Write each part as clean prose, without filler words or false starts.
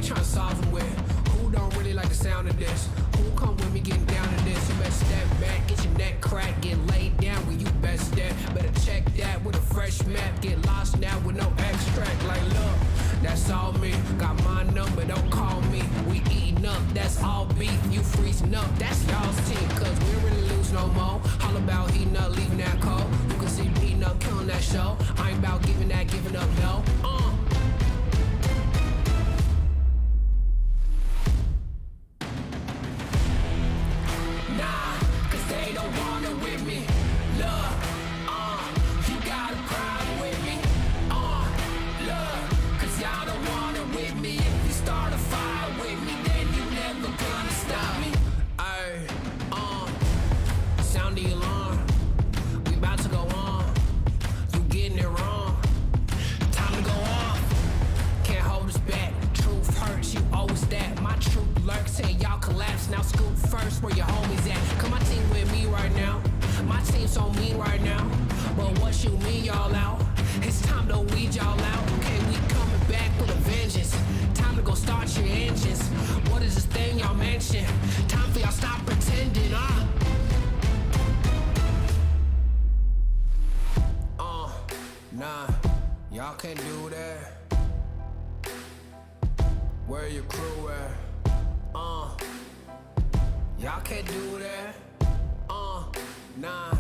tryna solve them with? Who don't really like the sound of this? Who come with me getting down to this? You better step back, get your neck cracked, get laid down where you best step. Better check that with a fresh map, get lost now with no extract. Like look, that's all me, got my number, don't call me. We eating up, that's all beef, you freezing up, that's y'all's team. Cause we don't really lose no more, all about heating up, leaving that cold. You can see me eating up, killing that show. I ain't about giving up, no. Nah, cause they don't want it with me. Look, you got a problem with me. Look, cause y'all don't want it with me. If you start a fire with me, then you never gonna stop me. Ay, sound the alarm. We about to go on. You getting it wrong. Time to go off. Can't hold us back. Truth hurts, you always that. My truth lurks till y'all collapse. Now scoop first where your homies at. Come my team with me right now. My team's so mean right now. But what you mean y'all out? It's time to weed y'all out. Okay, we coming back with a vengeance. Time to go start your engines. What is this thing y'all mention? Time for y'all stop pretending, Nah, y'all can't do that. Where your crew at? Y'all can't do that. Nah,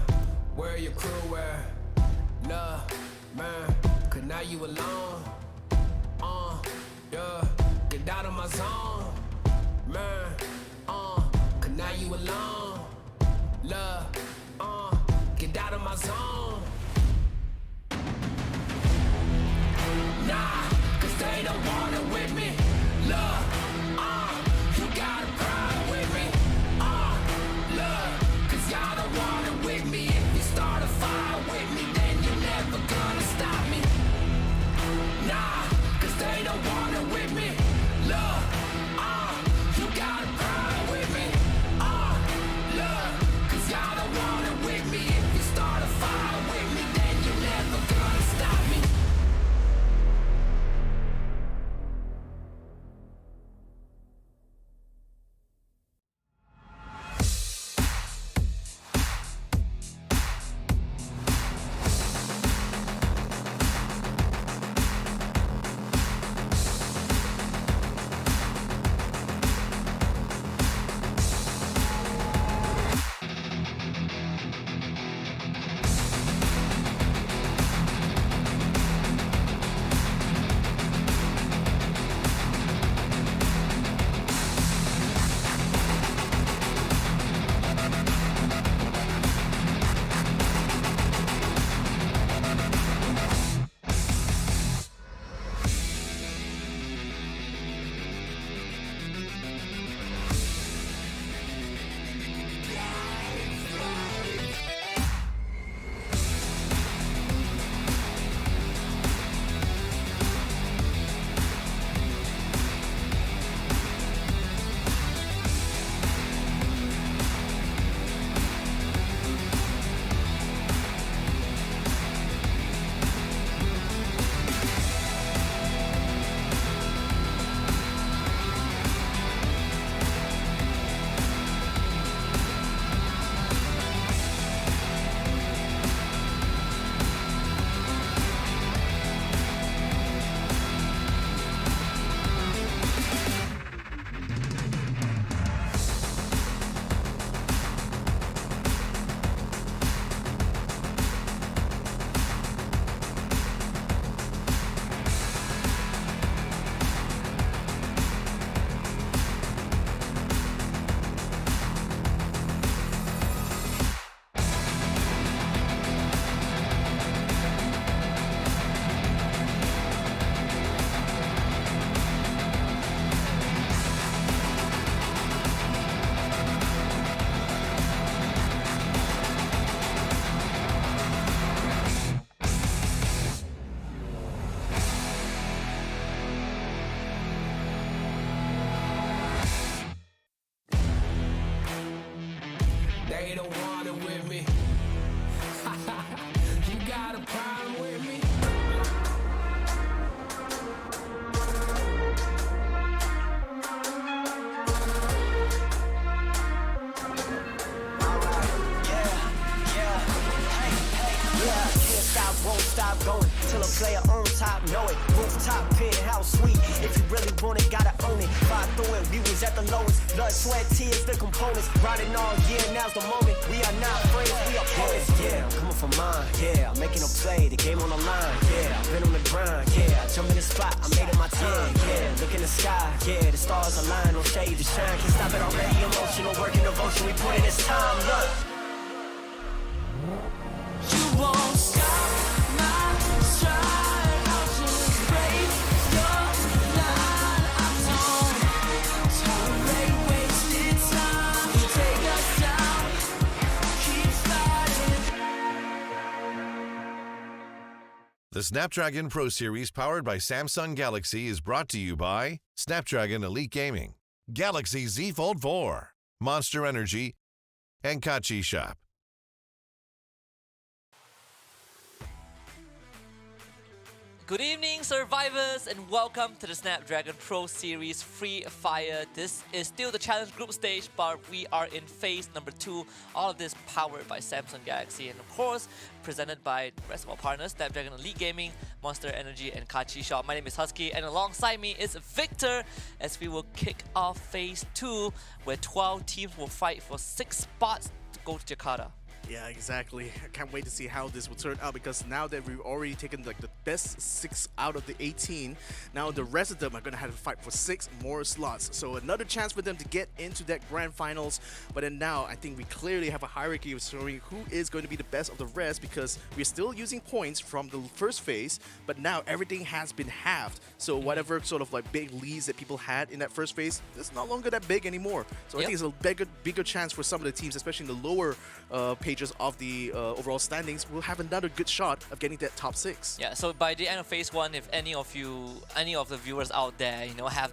where your crew at? Love, man, cause now you alone. Yeah, get out of my zone, man. Cause now you alone. Love, get out of my zone. Nah, cause they don't want it with me. Look, you got a problem with me. Look, cause y'all don't want it with me. If you start a fire with me, then you're never gonna stop me. Nah, cause they don't want it with me. Look, you got a problem with me. Look, cause y'all don't want it with me. If you start a fire with me, sound sweet. If you really want it, gotta own it. Fight through it, we was at the lowest. Blood, sweat, tears, the components. Riding all year, now's the moment. We are not friends, we are opponents. Yeah, I'm coming for mine. Yeah, I'm making a play, the game on the line. Yeah, I've been on the grind. Yeah, I jump in the spot, I made it my time. Yeah, look in the sky. Yeah, the stars align, no shade to shine. Can't stop it already. Emotional work and devotion, we put in this time. Look. You won't stop my stride. I'll just break your line. I don't tolerate wasted time. Take us down, keep fighting. The Snapdragon Pro Series powered by Samsung Galaxy is brought to you by Snapdragon Elite Gaming, Galaxy Z Fold 4, Monster Energy, and Kachi Shop. Good evening, survivors, and welcome to the Snapdragon Pro Series Free Fire. This is still the challenge group stage, but we are in phase number 2. All of this powered by Samsung Galaxy, and of course, presented by the rest of our partners, Snapdragon Elite Gaming, Monster Energy, and Kachi Shop. My name is Husky, and alongside me is Victor, as we will kick off phase 2, where 12 teams will fight for 6 spots to go to Jakarta. Yeah, exactly. I can't wait to see how this will turn out, because now that we've already taken like the best 6 out of the 18, now the rest of them are going to have to fight for 6 more slots. So another chance for them to get into that grand finals. But then now I think we clearly have a hierarchy of showing who is going to be the best of the rest, because we're still using points from the first phase, but now everything has been halved. So whatever sort of like big leads that people had in that first phase, it's no longer that big anymore. So I think it's a bigger chance for some of the teams, especially in the lower pages of the overall standings, will have another good shot of getting that top 6. Yeah, so by the end of phase 1, if any of the viewers out there, have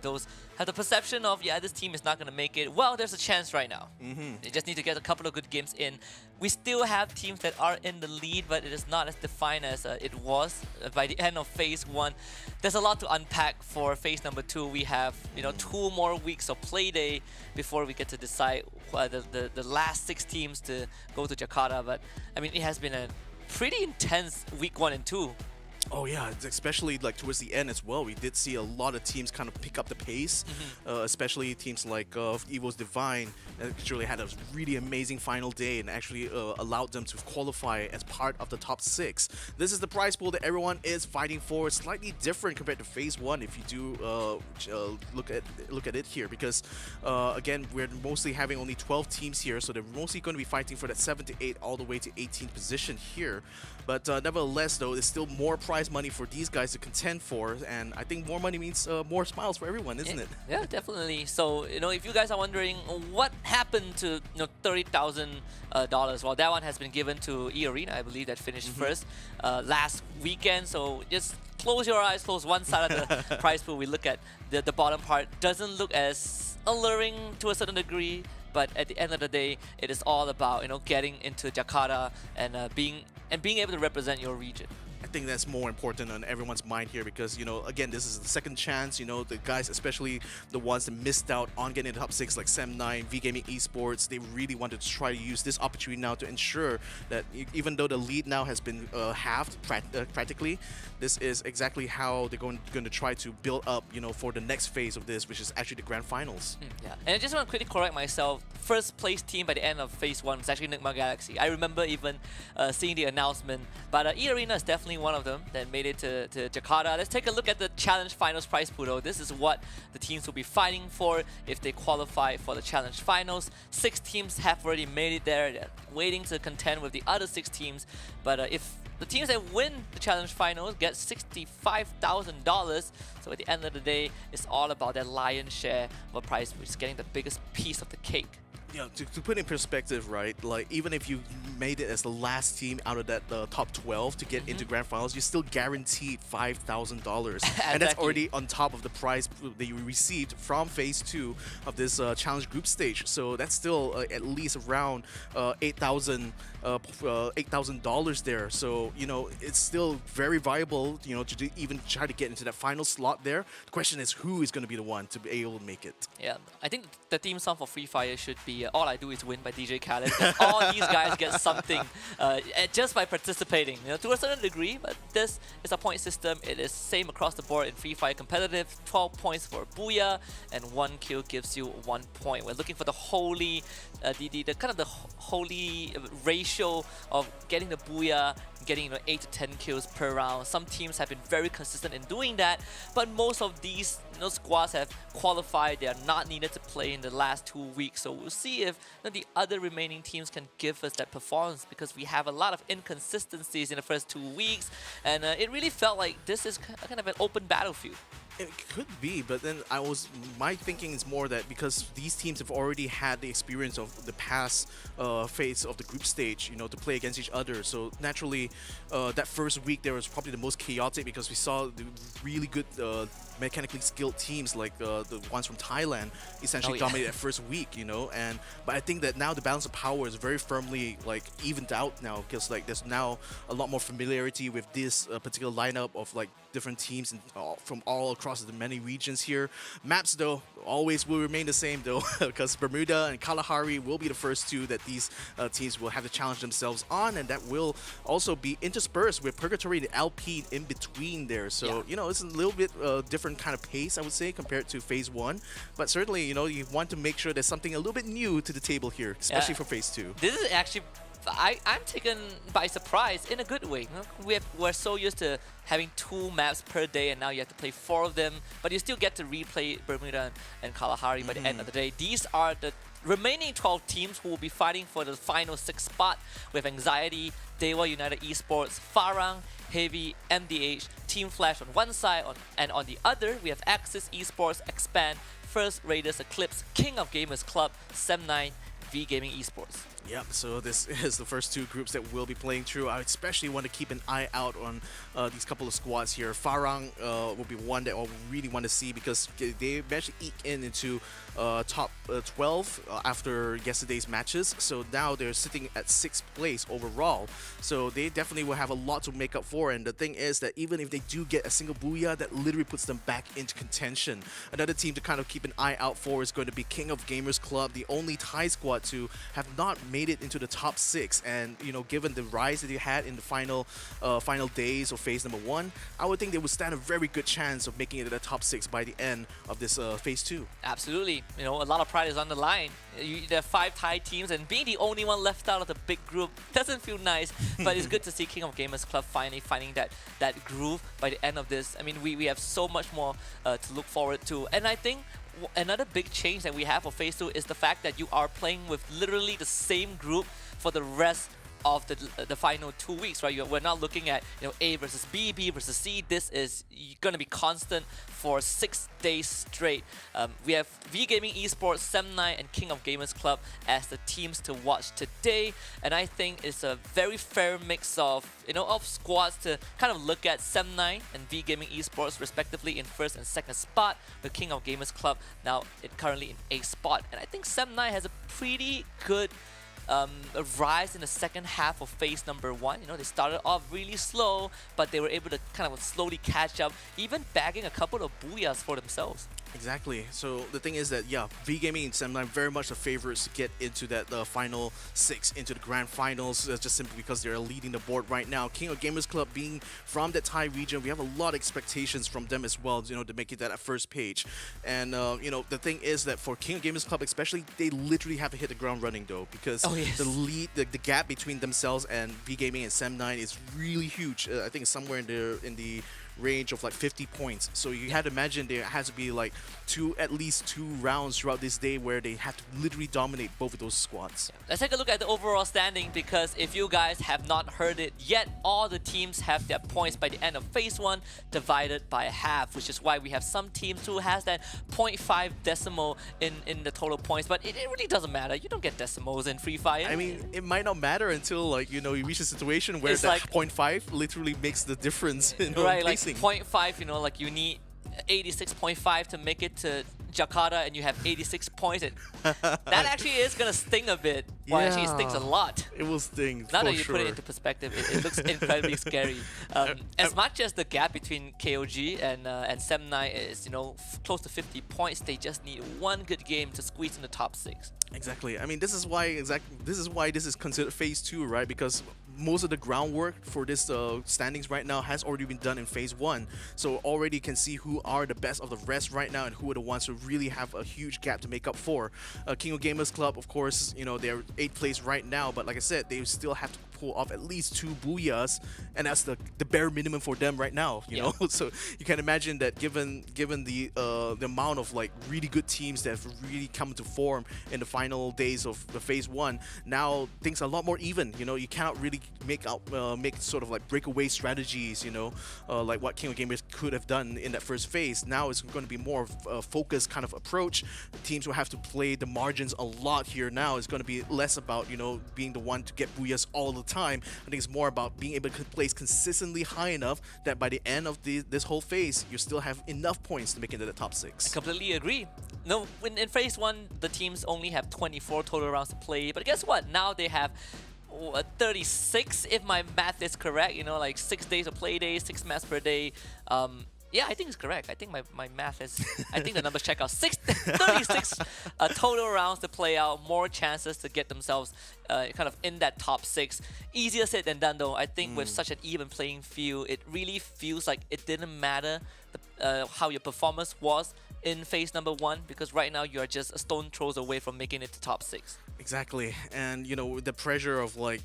the perception of, yeah, this team is not going to make it, well, there's a chance right now. They just need to get a couple of good games in. We still have teams that are in the lead, but it is not as defined as it was by the end of phase 1. There's a lot to unpack for phase number 2. We have, 2 more weeks of play day before we get to decide the last 6 teams to go to Jakarta. But I mean, it has been a pretty intense week 1 and 2. Oh yeah, especially like towards the end as well. We did see a lot of teams kind of pick up the pace, especially teams like Evo's Divine actually had a really amazing final day and actually allowed them to qualify as part of the top 6. This is the prize pool that everyone is fighting for. It's slightly different compared to phase 1 if you do look at it here, because again, we're mostly having only 12 teams here, so they're mostly going to be fighting for that 7 to 8 all the way to 18th position here. But nevertheless, though, there's still more prize money for these guys to contend for, and I think more money means more smiles for everyone, isn't it? Yeah, definitely. So, if you guys are wondering what happened to $30,000, well, that one has been given to E-Arena, I believe, that finished first last weekend. So just close your eyes, close one side of the prize pool. We look at the bottom part. Doesn't look as alluring to a certain degree, but at the end of the day, it is all about getting into Jakarta and being able to represent your region. I think that's more important on everyone's mind here, because again, this is the second chance. The guys, especially the ones that missed out on getting the top 6, like Sem9, V Gaming Esports, they really wanted to try to use this opportunity now to ensure that even though the lead now has been halved practically, this is exactly how they're going to try to build up for the next phase of this, which is actually the grand finals. Yeah, and I just want to quickly correct myself. First place team by the end of phase 1 was actually Nigma Galaxy. I remember even seeing the announcement, but E-Arena is definitely one of them that made it to Jakarta. Let's take a look at the Challenge Finals prize pool, though. This is what the teams will be fighting for if they qualify for the Challenge Finals. 6 teams have already made it there. They're waiting to contend with the other 6 teams. But if the teams that win the Challenge Finals get $65,000, so at the end of the day, it's all about that lion's share of a prize, which is getting the biggest piece of the cake. Yeah, to put in perspective, right? Like, even if you made it as the last team out of that top 12 to get into grand finals, you're still guaranteed $5,000, and that's already on top of the prize that you received from phase 2 of this challenge group stage. So that's still at least around $8,000 there. So it's still very viable, to even try to get into that final slot there. The question is, who is going to be the one to be able to make it? Yeah, I think the theme song for Free Fire should be All I Do Is Win by DJ Khaled. All these guys get something just by participating, to a certain degree. But this is a point system. It is same across the board in Free Fire competitive. 12 points for Booyah, and 1 kill gives you 1 point. We're looking for the holy, the kind of the holy ratio of getting the Booyah, getting 8 to 10 kills per round. Some teams have been very consistent in doing that, but most of these squads have qualified. They are not needed to play in the last 2 weeks, so we'll see if the other remaining teams can give us that performance, because we have a lot of inconsistencies in the first 2 weeks, and it really felt like this is kind of an open battlefield. It could be, but then my thinking is more that because these teams have already had the experience of the past phase of the group stage, to play against each other. So naturally, that first week there was probably the most chaotic, because we saw the really good mechanically skilled teams like the ones from Thailand essentially dominate that first week, but I think that now the balance of power is very firmly evened out now, because there's now a lot more familiarity with this particular lineup of different teams and from all across the many regions here. Maps though always will remain the same though, because Bermuda and Kalahari will be the first two that these teams will have to challenge themselves on, and that will also be interspersed with Purgatory and LP in between there. So it's a little bit different kind of pace, I would say, compared to Phase 1, but certainly you want to make sure there's something a little bit new to the table here, especially for Phase 2. This is actually, I'm taken by surprise in a good way. We're so used to having 2 maps per day, and now you have to play 4 of them, but you still get to replay Bermuda and Kalahari by the end of the day. These are the remaining 12 teams who will be fighting for the final 6 spot, with Anxiety, DEWA United Esports, FARANG, Heavy, MDH, Team Flash on one side, and on the other we have Axis Esports, Expand, First Raiders, Eclipse, King of Gamers Club, Sem9, V Gaming Esports. Yep, so this is the first 2 groups that we'll be playing through. I especially want to keep an eye out on these couple of squads here. Farang will be one that I really want to see, because they managed to eke into top 12 after yesterday's matches. So now they're sitting at 6th place overall. So they definitely will have a lot to make up for. And the thing is that even if they do get a single Booyah, that literally puts them back into contention. Another team to kind of keep an eye out for is going to be King of Gamers Club, the only Thai squad to have not made it into the top 6, and given the rise that they had in the final days of phase number 1, I would think they would stand a very good chance of making it to the top 6 by the end of this phase 2. Absolutely, a lot of pride is on the line. There are 5 Thai teams, and being the only one left out of the big group doesn't feel nice, but it's good to see King of Gamers Club finally finding that groove by the end of this. I mean, we have so much more to look forward to, and I think another big change that we have for Phase 2 is the fact that you are playing with literally the same group for the rest of the final 2 weeks, right? We're not looking at A versus B, B versus C. This is going to be constant for 6 days straight. We have V Gaming Esports, Sem9, and King of Gamers Club as the teams to watch today, and I think it's a very fair mix of of squads to kind of look at. Sem9 and V Gaming Esports respectively in 1st and 2nd spot, with King of Gamers Club now currently in 8th spot, and I think Sem9 has a pretty good a rise in the second half of phase number 1. They started off really slow, but they were able to kind of slowly catch up, even bagging a couple of Booyahs for themselves. Exactly. So the thing is that, V Gaming and Sem9 very much the favorites to get into that final 6, into the grand finals, just simply because they're leading the board right now. King of Gamers Club being from the Thai region, we have a lot of expectations from them as well, to make it that first page. And, the thing is that for King of Gamers Club especially, they literally have to hit the ground running though, because the gap between themselves and V Gaming and Sem9 is really huge. I think it's somewhere in the range of 50 points. So you had to imagine there has to be at least 2 rounds throughout this day where they have to literally dominate both of those squads. Let's take a look at the overall standing, because if you guys have not heard it yet, all the teams have their points by the end of phase 1 divided by half, which is why we have some teams who has that 0.5 decimal in the total points, but it really doesn't matter. You don't get decimals in Free Fire. I mean, it might not matter until you reach a situation where that 0.5 literally makes the difference. Right, 0.5, you need 86.5 to make it to Jakarta, and you have 86 points. That actually is gonna sting a bit. Well, actually, it stinks a lot. It will sting. Now for that you sure. put it into perspective, it looks incredibly scary. As much as the gap between KOG and Sem9 is, close to 50 points, they just need one good game to squeeze in the top 6. Exactly. I mean, this is why this is considered phase 2, right? Because most of the groundwork for this standings right now has already been done in phase 1. So already can see who are the best of the rest right now and who are the ones who really have a huge gap to make up for. King of Gamers Club, of course, they're 8th place right now, but like I said, they still have to pull off at least 2 booyahs, and that's the bare minimum for them right now, you know. So you can imagine that given the amount of like really good teams that have really come to form in the final days of the phase 1, now things are a lot more even. You cannot really make sort of like breakaway strategies, like what King of Gamers could have done in that first phase. Now it's going to be more of a focused kind of approach. Teams will have to play the margins a lot here. Now it's going to be less about being the one to get booyahs all the time. I think it's more about being able to place consistently high enough that by the end of this whole phase, you still have enough points to make it into the top 6. I completely agree. No, in phase 1, the teams only have 24 total rounds to play, but guess what? Now they have 36, if my math is correct. Like 6 days of play days, 6 maps per day. Yeah, I think it's correct. I think my math is... I think the numbers check out. 36 total rounds to play out, more chances to get themselves kind of in that top 6. Easier said than done, though. I think with such an even playing field, it really feels like it didn't matter how your performance was in phase number 1, because right now you are just a stone throws away from making it to top 6. Exactly, and with the pressure of like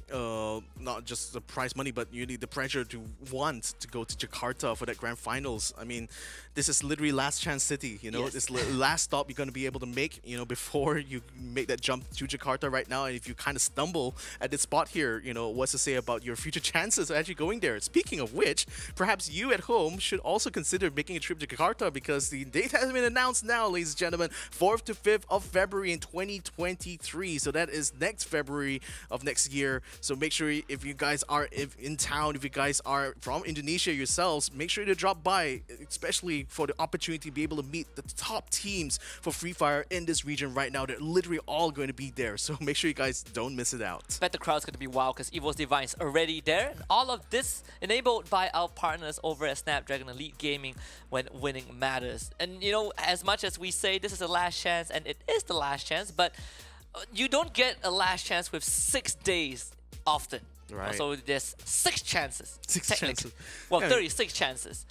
not just the prize money, but you need the pressure to want to go to Jakarta for that grand finals. I mean, this is literally last chance city. Yes. This last stop you're going to be able to make. Before you make that jump to Jakarta right now. And if you kind of stumble at this spot here, what's to say about your future chances of actually going there? Speaking of which, perhaps you at home should also consider making a trip to Jakarta, because the date has been announced now, ladies and gentlemen, 4th to 5th of February in 2023. So that is next February of next year. So make sure if you guys are in town, if you guys are from Indonesia yourselves, make sure to drop by, especially for the opportunity to be able to meet the top teams for Free Fire in this region right now. They're literally all going to be there. So make sure you guys don't miss it out. Bet the crowd's going to be wild because Evo's Divine is already there. All of this enabled by our partners over at Snapdragon Elite Gaming, when winning matters. And as much as we say this is the last chance, and it is the last chance, but you don't get a last chance with 6 days often. Right. So there's 6 chances. 6 technically. chances. Well, Yeah. 36 chances.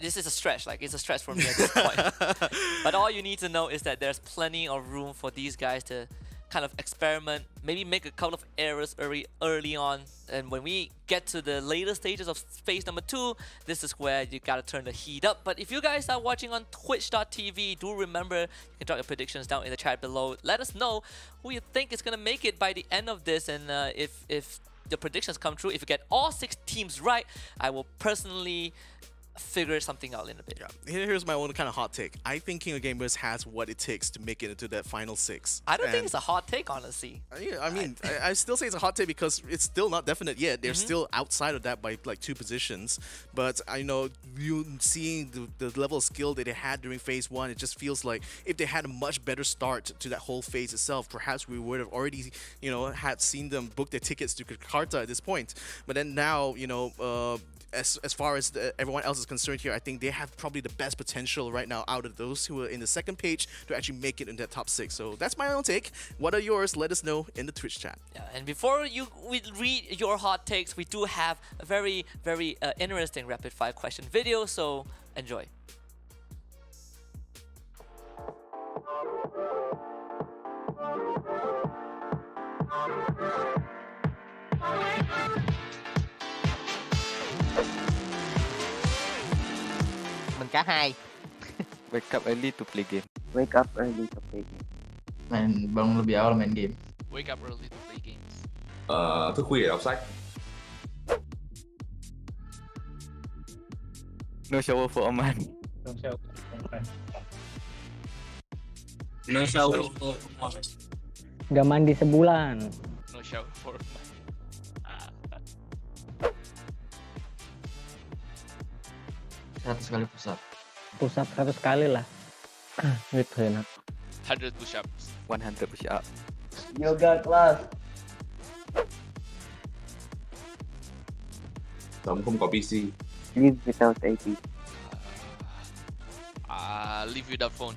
This is a stretch. Like, it's a stretch for me at this point. But all you need to know is that there's plenty of room for these guys to kind of experiment, maybe make a couple of errors early on. And when we get to the later stages of phase number 2, this is where you gotta turn the heat up. But if you guys are watching on twitch.tv, do remember, you can drop your predictions down in the chat below. Let us know who you think is gonna make it by the end of this, and if the predictions come true, if you get all 6 teams right, I will personally figure something out in a bit. Yeah. Here's my own kind of hot take. I think King of Gamers has what it takes to make it into that final 6. I don't think it's a hot take, honestly. I still say it's a hot take because it's still not definite yet. They're still outside of that by like 2 positions. But I know you seeing the level of skill that they had during phase 1, it just feels like if they had a much better start to that whole phase itself, perhaps we would have already had seen them book their tickets to Jakarta at this point. But then now as far as everyone else is concerned here, I think they have probably the best potential right now out of those who are in the second page to actually make it in that top 6. So that's my own take. What are yours? Let us know in the Twitch chat. Yeah, and before we read your hot takes, we do have a very, very interesting rapid fire question video, so enjoy. Mình cả hai. Wake up early to play game. Wake up early to play game. Bangun lebih awal main game. Wake up early to play games. Thức khuya để đọc sách. No shower for a man. No shower. Gak mandi sebulan. No shower for 100 kali push up. Push up 100 kali lah. Gitu enak. 100 push-ups. 100 push up. Yoga class. Sống không có PC. Live without AP. Live without phone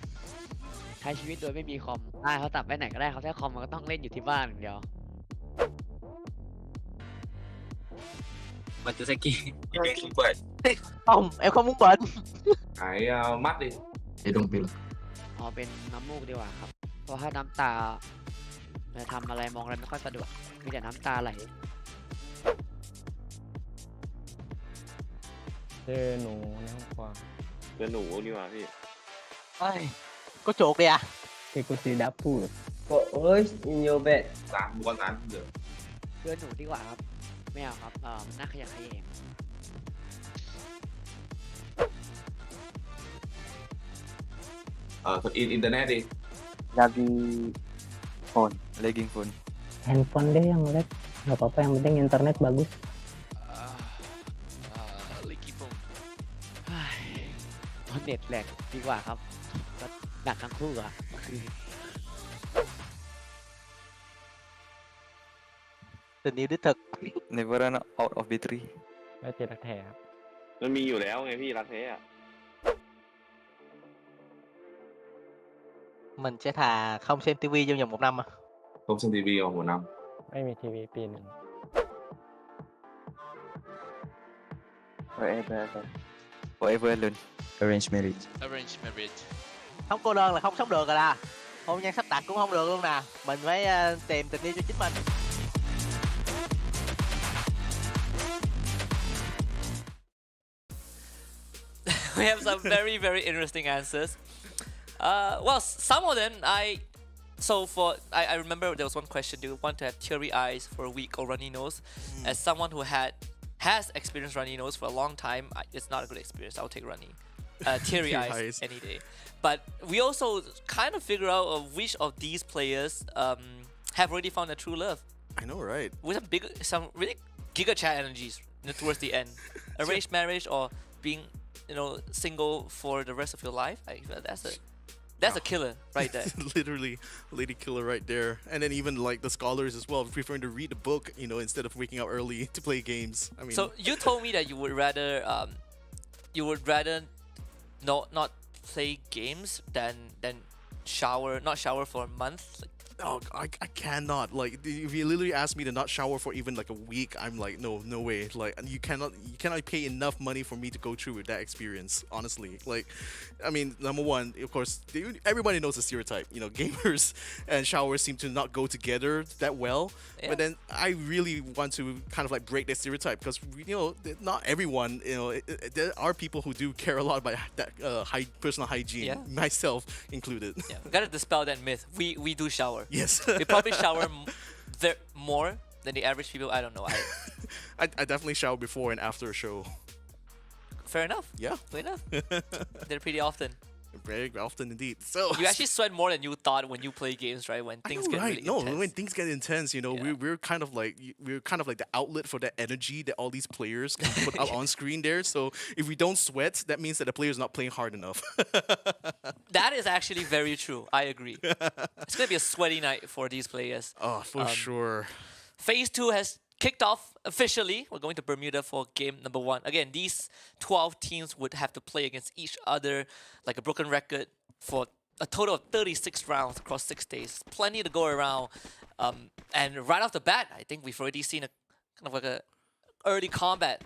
ใช้ชีวิตโดยไม่มีคอมได้เขาตัดไปไหนก็ได้เขาแค่คอมมันก็ต้องเล่นอยู่ที่บ้านอย่างเดียว Mà tôi sẽ kia. Không vậy. Không, em không muốn bệnh. Cái mắt đi. Để đồng tiền. เอาเป็นน้ำมูกดีกว่าครับ เพราะถ้าน้ำตาจะทำอะไรมองอะไรไม่ค่อยสะดวก มีแต่น้ำตาไหล เจอหนูในห้องครัว Cái nủ như màพี่ Ôi, có chuột đi à? cái cô sĩ đã phụ Cậu ơi, nhiều bệnh. Rán, một con rán không được. เพื่อนหนูดีกว่าครับ ไม่เอาครับมันน่าขยะแขยง Thuật internet đi. Lagi phone. Lagging phone. handphone deh yang lag nggak apa-apa yang penting internet bagus Leaky phone เพราะเน็ตแหลกดีกว่าครับก็หนักทั้งคู่อะTình yêu đích thực. Never run out of battery. ไม่ติดรักแท้ครับ มันมีอยู่แล้วไงพี่รักแท้อะ Mình sẽ thà không xem tivi trong vòng 1 năm à? Không xem TV vào một năm. ไม่มีทีวีปีหนึ่ง Forever. Forever alone. Arrange marriage. Arranged marriage Không cô đơn là không sống được rồi nè. Hôn nhân sắp đặt cũng không được luôn nè. Mình phải tìm tình yêu cho chính mình. We have some very, very interesting answers. Well, some of them I remember there was one question: do you want to have teary eyes for a week or runny nose? As someone who has experienced runny nose for a long time, it's not a good experience. I'll take runny, teary eyes any day. But we also kind of figure out which of these players have already found a true love. I know, right? With some really giga chat energies towards the end. Arranged marriage or being, single for the rest of your life. I feel that's a killer right there. Literally, lady killer right there. And then even like the scholars as well, preferring to read the book, instead of waking up early to play games. I mean, so you told me that you would rather not play games than not shower for a month. oh, I cannot. Like, if you literally ask me to not shower for even like a week, I'm like, no way. Like, you cannot pay enough money for me to go through with that experience. Honestly, like, I mean, number one, of course, everybody knows the stereotype. Gamers and showers seem to not go together that well. Yeah. But then I really want to kind of like break that stereotype because not everyone. There are people who do care a lot about that personal hygiene. Yeah. Myself included. Yeah, we gotta dispel that myth. We do shower. Yes. We probably shower more than the average people. I don't know. I definitely shower before and after a show. Fair enough. Yeah. Fair enough. They're pretty often. Very often indeed. So You actually sweat more than you thought when you play games, right? When things get really intense. when things get intense, we're kind of like the outlet for that energy that all these players can put out on screen there. So if we don't sweat, that means that the player's not playing hard enough. That is actually very true. I agree. It's gonna be a sweaty night for these players. Oh, for sure. Phase 2 has kicked off officially. We're going to Bermuda for game number 1. Again, these 12 teams would have to play against each other like a broken record for a total of 36 rounds across 6 days. Plenty to go around. And right off the bat, I think we've already seen a kind of like a early combat.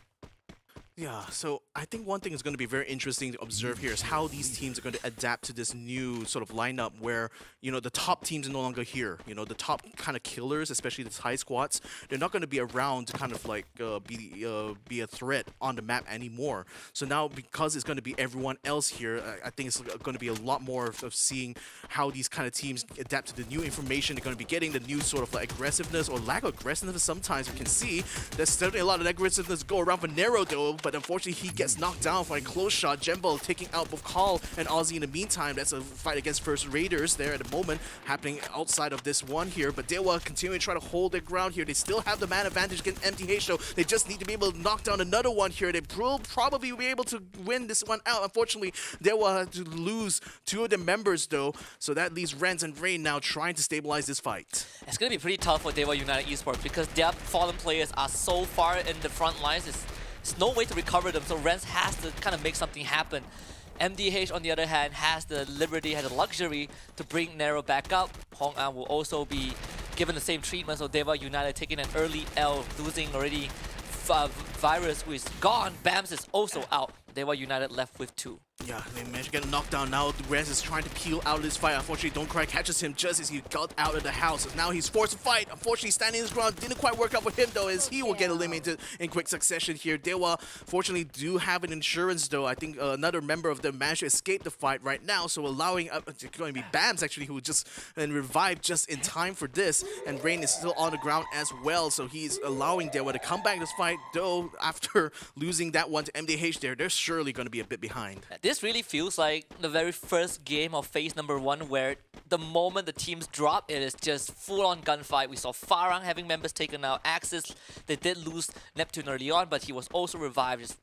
Yeah, so I think one thing is going to be very interesting to observe here is how these teams are going to adapt to this new sort of lineup where, the top teams are no longer here. The top kind of killers, especially the Thai squads, they're not going to be around to kind of like be a threat on the map anymore. So now because it's going to be everyone else here, I think it's going to be a lot more of seeing how these kind of teams adapt to the new information. They're going to be getting the new sort of like aggressiveness or lack of aggressiveness. Sometimes you can see there's certainly a lot of aggressiveness go around for Nero though, but unfortunately he gets knocked down for a close shot. Jembo taking out both Call and Aussie in the meantime. That's a fight against First Raiders there at the moment, happening outside of this one here. But DEWA continuing to try to hold their ground here. They still have the man advantage against MTH, though. They just need to be able to knock down another one here. They will probably be able to win this one out. Unfortunately, DEWA had to lose 2 of the members, though. So that leaves Renz and Rain now trying to stabilize this fight. It's going to be pretty tough for DEWA United Esports because their fallen players are so far in the front lines. There's no way to recover them, so Renz has to kind of make something happen. MDH, on the other hand, has the liberty, has the luxury to bring Nero back up. Hong An will also be given the same treatment, so DEWA United taking an early L, losing already Virus, who is gone. Bams is also out. DEWA United left with 2. Yeah, they managed to get a knockdown. Now Renz is trying to peel out of this fight. Unfortunately, Don't Cry catches him just as he got out of the house. Now he's forced to fight. Unfortunately, standing his ground didn't quite work out for him, though, as he will get eliminated in quick succession here. DEWA, fortunately, do have an insurance, though. I think another member of them managed to escape the fight right now, so allowing it's going to be Bams, actually, who just revived just in time for this. And Rain is still on the ground as well, so he's allowing DEWA to come back in this fight, though after losing that one to MDH there, they're surely going to be a bit behind. This really feels like the very first game of phase number 1, where the moment the teams drop, it is just full-on gunfight. We saw Farang having members taken out. Axis, they did lose Neptune early on, but he was also revived. Just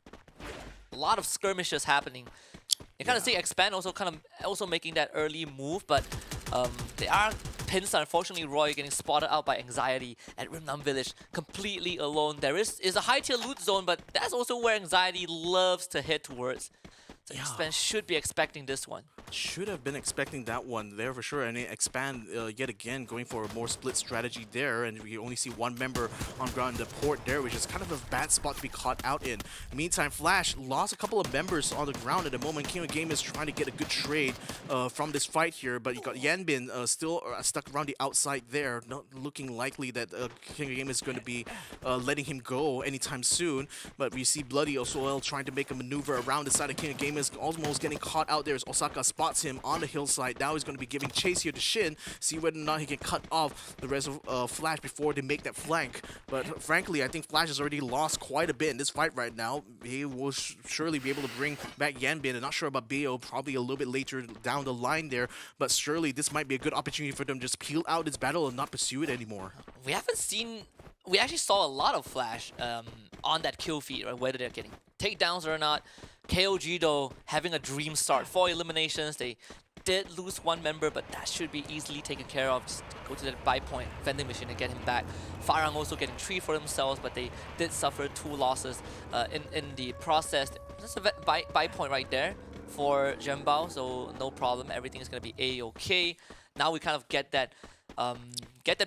a lot of skirmishes happening. You kind of see Expand also making that early move, but they are pinned. Unfortunately, Roy getting spotted out by Anxiety at Rimnam Village, completely alone. There is a high-tier loot zone, but that's also where Anxiety loves to head towards. So Expand should be expecting this one. Should have been expecting that one there for sure. And Expand yet again going for a more split strategy there, and we only see one member on ground in the port there, which is kind of a bad spot to be caught out in. Meantime, Flash lost a couple of members on the ground at the moment. King of Game is trying to get a good trade from this fight here, but you got Yanbin still stuck around the outside there, not looking likely that King of Game is going to be letting him go anytime soon. But we see Bloody as well trying to make a maneuver around the side of King of Game, is almost getting caught out there as Osaka spots him on the hillside. Now he's going to be giving chase here to Shin, see whether or not he can cut off the rest of Flash before they make that flank. But frankly, I think Flash has already lost quite a bit in this fight right now. He will surely be able to bring back Yanbin. I'm not sure about Bao, probably a little bit later down the line there, but surely this might be a good opportunity for them to just peel out this battle and not pursue it anymore. We actually saw a lot of Flash on that kill feed, right? Whether they're getting takedowns or not. KOG, though, having a dream start. 4 eliminations. They did lose 1 member, but that should be easily taken care of. Just go to that buy point vending machine and get him back. Farang also getting 3 for themselves, but they did suffer 2 losses in the process. That's a buy point right there for Zhenbao, so no problem. Everything is going to be A-okay. Now we kind of get that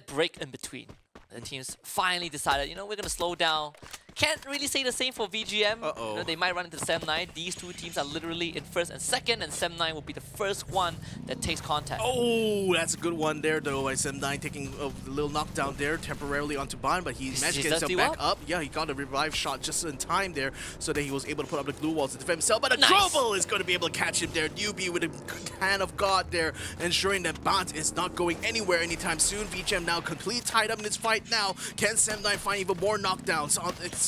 break in between. The teams finally decided, we're going to slow down. Can't really say the same for VGM. They might run into Sem9. These 2 teams are literally in first and second, and Sem9 will be the first one that takes contact. Oh, that's a good one there, though. Sem9 taking a little knockdown there temporarily onto Ban, but he managed to get himself back up. Yeah, he got a revive shot just in time there, so that he was able to put up the glue walls to defend himself. But a Global is going to be able to catch him there. Newbie with a hand of God there, ensuring that Bant is not going anywhere anytime soon. VGM now completely tied up in this fight now. Can Sem9 find even more knockdowns on its side?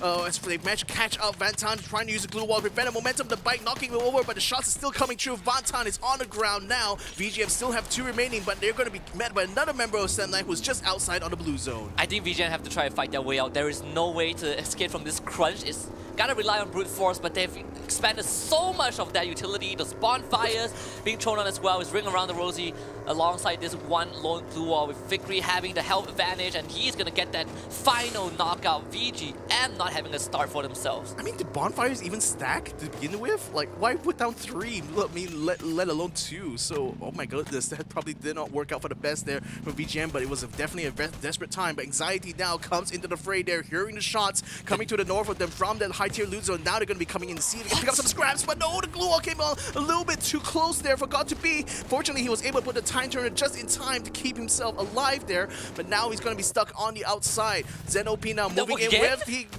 As they managed to catch out Vantan, trying to use the glue wall, prevent the momentum of the bike, knocking him over, but the shots are still coming true. Vantan is on the ground now. VGM still have 2 remaining, but they're going to be met by another member of Sem9 who's just outside on the blue zone. I think VGM have to try to fight their way out. There is no way to escape from this crunch. It's gotta rely on brute force, but they've expanded so much of that utility. Those bonfires being thrown on as well is ring around the rosy alongside this one lone blue wall, with Victory having the health advantage, and he's gonna get that final knockout. VGM not having a start for themselves. I mean, the bonfires even stack to begin with? Like, why put down 3? I mean, let alone 2. So, oh my goodness, that probably did not work out for the best there from VGM, but it was definitely a desperate time. But Anxiety now comes into the fray there, hearing the shots coming to the north of them from that high-tier loot zone. Now they're going to be coming in to see if they can pick up some scraps, but no, the glue wall came on a little bit too close there, forgot to be. Fortunately, he was able to put the time turner just in time to keep himself alive there, but now he's going to be stuck on the outside. Zen OP now moving in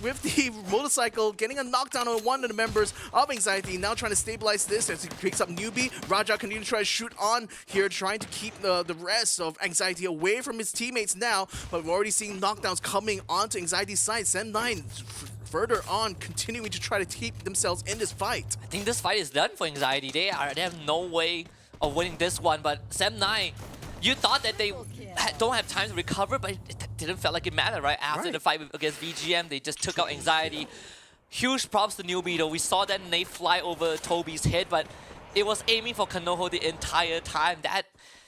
with the motorcycle, getting a knockdown on one of the members of Anxiety, now trying to stabilize this as he picks up Newbie. Raja continues to try to shoot on here, trying to keep the rest of Anxiety away from his teammates now, but we're already seeing knockdowns coming onto Anxiety's side. Sem9 further on, continuing to try to keep themselves in this fight. I think this fight is done for Anxiety. They have no way of winning this one, but Sem9, you thought that they don't have time to recover, but it didn't feel like it mattered, right? After the fight against VGM, they just took out Anxiety. Huge props to Newbie though. We saw that nade fly over Toby's head, but it was aiming for Kanoho the entire time. That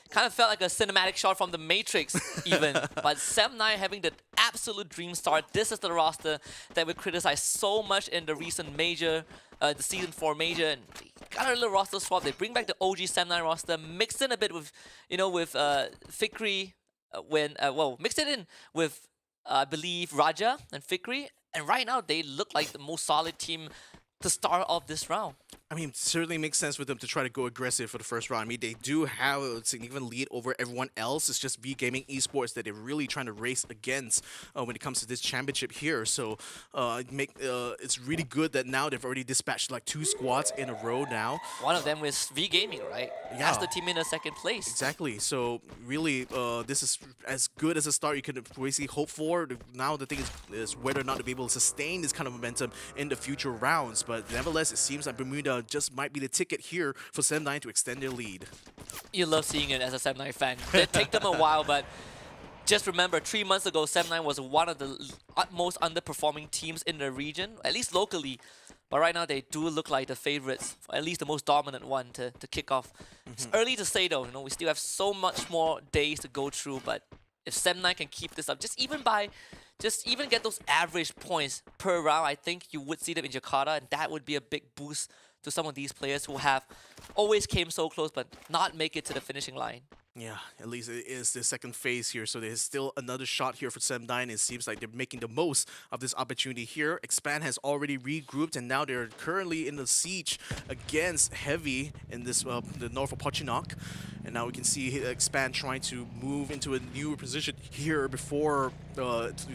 kind of felt like a cinematic shot from the Matrix even. But Sem9 having the absolute dream start. This is the roster that we criticized so much in the recent major, the Season 4 major. And they got a little roster swap. They bring back the OG Sem9 roster, mixed in a bit with, with Fikri, mixed it in with, I believe, Raja and Fikri. And right now, they look like the most solid team to start off this round. I mean, it certainly makes sense for them to try to go aggressive for the first round. I mean, they do have a significant lead over everyone else. It's just V Gaming Esports that they're really trying to race against when it comes to this championship here. So it's really good that now they've already dispatched like 2 squads in a row now. One of them is V Gaming, right? Yeah. That's the team in the second place. Exactly. So really, this is as good as a start you could basically hope for. Now the thing is whether or not to be able to sustain this kind of momentum in the future rounds. But nevertheless, it seems like Bermuda just might be the ticket here for Sem9 to extend their lead. You love seeing it as a Sem9 fan. It take them a while, but just remember, 3 months ago, Sem9 was one of the most underperforming teams in the region, at least locally. But right now, they do look like the favorites, or at least the most dominant one to kick off. It's early to say though. We still have so much more days to go through. But if Sem9 can keep this up, just even get those average points per round, I think you would see them in Jakarta, and that would be a big boost to some of these players who have always came so close but not make it to the finishing line. Yeah, at least it is the second phase here, so there's still another shot here for Sem9. It seems like they're making the most of this opportunity here. Expand has already regrouped, and now they're currently in the siege against Heavy in this the north of Pochinok. And now we can see Expand trying to move into a new position here before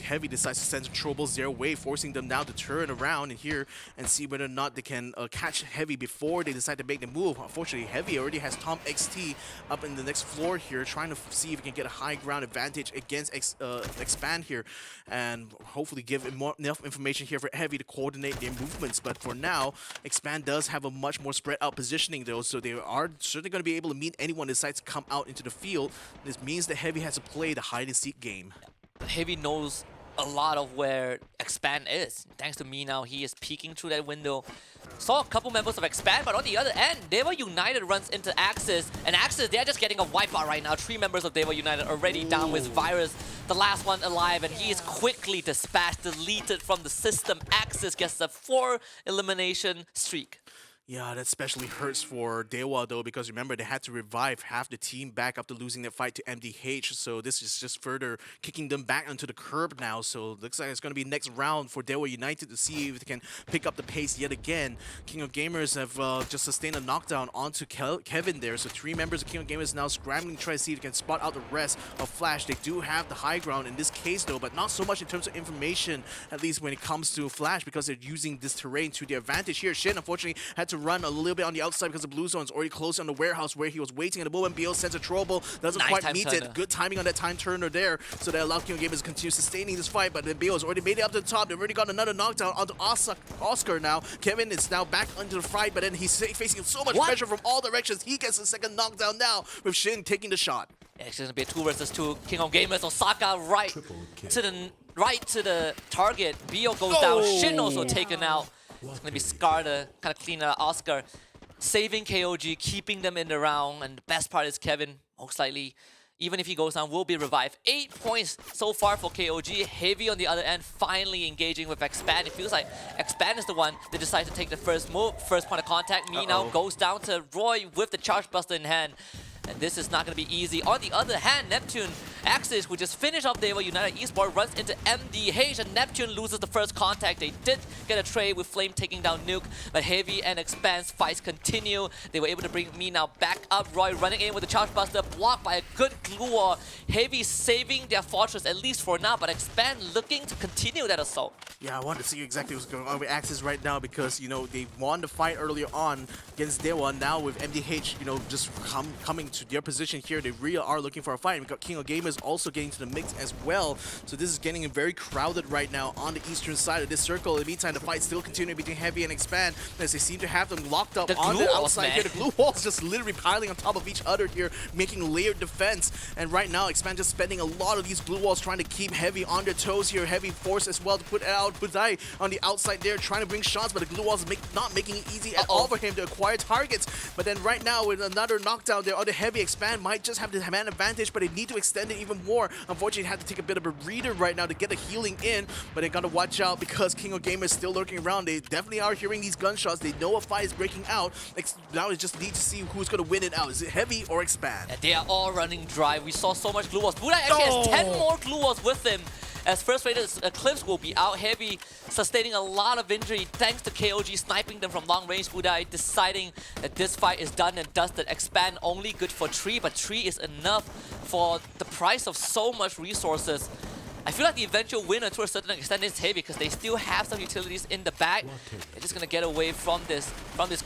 Heavy decides to send some troubles their way, forcing them now to turn around and here and see whether or not they can catch Heavy before they decide to make the move. Unfortunately, Heavy already has Tom XT up in the next floor here, trying to see if he can get a high ground advantage against Expand here, and hopefully give enough information here for Heavy to coordinate their movements. But for now, Expand does have a much more spread out positioning though, so they are certainly going to be able to meet anyone that decides to come out into the field. This means that Heavy has to play the hide and seek game. But Heavy knows a lot of where Expand is. Thanks to me now, he is peeking through that window. Saw a couple members of Expand, but on the other end, DEWA United runs into Axis. And Axis, they're just getting a wipeout right now. 3 members of DEWA United already down with Virus, the last one alive, and he is quickly dispatched, deleted from the system. Axis gets a 4 elimination streak. Yeah, that especially hurts for DEWA though, because remember they had to revive half the team back after losing their fight to MDH. So this is just further kicking them back onto the curb now. So looks like it's going to be next round for DEWA United to see if they can pick up the pace yet again. King of Gamers have just sustained a knockdown onto Kevin there. So 3 members of King of Gamers now scrambling to try to see if they can spot out the rest of Flash. They do have the high ground in this case though, but not so much in terms of information, at least when it comes to Flash, because they're using this terrain to their advantage here. Shin unfortunately had to run a little bit on the outside because the blue zone's already close on the warehouse where he was waiting. At the moment, BO sends a trouble, doesn't Nice quite time meet turner. it. Good timing on that time turner there, so that allowed King of Gamers to continue sustaining this fight. But then BO's already made it up to the top. They've already got another knockdown onto Oscar now. Kevin is now back into the fight, but then he's facing so much pressure from all directions. He gets the second knockdown now with Shin taking the shot. Yeah, it's going to be a 2 versus 2. King of Gamers, Osaka right to the target. Bio goes down. Shin also taken out. It's going to be Scar to kind of clean out Oscar. Saving KOG, keeping them in the round. And the best part is Kevin, most likely, even if he goes down, will be revived. 8 points so far for KOG. Heavy on the other end, finally engaging with Expand. It feels like Expand is the one that decided to take the first move. First point of contact. Me now goes down to Roy with the Charge Buster in hand. And this is not going to be easy. On the other hand, Neptune, Axis, who just finished off DEWA United Esports, runs into MDH, and Neptune loses the first contact. They did get a trade with Flame taking down Nuke, but Heavy and Expanse fights continue. They were able to bring me now back up. Roy running in with the Charge Buster, blocked by a good glue wall. Heavy saving their fortress, at least for now, but Expand looking to continue that assault. Yeah, I wanted to see exactly what's going on with Axis right now because, they won the fight earlier on against DEWA. Now with MDH, just coming to their position here, they really are looking for a fight. We got King of Gamers is also getting to the mix as well. So this is getting very crowded right now on the eastern side of this circle. In the meantime, the fight still continuing between Heavy and Expand as they seem to have them locked up on the outside here. The glue walls just literally piling on top of each other here, making layered defense. And right now, Expand just spending a lot of these glue walls trying to keep Heavy on their toes here. Heavy force as well to put out Budai on the outside there, trying to bring shots, but the glue walls not making it easy at all for him to acquire targets. But then right now, with another knockdown there on the Heavy, Expand might just have the man advantage, but they need to extend it even more. Unfortunately, they had to take a bit of a breather right now to get the healing in, but they gotta watch out because King of Gamers is still lurking around. They definitely are hearing these gunshots. They know a fight is breaking out. Now they just need to see who's gonna win it out. Is it Heavy or Expand? And they are all running dry. We saw so much glue walls. Budai actually has 10 more glue walls with him. As first rated, Eclipse will be out. Heavy sustaining a lot of injury thanks to KOG sniping them from long range. Budai deciding that this fight is done and dusted. Expand only good for 3, but 3 is enough for the price of so much resources. I feel like the eventual winner to a certain extent is Heavy because they still have some utilities in the back. They're just gonna get away from this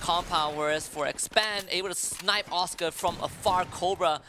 compound, whereas for Expand, able to snipe Oscar from afar, Cobra,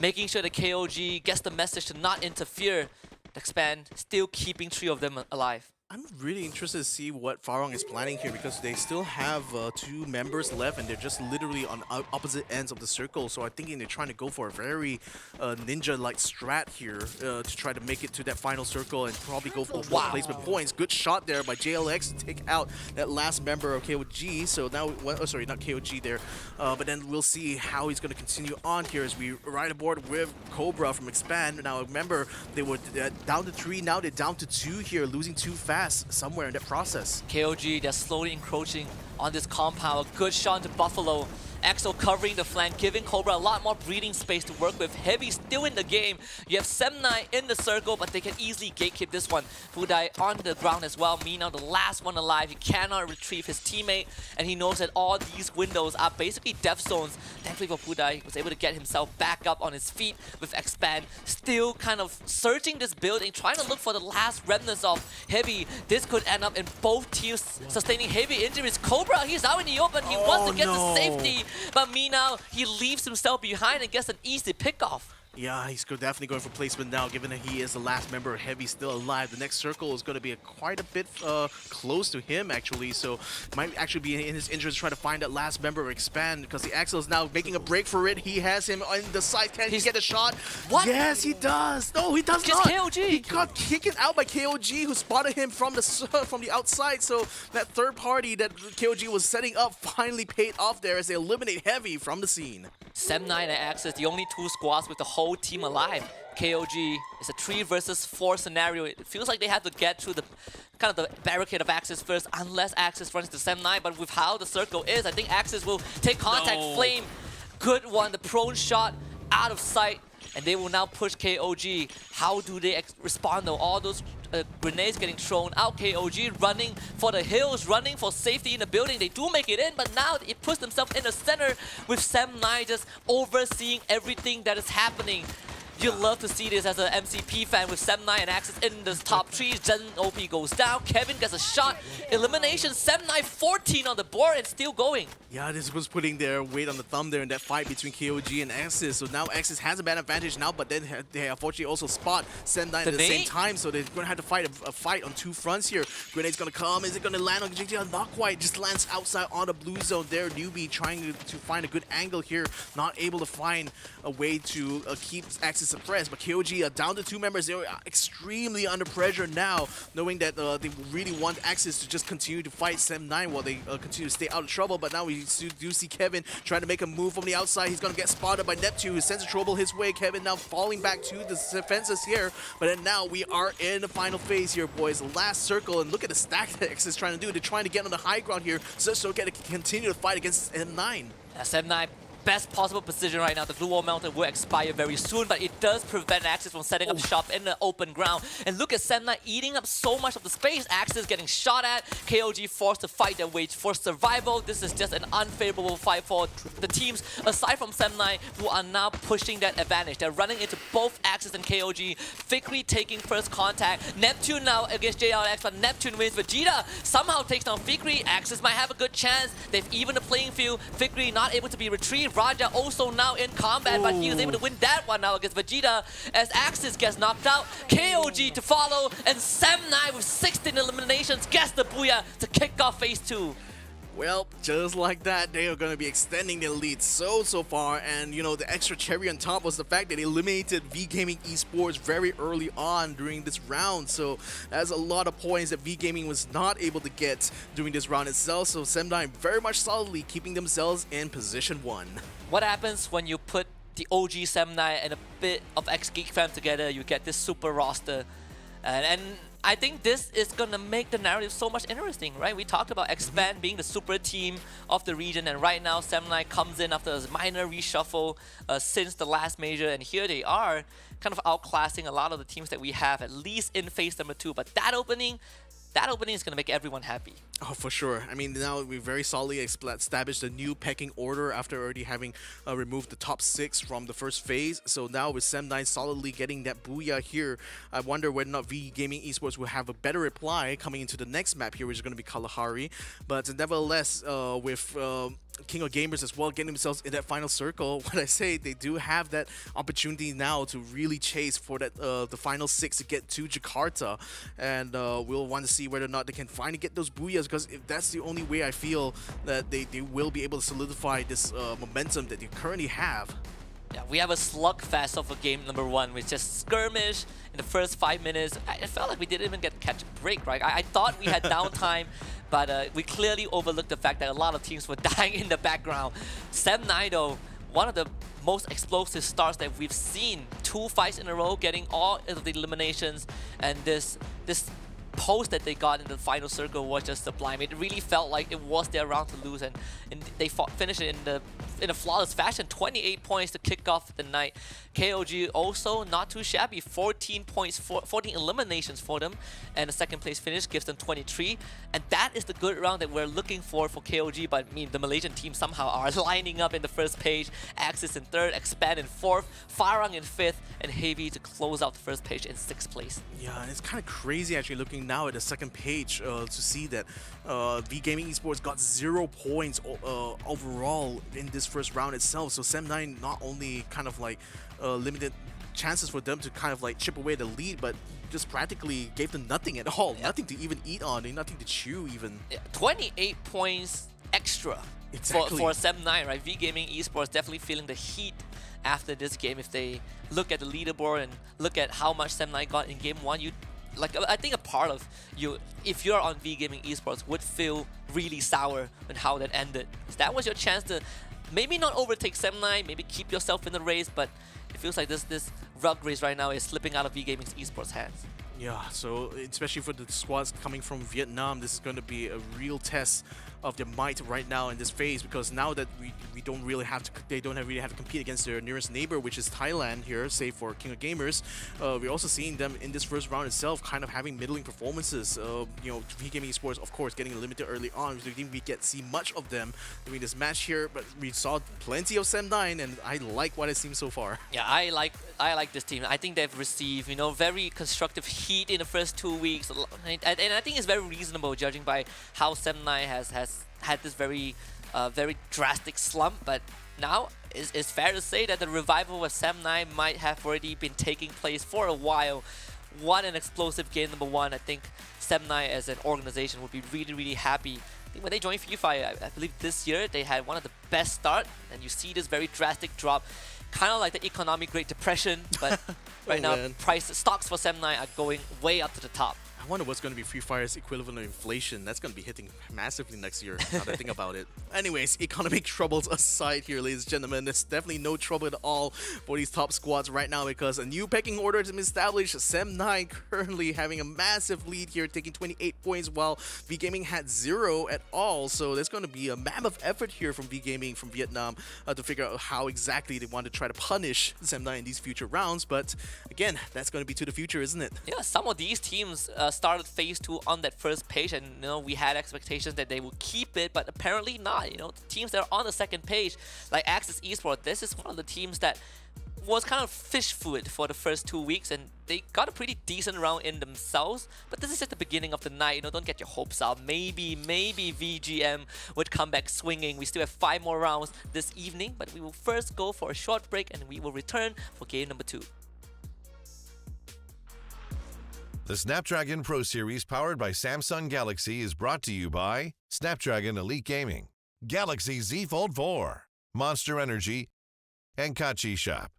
making sure the KOG gets the message to not interfere. Expand still keeping 3 of them alive. I'm really interested to see what FARANG is planning here because they still have 2 members left and they're just literally on opposite ends of the circle. So I'm thinking they're trying to go for a very ninja-like strat here to try to make it to that final circle and probably go for placement points. Good shot there by JLX to take out that last member of KOG. So now, oh, sorry, not KOG there. But then we'll see how he's going to continue on here as we ride aboard with Cobra from Expand. Now remember, they were down to 3, now they're down to 2 here, losing 2 fast somewhere in that process. KOG, they're slowly encroaching on this compound. Good shot to Buffalo. Exo covering the flank, giving Cobra a lot more breathing space to work with. Heavy still in the game. You have Semnai in the circle, but they can easily gatekeep this one. Budai on the ground as well. Mina, the last one alive. He cannot retrieve his teammate, and he knows that all these windows are basically death zones. Thankfully for Budai, he was able to get himself back up on his feet with Expand. Still kind of searching this building, trying to look for the last remnants of Heavy. This could end up in both teams sustaining heavy injuries. Cobra, he's out in the open. He wants to get to safety. But Mina, he leaves himself behind and gets an easy pickoff. Yeah, he's definitely going for placement now, given that he is the last member of Heavy still alive. The next circle is going to be quite a bit close to him, actually. So might actually be in his interest to try to find that last member of Expand, because the Axel is now making a break for it. He has him on the side. Can he get a shot? What? Yes, he does. No, he does Just not. KOG. He got kicked out by KOG, who spotted him from the outside. So that third party that KOG was setting up finally paid off there as they eliminate Heavy from the scene. Sem9 and Axis, the only 2 squads with the whole team alive. KOG is a 3 versus 4 scenario. It feels like they have to get through the kind of the barricade of Axis first, unless Axis runs to Sem9. But with how the circle is, I think Axis will take contact. No. Flame, good one. The prone shot out of sight, and they will now push KOG. How do they respond though? All those grenades getting thrown out. KOG running for the hills, running for safety in the building. They do make it in, but now it puts themselves in the center with Sem9 just overseeing everything that is happening. You love to see this as an MCP fan with Sem9 and Axis in the top 3. Zen OP goes down. Kevin gets a shot. Elimination. Sem9 14 on the board and still going. Yeah, this was putting their weight on the thumb there in that fight between KOG and Axis. So now Axis has a bad advantage now, but then they unfortunately also spot Sem9 at the same time. So they're going to have to fight a fight on 2 fronts here. Grenade's going to come. Is it going to land on JJ? Not quite. Just lands outside on the blue zone there. Newbie trying to find a good angle here. Not able to find a way to keep Axis suppressed. But KOG down to 2 members. They're extremely under pressure now, knowing that they really want Axis to just continue to fight Sem9 while they continue to stay out of trouble. But now we do see Kevin trying to make a move from the outside. He's going to get spotted by Neptune, who sends a trouble his way. Kevin now falling back to the defenses here. But then now we are in the final phase here, boys. The last circle, and look at the stack that Axis is trying to do. They're trying to get on the high ground here just so they can continue to fight against M9. Sem9, best possible position right now. The Blue Wall Mountain will expire very soon, but it does prevent Axis from setting up shop in the open ground. And look at Sem9 eating up so much of the space. Axis getting shot at. KOG forced to fight their way for survival. This is just an unfavorable fight for the teams, aside from Sem9, who are now pushing that advantage. They're running into both Axis and KOG. Fikri taking first contact. Neptune now against JRX, but Neptune wins. Vegeta somehow takes down Fikri. Axis might have a good chance. They've evened the playing field. Fikri not able to be retrieved. Raja also now in combat, but he was able to win that one now against Vegeta. Vegeta as Axis gets knocked out, KOG to follow, and Sam9 with 16 eliminations gets the booyah to kick off phase 2. Well, just like that, they are going to be extending their lead so far, and you know, the extra cherry on top was the fact that they eliminated V-Gaming Esports very early on during this round, so that's a lot of points that V-Gaming was not able to get during this round itself, so Sam9 very much solidly keeping themselves in position 1. What happens when you put the OG Sam9 and a bit of X-Geek fam together? You get this super roster, and I think this is gonna make the narrative so much interesting, right? We talked about Expand being the super team of the region, and right now Sam9 comes in after a minor reshuffle since the last major, and here they are kind of outclassing a lot of the teams that we have, at least in phase number 2. But that opening is going to make everyone happy. Oh, for sure. I mean, now we very solidly established a new pecking order after already having removed the top 6 from the first phase. So now with Sam9 solidly getting that booyah here, I wonder whether or not V-Gaming Esports will have a better reply coming into the next map here, which is going to be Kalahari. But nevertheless, with King of Gamers as well getting themselves in that final circle, what I say, they do have that opportunity now to really chase for that the final 6 to get to Jakarta, and we'll want to see whether or not they can finally get those booyahs, because if that's the only way I feel that they will be able to solidify this momentum that they currently have. Yeah, we have a slugfest of a game number 1 with just skirmish in the first 5 minutes. It felt like we didn't even get catch a break, right? I thought we had downtime, but we clearly overlooked the fact that a lot of teams were dying in the background. Sam9 though, one of the most explosive starts that we've seen. 2 fights in a row, getting all of the eliminations, and this post that they got in the final circle was just sublime. It really felt like it was their round to lose, and they finished it in a flawless fashion. 28 points to kick off the night. KOG also not too shabby. 14 points, 14 eliminations for them, and a second place finish gives them 23. And that is the good round that we're looking for KOG. But I mean, the Malaysian team somehow are lining up in the first page. Axis in 3rd, Expand in 4th, FARANG in 5th, and Heavy to close out the first page in 6th place. Yeah, and it's kind of crazy actually looking now at the second page to see that V-Gaming Esports got 0 points overall in this first round itself. So Sam9 not only kind of like limited chances for them to kind of like chip away the lead, but just practically gave them nothing at all. Yeah. Nothing to even eat on, nothing to chew even. Yeah, 28 points extra exactly. for Sam9, right? V-Gaming Esports definitely feeling the heat after this game. If they look at the leaderboard and look at how much Sam9 got in game 1, I think a part of you, if you're on V-Gaming Esports, would feel really sour on how that ended. That was your chance to maybe not overtake Sam9, maybe keep yourself in the race, but it feels like this rug race right now is slipping out of V-Gaming Esports' hands. Yeah, so especially for the squads coming from Vietnam, this is going to be a real test of their might right now in this phase, because now that we don't really have to, they don't really have to compete against their nearest neighbor, which is Thailand here, save for King of Gamers. We're also seeing them in this first round itself kind of having middling performances. You know, V-Gaming Esports, of course, getting limited early on, so we didn't see much of them during this match here, but we saw plenty of Sam9, and I like what I've seen so far. Yeah, I like this team. I think they've received, you know, very constructive heat in the first 2 weeks, and I think it's very reasonable judging by how Sam9 has had this very drastic slump. But now it's fair to say that the revival of Sam9 might have already been taking place for a while. What an explosive game number 1. I think Sam9 as an organization would be really happy. I think when they joined FreeFire, I believe this year they had one of the best start, and you see this very drastic drop, kind of like the economic Great Depression, but right now stocks for Sam9 are going way up to the top. I wonder what's going to be Free Fire's equivalent of inflation. That's going to be hitting massively next year, now that I think about it. Anyways, economic troubles aside here, ladies and gentlemen, there's definitely no trouble at all for these top squads right now, because a new pecking order has been established. Sam9 currently having a massive lead here, taking 28 points, while V-Gaming had 0 at all. So there's going to be a mammoth effort here from V-Gaming from Vietnam to figure out how exactly they want to try to punish Sam9 in these future rounds. But again, that's going to be to the future, isn't it? Yeah, some of these teams started phase 2 on that first page, and you know, we had expectations that they would keep it, but apparently not. You know, the teams that are on the second page, like Axis Esports, this is one of the teams that was kind of fish food for the first 2 weeks, and they got a pretty decent round in themselves. But this is just the beginning of the night. You know, don't get your hopes up. Maybe VGM would come back swinging. We still have 5 more rounds this evening, but we will first go for a short break, and we will return for game number 2. The Snapdragon Pro Series powered by Samsung Galaxy is brought to you by Snapdragon Elite Gaming, Galaxy Z Fold 4, Monster Energy, and Kachi Shop.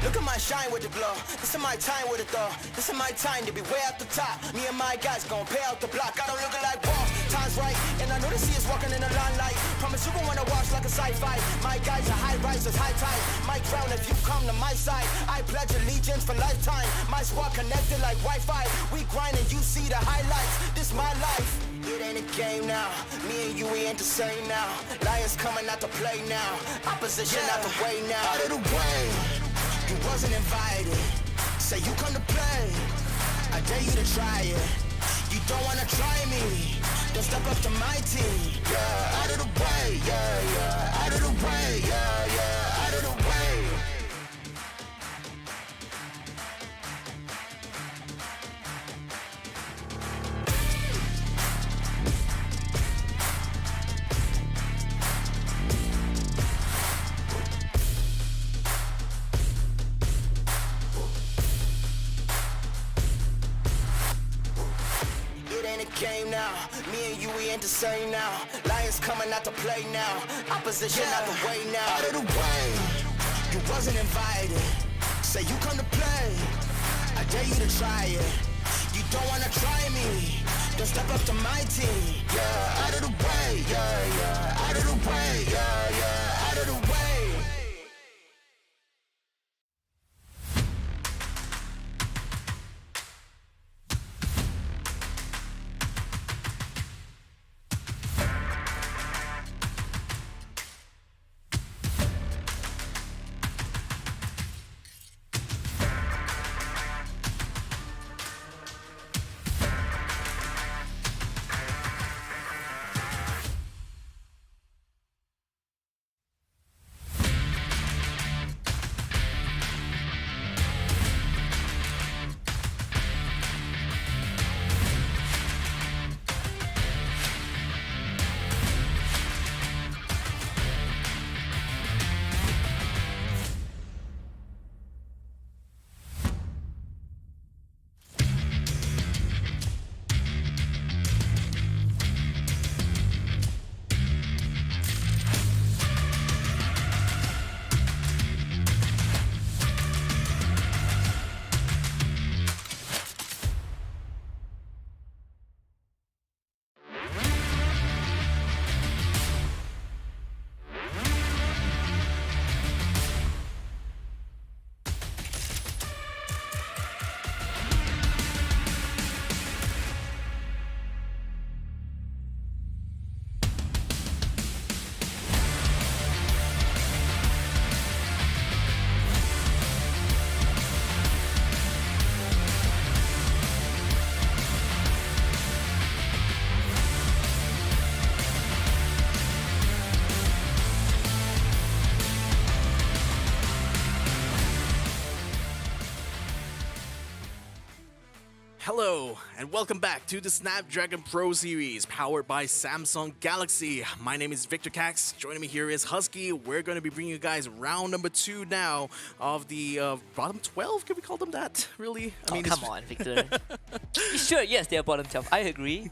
Look at my shine with the glow. This is my time with it though. This is my time to be way at the top. Me and my guys gon' pay out the block. I don't look like wall. Time's right, and I know they see us walking in the limelight. Promise you gon' wanna watch like a sci-fi. My guys are high risers, high tide. My crown if you come to my side. I pledge allegiance for lifetime. My squad connected like Wi-Fi. We grind and you see the highlights. This my life. It ain't a game now. Me and you, we ain't the same now. Lions coming out to play now. Opposition out the way now. Out of the way. You wasn't invited. Say you come to play. I dare you to try it. You don't wanna try me. Then step up to my team. Yeah, out of the way. Yeah, yeah. Out of the way. Yeah, yeah. Out of the way. Game now, me and you, we ain't the same now. Lions coming out to play now. Opposition out the way now. Out of the way, you wasn't invited. Say you come to play, I dare you to try it. You don't wanna try me, then step up to my team. Yeah, out of the way, yeah, yeah. Out of the way, yeah, yeah. Out of the way. Hello, and welcome back to the Snapdragon Pro Series, powered by Samsung Galaxy. My name is Victor Cax. Joining me here is Husky. We're going to be bringing you guys round number 2 now of the bottom 12. Can we call them that? Really? I mean, come on, Victor. Sure, yes, they're bottom 12. I agree.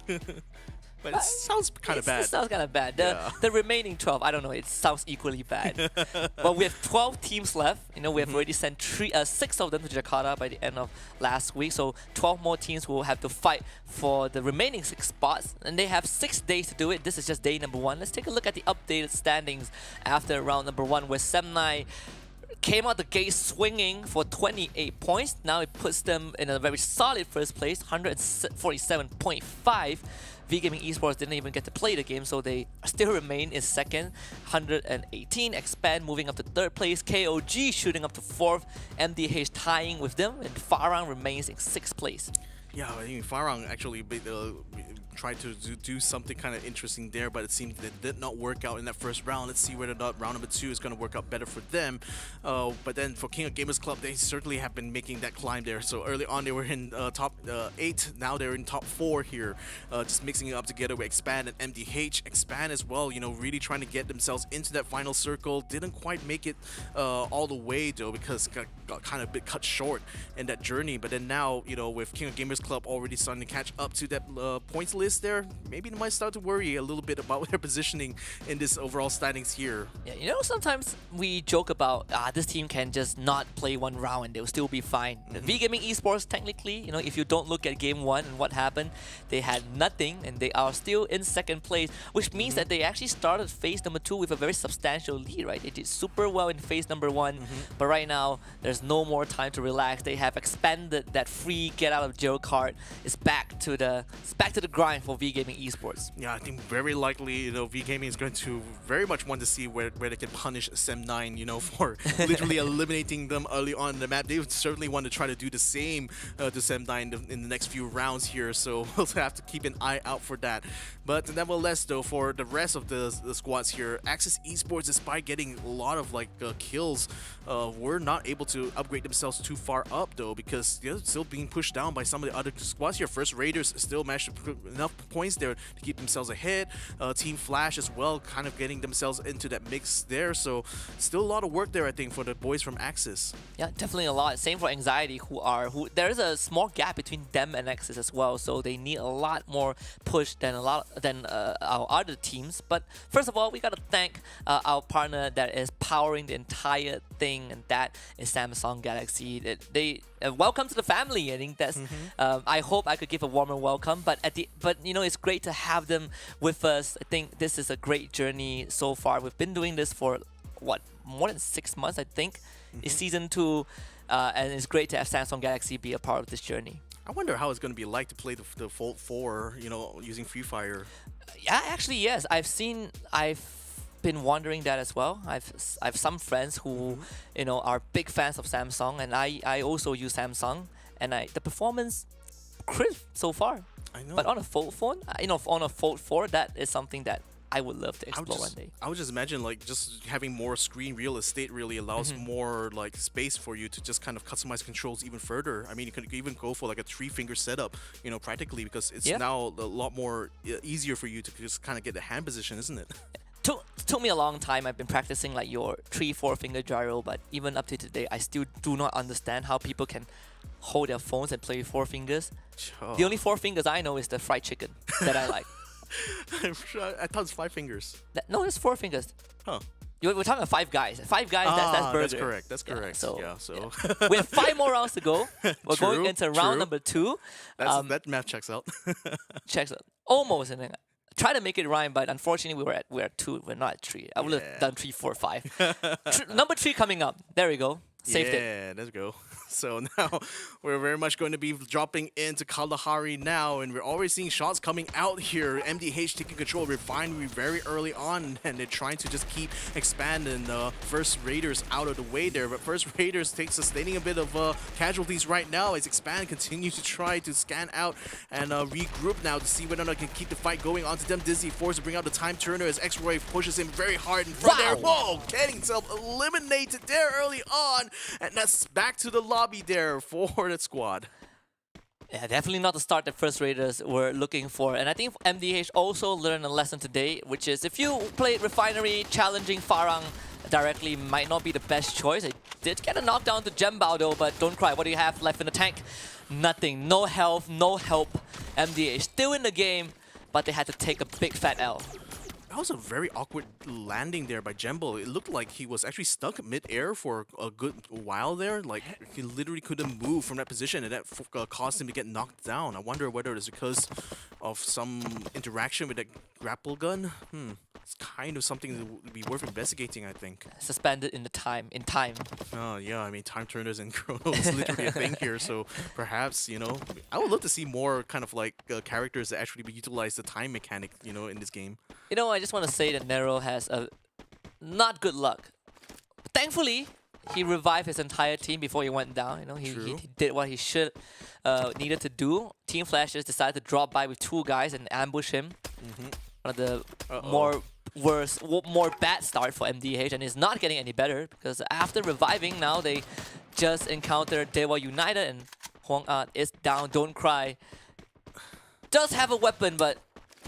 But it sounds kind of bad. It sounds kind of bad. Yeah. The remaining 12, I don't know, it sounds equally bad. But we have 12 teams left. You know, we have already sent 6 of them to Jakarta by the end of last week. So 12 more teams will have to fight for the remaining 6 spots. And they have 6 days to do it. This is just day number 1. Let's take a look at the updated standings after round number 1, where Semnai came out the gate swinging for 28 points. Now it puts them in a very solid first place, 147.5. V-Gaming Esports didn't even get to play the game, so they still remain in second, 118. Expand moving up to third place. KOG shooting up to fourth. MDH tying with them, and FARANG remains in sixth place. Yeah, I mean, FARANG actually tried to do something kind of interesting there, but it seemed that it did not work out in that first round. Let's see whether or not round number 2 is going to work out better for them. But then for King of Gamers Club, they certainly have been making that climb there. So early on, they were in top 8. Now they're in top 4 here, just mixing it up together with Expand and MDH. Expand as well, you know, really trying to get themselves into that final circle. Didn't quite make it all the way, though, because got kind of a bit cut short in that journey. But then now, you know, with King of Gamers Club already starting to catch up to that points list there, maybe they might start to worry a little bit about their positioning in this overall standings here. Yeah, you know, sometimes we joke about this team can just not play one round and they'll still be fine. The V-Gaming Esports, technically, you know, if you don't look at game 1 and what happened, they had nothing and they are still in second place, which means that they actually started phase number 2 with a very substantial lead, right? They did super well in phase number 1, but right now there's no more time to relax. They have expanded that free get out of jail card. It's back to the grind for V-Gaming Esports. Yeah, I think very likely, you know, V-Gaming is going to very much want to see where they can punish Sem9, you know, for literally eliminating them early on in the map. They would certainly want to try to do the same to Sem9 in the next few rounds here, so we'll have to keep an eye out for that. But nevertheless, though, for the rest of the squads here, Axis Esports, despite getting a lot of kills, were not able to upgrade themselves too far up, though, because they're still being pushed down by some of the other squads here. First Raiders still managed to put enough points there to keep themselves ahead. Team Flash as well, kind of getting themselves into that mix there. So still a lot of work there, I think, for the boys from Axis. Yeah, definitely a lot. Same for Anxiety, who there is a small gap between them and Axis as well. So they need a lot more push than our other teams. But first of all, we gotta thank our partner that is powering the entire thing, and that is Samsung Galaxy. They welcome to the family. I think that's. I hope I could give a warmer welcome, but you know, it's great to have them with us. I think this is a great journey so far. We've been doing this for what, more than 6 months, I think. It's season 2, and it's great to have Samsung Galaxy be a part of this journey. I wonder how it's going to be like to play the Fold 4, you know, using freefire. Yeah, actually, yes. I've been wondering that as well. I've some friends who you know, are big fans of Samsung, and I also use Samsung, and the performance crisp so far. I know. But on a Fold phone, you know, on a Fold 4, that is something that I would love to explore one day. I would just imagine, like, just having more screen real estate really allows more like space for you to just kind of customize controls even further. I mean, you could even go for like a 3-finger setup, you know, practically, because it's now a lot more easier for you to just kind of get the hand position, isn't it? Took me a long time. I've been practicing like your 3-4 finger gyro, but even up to today, I still do not understand how people can hold their phones and play with 4 fingers. The only 4 fingers I know is the fried chicken that I like. I thought it's 5 fingers. No, it's 4 fingers. Huh. We're talking about 5 guys. 5 guys, that's burger. That's correct. That's correct. Yeah, we have 5 more rounds to go. We're going into round number 2. That math checks out. Checks out. Almost. And then try to make it rhyme, but unfortunately we're at 2. We're not at 3. I would have done 3, 4, 5. Number 3 coming up. There we go. Saved it. Yeah, let's go. So now we're very much going to be dropping into Kalahari now, and we're already seeing shots coming out here. MDH taking control of Refinery very early on, and they're trying to just keep expanding First Raiders out of the way there. But First Raiders sustaining a bit of casualties right now as Expand continues to try to scan out and regroup now to see whether or not they can keep the fight going onto them. Dizzy forced to bring out the Time Turner as X-Roy pushes him very hard in front there. Whoa, getting himself eliminated there early on, and that's back to the lobby there for the squad. Yeah, definitely not the start that First Raiders were looking for. And I think MDH also learned a lesson today, which is if you play Refinery, challenging Farang directly might not be the best choice. They did get a knockdown to Jembao though, but don't cry. What do you have left in the tank? Nothing. No health, no help. MDH still in the game, but they had to take a big fat L. That was a very awkward landing there by Jembo. It looked like he was actually stuck mid-air for a good while there. Like, he literally couldn't move from that position, and that caused him to get knocked down. I wonder whether it's because of some interaction with that grapple gun. It's kind of something that would be worth investigating, I think. Suspended in time. Oh, yeah, I mean, time turners and chrono is literally a thing here, so perhaps, you know, I would love to see more kind of like characters that actually utilize the time mechanic, you know, in this game. You know, I just want to say that Nero has a not good luck. Thankfully, he revived his entire team before he went down. You know, he did what he should needed to do. Team Flashes decided to drop by with 2 guys and ambush him. One of the more bad start for MDH, and it's not getting any better because after reviving, now they just encountered DEWA United, and Huang Art is down. Don't cry. Does have a weapon, but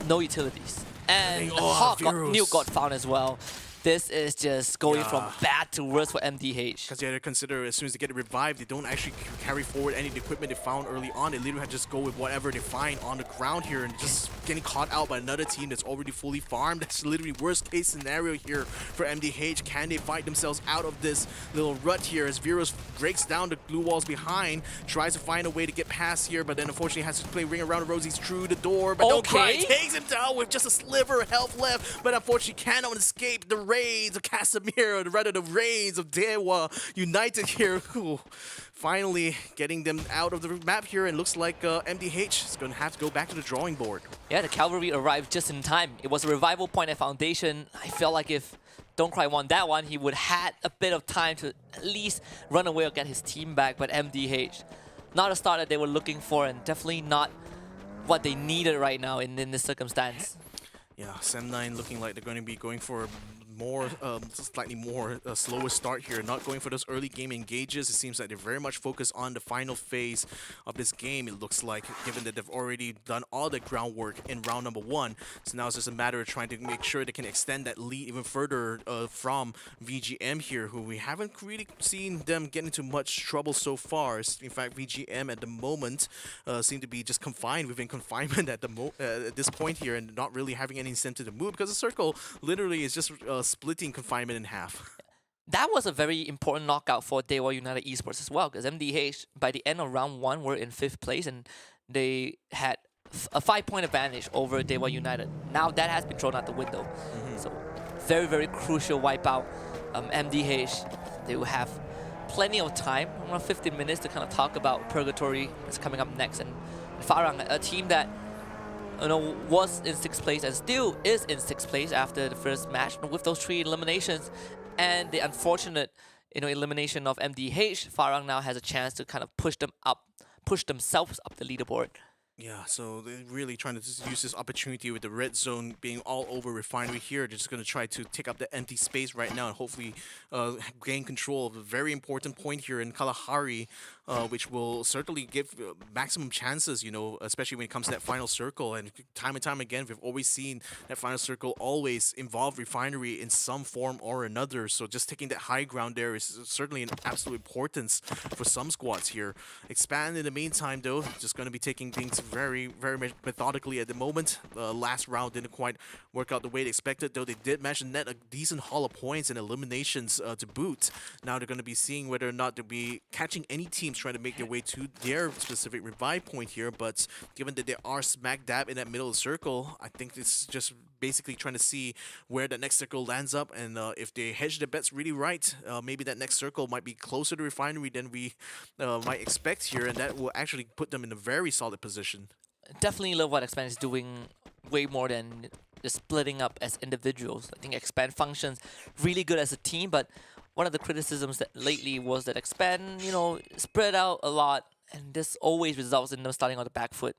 no utilities. And Hawk Nuke got found as well. This is just going from bad to worse for MDH. Because you have to consider, as soon as they get revived, they don't actually carry forward any of the equipment they found early on. They literally had to just go with whatever they find on the ground here, and just getting caught out by another team that's already fully farmed. That's literally worst case scenario here for MDH. Can they fight themselves out of this little rut here as Virus breaks down the glue walls behind, tries to find a way to get past here, but then unfortunately has to play Ring Around the Rosies through the door. But don't cry, takes him down with just a sliver of health left, but unfortunately cannot escape the raids of Casemiro, or rather the raids of DEWA United here. Ooh, finally getting them out of the map here, and looks like MDH is going to have to go back to the drawing board. Yeah, the cavalry arrived just in time. It was a revival point at Foundation. I felt like if Don't Cry won that one, he would had a bit of time to at least run away or get his team back, but MDH, not a start that they were looking for, and definitely not what they needed right now in this circumstance. Yeah, Sem9 looking like they're going to be going for more, slightly more slower start here, not going for those early game engages. It seems like they're very much focused on the final phase of this game, it looks like, given that they've already done all the groundwork in round number 1. So now it's just a matter of trying to make sure they can extend that lead even further from VGM here, who we haven't really seen them get into much trouble so far. In fact, VGM at the moment seem to be just confined within confinement at this point here, and not really having any incentive to move, because the circle literally is just splitting confinement in half. That was a very important knockout for DEWA United Esports as well, because MDH, by the end of round 1, were in 5th place, and they had a 5-point advantage over DEWA United. Now that has been thrown out the window. So very, very crucial wipeout. MDH, they will have plenty of time, around 15 minutes, to kind of talk about Purgatory that's coming up next. And Farang, a team that was in 6th place and still is in 6th place after the first match with those 3 eliminations, and the unfortunate elimination of MDH. Farang now has a chance to kind of push themselves up the leaderboard. Yeah, so they're really trying to just use this opportunity with the red zone being all over Refinery here. They're just going to try to take up the empty space right now and hopefully gain control of a very important point here in Kalahari, which will certainly give maximum chances, especially when it comes to that final circle. And time again, we've always seen that final circle always involve Refinery in some form or another. So just taking that high ground there is certainly an absolute importance for some squads here. Expand in the meantime, though, just going to be taking things very, very methodically at the moment. Last round didn't quite work out the way they expected, though they did manage to net a decent haul of points and eliminations to boot. Now they're going to be seeing whether or not they'll be catching any teams trying to make their way to their specific revive point here, but given that they are smack dab in that middle of the circle, I think it's just basically trying to see where that next circle lands up, and if they hedge their bets really right, maybe that next circle might be closer to Refinery than we might expect here, and that will actually put them in a very solid position. Definitely love what Expand is doing way more than just splitting up as individuals. I think Expand functions really good as a team, but one of the criticisms that lately was that Expand, spread out a lot, and this always results in them starting on the back foot.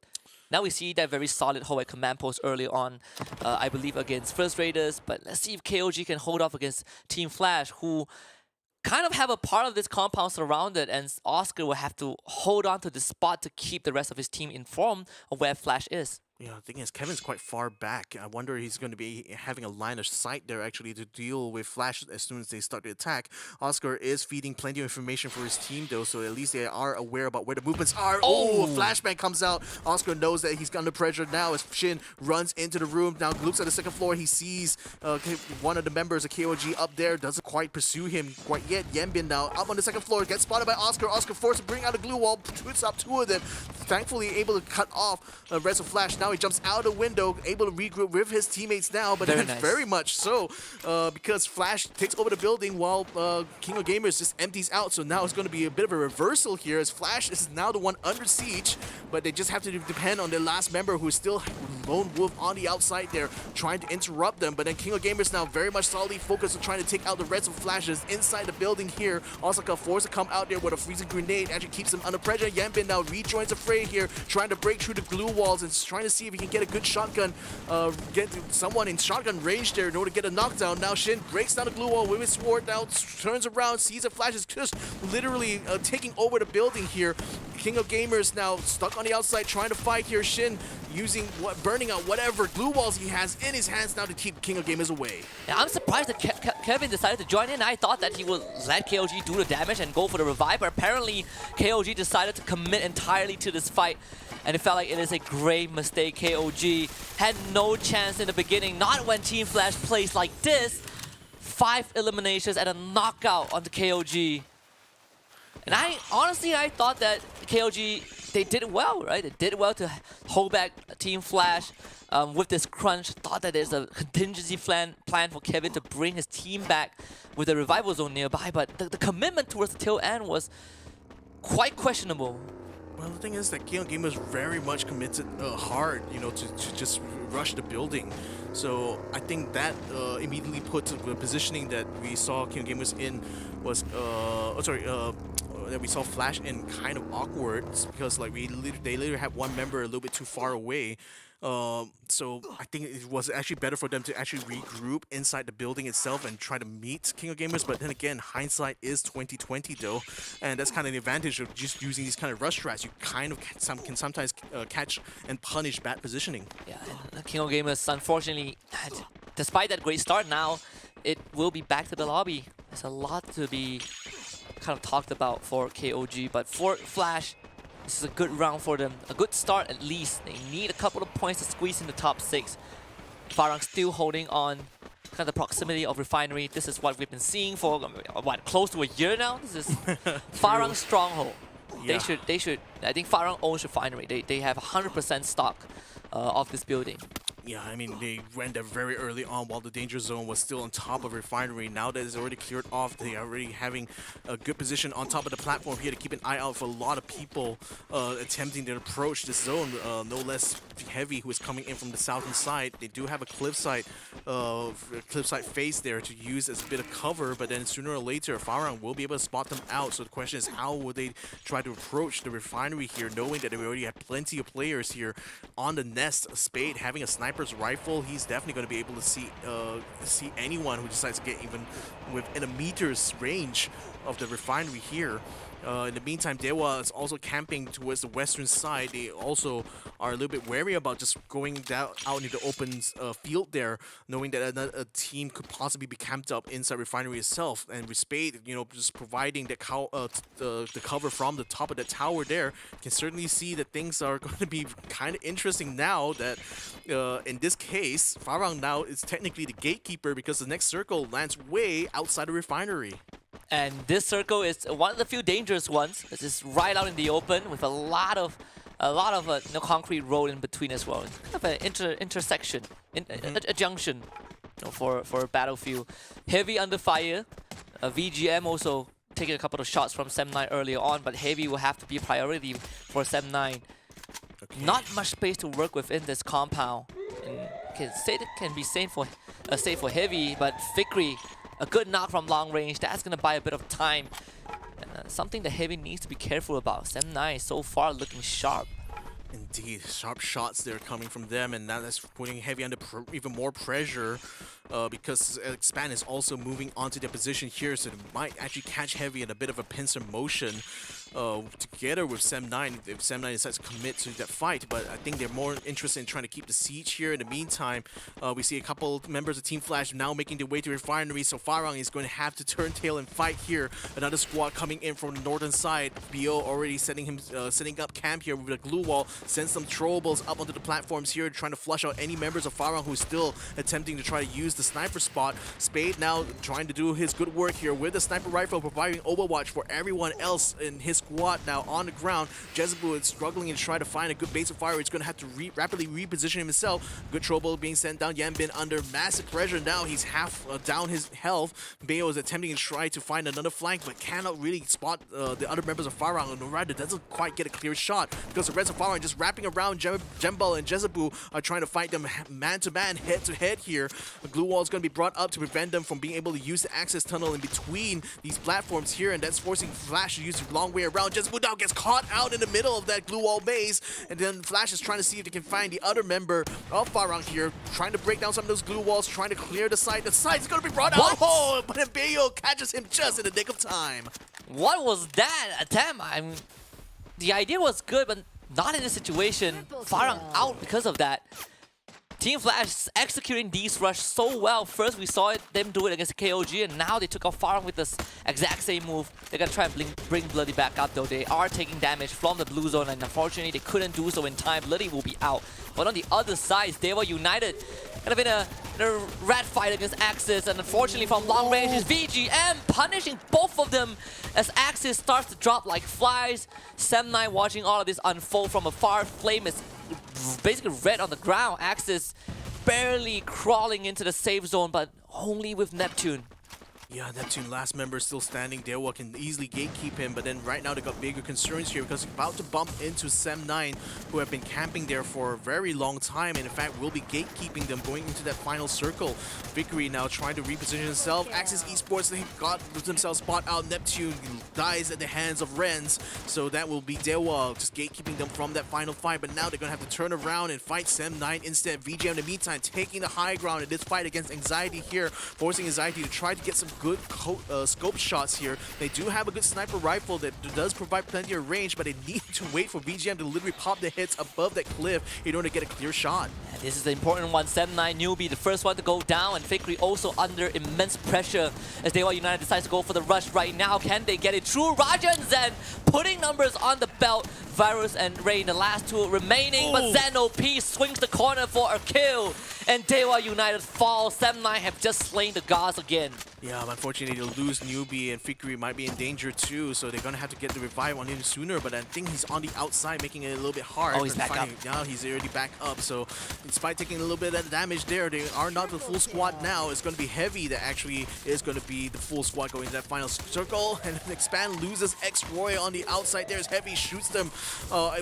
Now we see that very solid hold at command post early on, I believe against First Raiders, but let's see if KOG can hold off against Team Flash, who kind of have a part of this compound surrounded, and Oscar will have to hold on to the spot to keep the rest of his team informed of where Flash is. Yeah, the thing is, Kevin's quite far back. I wonder if he's going to be having a line of sight there actually to deal with Flash as soon as they start to attack. Oscar is feeding plenty of information for his team though, so at least they are aware about where the movements are. Oh, a flashbang comes out. Oscar knows that he's under pressure now as Shin runs into the room. Now looks at the second floor. He sees one of the members of KOG up there. Doesn't quite pursue him quite yet. Yenbin now up on the second floor. Gets spotted by Oscar. Oscar forced to bring out a glue wall. Puts up two of them. Thankfully able to cut off the rest of Flash. Now he jumps out the window, able to regroup with his teammates now, but very much so because Flash takes over the building while King of Gamers just empties out. So now it's going to be a bit of a reversal here as Flash is now the one under siege, but they just have to depend on their last member who is still lone wolf on the outside there, trying to interrupt them. But then King of Gamers now very much solidly focused on trying to take out the rest of Flashes inside the building here. Osaka forced to come out there with a freezing grenade, actually keeps him under pressure. Yenbin now rejoins the fray here, trying to break through the glue walls and trying to see if he can get a good shotgun, get someone in shotgun range there in order to get a knockdown. Now Shin breaks down the glue wall with his sword, now turns around, sees a Flash is just literally taking over the building here. King of Gamers now stuck on the outside trying to fight here. Shin using burning out whatever glue walls he has in his hands now to keep King of Gamers away. Yeah, I'm surprised that Kevin decided to join in. I thought that he would let KOG do the damage and go for the revive, but apparently KOG decided to commit entirely to this fight. And it felt like it is a grave mistake. KOG had no chance in the beginning, not when Team Flash plays like this. 5 eliminations and a knockout on the KOG. And I thought that KOG, they did well, right? They did well to hold back Team Flash with this crunch. Thought that there's a contingency plan for Kevin to bring his team back with a revival zone nearby, but the commitment towards the tail end was quite questionable. Well, the thing is that King of Gamers very much committed hard, you know, to just rush the building. So I think that immediately put the positioning that we saw King of Gamers in was, that we saw Flash in kind of awkward because like they literally had one member a little bit too far away. So I think it was actually better for them to actually regroup inside the building itself and try to meet King of Gamers. But then again, hindsight is 2020 though, and that's kind of the advantage of just using these kind of rush strats. You kind of can sometimes catch and punish bad positioning. Yeah, and King of Gamers, unfortunately, despite that great start now, it will be back to the lobby. There's a lot to be kind of talked about for KOG, but for Flash, this is a good round for them. A good start at least. They need a couple of points to squeeze in the top 6. FARANG still holding on kind of the proximity of Refinery. This is what we've been seeing for, what, close to a year now? This is FARANG's stronghold. Yeah. They should, I think FARANG owns Refinery. They have 100% stock of this building. Yeah, I mean, they went there very early on while the danger zone was still on top of Refinery. Now that it's already cleared off, they are already having a good position on top of the platform here to keep an eye out for a lot of people attempting to approach this zone. No less Heavy, who is coming in from the southern side. They do have a cliffside face there to use as a bit of cover, but then sooner or later, FARANG will be able to spot them out. So the question is, how will they try to approach the Refinery here, knowing that they already have plenty of players here on the nest? Spade having a sniper's rifle, he's definitely going to be able to see anyone who decides to get even within a meter's range of the Refinery here. In the meantime, DEWA is also camping towards the western side. They also are a little bit wary about just going down out into the open field there, knowing that a team could possibly be camped up inside Refinery itself. And with Spade, you know, just providing the cover from the top of the tower there, can certainly see that things are going to be kind of interesting now that, in this case, FARANG now is technically the gatekeeper because the next circle lands way outside of Refinery. And this circle is one of the few dangerous ones. It's just right out in the open with a lot of concrete road in between as well. It's kind of an intersection, a junction, you know, for a battlefield. Heavy under fire. VGM also taking a couple of shots from Sem9 earlier on, but Heavy will have to be a priority for Sem9. Okay. Not much space to work within this compound. And can be safe for Heavy, but Fikri, a good knock from long range, that's going to buy a bit of time. Something that Heavy needs to be careful about. Sem9 so far looking sharp. Indeed, sharp shots there coming from them, and now that's putting Heavy under even more pressure. because Expand is also moving onto their position here, so they might actually catch Heavy in a bit of a pincer motion. Together with Sem9, if Sem9 decides to commit to that fight, but I think they're more interested in trying to keep the siege here. In the meantime, we see a couple members of Team Flash now making their way to Refinery, so FARANG is going to have to turn tail and fight here. Another squad coming in from the northern side. BO already setting up camp here with a glue wall, sends some throwables up onto the platforms here, trying to flush out any members of FARANG who's still attempting to try to use the sniper spot. Spade now trying to do his good work here with the sniper rifle, providing overwatch for everyone else in his squad now on the ground. Jezebel is struggling and trying to find a good base of fire. He's going to have to rapidly reposition himself. Good trouble being sent down. Yanbin under massive pressure now. He's half down his health. Bayo is attempting to try to find another flank, but cannot really spot the other members of FARANG. And Norada doesn't quite get a clear shot because the rest of FARANG just wrapping around Jembal and Jezebel are trying to fight them man-to-man, head-to-head here. A glue wall is going to be brought up to prevent them from being able to use the access tunnel in between these platforms here, and that's forcing Flash to use the long way around. Jezebel now gets caught out in the middle of that glue wall base, and then Flash is trying to see if they can find the other member of FARANG here, trying to break down some of those glue walls, trying to clear the site. The site's going to be brought out. Oh, but then Bayo catches him just in the nick of time. What was that attempt? The idea was good, but not in this situation. FARANG out because of that. Team Flash executing these rush so well. First we saw them do it against KOG, and now they took off FARANG with this exact same move. They're gonna try and bring Bloody back up though. They are taking damage from the blue zone, and unfortunately they couldn't do so in time. Bloody will be out. But on the other side, DEWA United kind of in a rat fight against Axis, and unfortunately from long range is VGM punishing both of them as Axis starts to drop like flies. Sem9 watching all of this unfold from afar. Flame is basically red on the ground. Axis barely crawling into the safe zone, but only with Neptune. Yeah, Neptune, last member still standing. DEWA can easily gatekeep him, but then right now they got bigger concerns here because he's about to bump into Sem9, who have been camping there for a very long time, and in fact will be gatekeeping them going into that final circle. Vickery now trying to reposition himself. Axis Esports, they got themselves spot out. Neptune dies at the hands of Renz, so that will be DEWA just gatekeeping them from that final fight, but now they're going to have to turn around and fight Sem9 instead. VGM in the meantime taking the high ground in this fight against Anxiety here, forcing Anxiety to try to get some good scope shots here. They do have a good sniper rifle that does provide plenty of range, but they need to wait for VGM to literally pop the hits above that cliff in order to get a clear shot. And this is the important one. Sem9 newbie, the first one to go down, and Vickery also under immense pressure as DEWA United decides to go for the rush right now. Can they get it through? Rajan Zen putting numbers on the belt. Virus and Rain, the last two remaining, but ZenOP swings the corner for a kill, and DEWA United fall. Sem9 have just slain the gods again. Yeah, but unfortunately they'll lose Newbie, and Vickery might be in danger too, so they're gonna have to get the revive on him sooner, but I think he's on the outside, making it a little bit hard. Oh, he's back up. Now he's already back up, so despite taking a little bit of damage there, they are not the full squad now. It's gonna be Heavy that actually is gonna be the full squad going to that final circle, and Expand loses X-Roy on the outside. There's Heavy, shoots them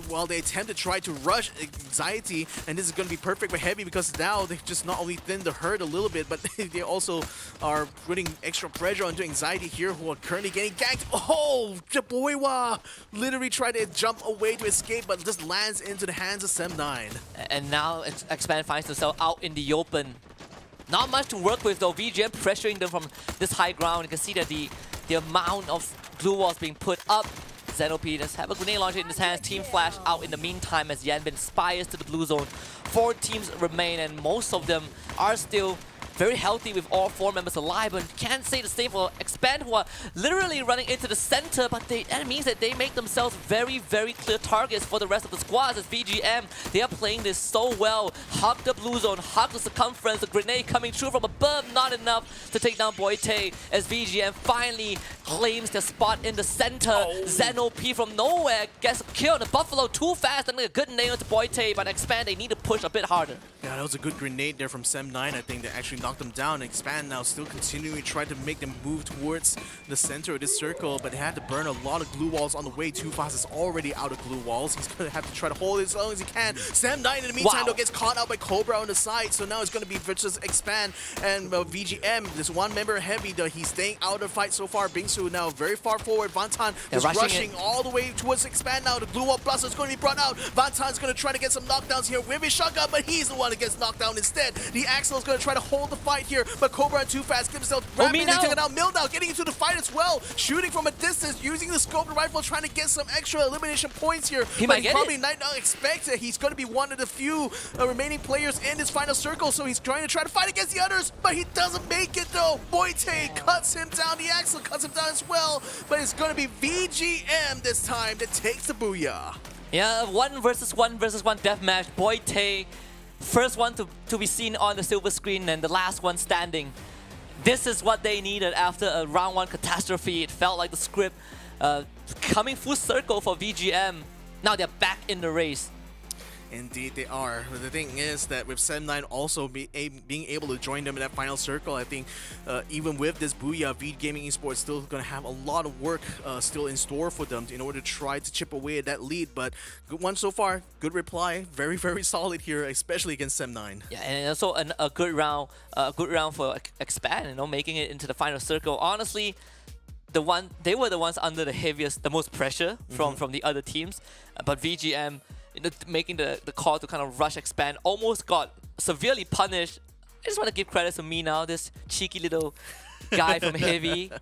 while they attempt to try to rush Anxiety, and this is gonna be perfect for Heavy because now they've just not only thinned the herd a little bit, but they also are putting extra pressure onto Anxiety here, who are currently getting ganked. Oh, Jaboiwa literally tried to jump away to escape, but just lands into the hands of Sem9. And now Expand finds themselves out in the open. Not much to work with though. VGM pressuring them from this high ground. You can see that the amount of glue walls being put up. ZenOP just have a grenade launcher in his hands. Team Flash out in the meantime as Yanbin spires to the blue zone. 4 teams remain, and most of them are still very healthy with all 4 members alive, but can't say the same for Expand, who are literally running into the center, but that means that they make themselves very, very clear targets for the rest of the squads as VGM. They are playing this so well. Hug the blue zone, hug the circumference, the grenade coming through from above, not enough to take down Boite as VGM finally claims their spot in the center. ZenOP from nowhere gets killed. The Buffalo too fast and a good nail to Boite, but Expand, they need to push a bit harder. Yeah, that was a good grenade there from Sem9. I think that actually knocked them down. Expand now still continuing to try to make them move towards the center of this circle, but they had to burn a lot of glue walls on the way. Too Fast is already out of glue walls. He's going to have to try to hold it as long as he can. Sem9 in the meantime though gets caught out by Cobra on the side, so now it's going to be versus Expand and VGM. There's one member Heavy though. He's staying out of the fight so far. Bingsu now very far forward. Vantan is rushing all the way towards Expand now. The glue wall blaster is going to be brought out. Vantan's going to try to get some knockdowns here with his shotgun, but he's the one gets knocked down instead. The Axel is going to try to hold the fight here, but Cobra and Too Fast gives himself rapidly taken out. Milnow getting into the fight as well, shooting from a distance, using the scope rifle, trying to get some extra elimination points here. He but might he get probably it. might not expect that he's going to be one of the few remaining players in this final circle, so he's trying to fight against the others, but he doesn't make it though. Boite cuts him down, the Axel cuts him down as well, but it's going to be VGM this time that takes the booyah. Yeah, 1 versus 1 deathmatch. Boite, first one to be seen on the silver screen and the last one standing. This is what they needed after a round 1 catastrophe. It felt like the script coming full circle for VGM. Now they're back in the race. Indeed they are. But the thing is that with Sem9 also being able to join them in that final circle, I think even with this booyah, V Gaming Esports still going to have a lot of work still in store for them in order to try to chip away at that lead. But good one so far. Good reply. Very, very solid here, especially against Sem9. Yeah, and also a good round for Expand, you know, making it into the final circle. Honestly, they were the ones under the most pressure from the other teams, but VGM, you know, making the call to kind of rush Expand, almost got severely punished. I just want to give credit to me now, this cheeky little guy from Heavy.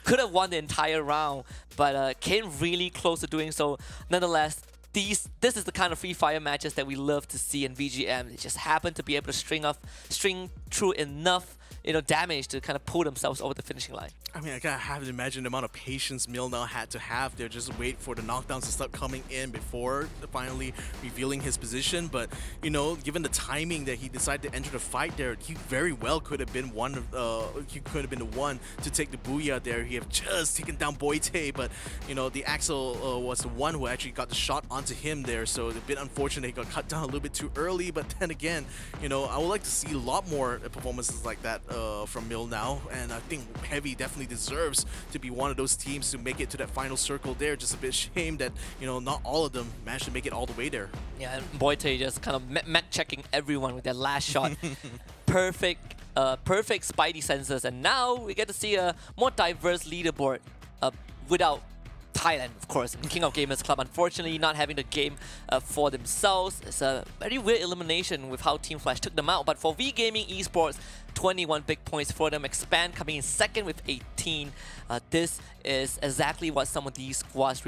Could have won the entire round, but came really close to doing so. Nonetheless, this is the kind of free fire matches that we love to see in VGM. They just happen to be able to string through enough, you know, damage to kind of pull themselves over the finishing line. I mean, I gotta have to imagine the amount of patience Milnow had to have there, just wait for the knockdowns to start coming in before finally revealing his position. But, you know, given the timing that he decided to enter the fight there, he very well could have been the one to take the booyah there. He have just taken down Boite, but, you know, the Axel was the one who actually got the shot onto him there, so it's a bit unfortunate he got cut down a little bit too early. But then again, you know, I would like to see a lot more performances like that from Milnow, and I think Heavy definitely deserves to be one of those teams to make it to that final circle there. Just a bit shame that, you know, not all of them managed to make it all the way there. Yeah, and Boite just kind of met checking everyone with their last shot. Perfect spidey senses, and now we get to see a more diverse leaderboard without Thailand, of course, King of Gamers Club, unfortunately not having the game for themselves. It's a very weird elimination with how Team Flash took them out, but for V Gaming Esports, 21 big points for them. Expand coming in second with 18. This is exactly what some of these squads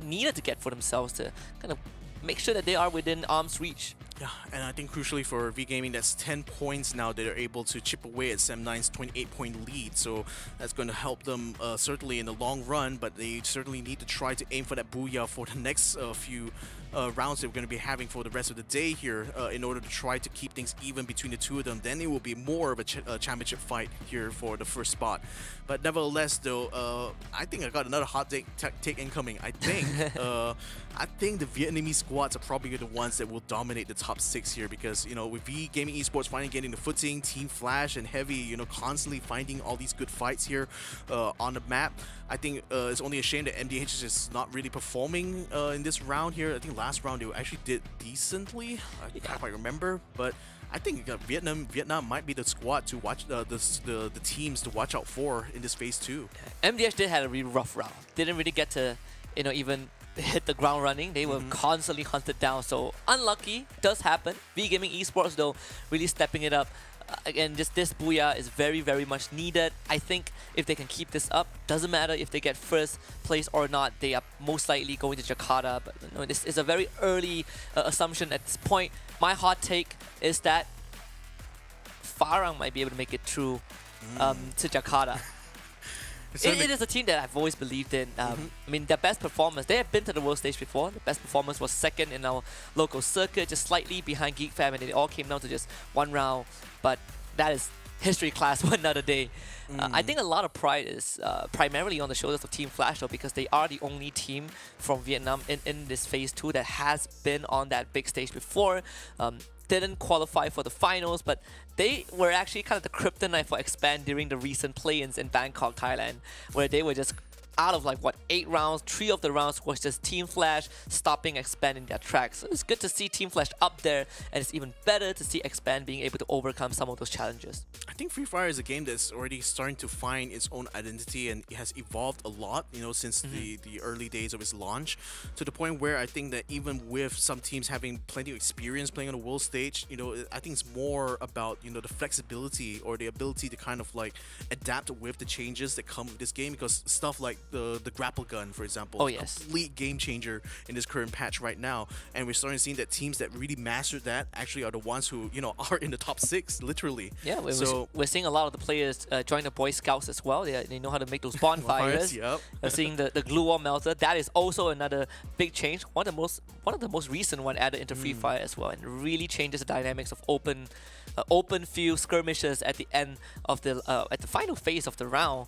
needed to get for themselves to kind of make sure that they are within arm's reach. Yeah, and I think crucially for V Gaming, that's 10 points now that they're able to chip away at Sem9's 28-point lead. So that's going to help them certainly in the long run, but they certainly need to try to aim for that booyah for the next few rounds that we're going to be having for the rest of the day here in order to try to keep things even between the two of them. Then it will be more of a championship fight here for the first spot. But nevertheless, though, I think I got another hot take incoming. I think the Vietnamese squads are probably the ones that will dominate the top 6 here, because, you know, with V Gaming Esports finally getting the footing, Team Flash and Heavy, you know, constantly finding all these good fights here on the map. I think it's only a shame that MDH is just not really performing in this round here. I think last round they actually did decently, I can't quite remember, but I think Vietnam might be the squad to watch, the teams to watch out for in this phase 2. MDH did have a really rough round. Didn't really get to, you know, even hit the ground running. They were constantly hunted down, so unlucky. Does happen. V Gaming Esports though really stepping it up. Again, this booyah is very, very much needed. I think if they can keep this up, doesn't matter if they get first place or not, they are most likely going to Jakarta. But you know, this is a very early assumption at this point. My hot take is that FARANG might be able to make it through to Jakarta. It is a team that I've always believed in. I mean, their best performance, they have been to the world stage before. The best performance was second in our local circuit, just slightly behind Geek Fam, and it all came down to just one round. But that is history class for another day. I think a lot of pride is primarily on the shoulders of Team Flash, though, because they are the only team from Vietnam in this phase 2 that has been on that big stage before. Didn't qualify for the finals, but they were actually kind of the kryptonite for Expand during the recent play-ins in Bangkok, Thailand, where they were just out of like what 8 rounds, 3 of the rounds was just Team Flash stopping Expand in their tracks. So it's good to see Team Flash up there, and it's even better to see Expand being able to overcome some of those challenges. I think Free Fire is a game that's already starting to find its own identity, and it has evolved a lot, you know, since the early days of its launch, to the point where I think that even with some teams having plenty of experience playing on the world stage, you know, I think it's more about, you know, the flexibility or the ability to kind of like adapt with the changes that come with this game, because stuff like the grapple gun, for example, is a complete game changer in this current patch right now, and we're starting to see that teams that really mastered that actually are the ones who, you know, are in the top 6 literally. Yeah, we're seeing a lot of the players join the Boy Scouts as well. They know how to make those bonfires. Yep. We're seeing the glue wall melter. That is also another big change. One of the most recent one added into Free Fire as well, and really changes the dynamics of open field skirmishes at the end of the final phase of the round.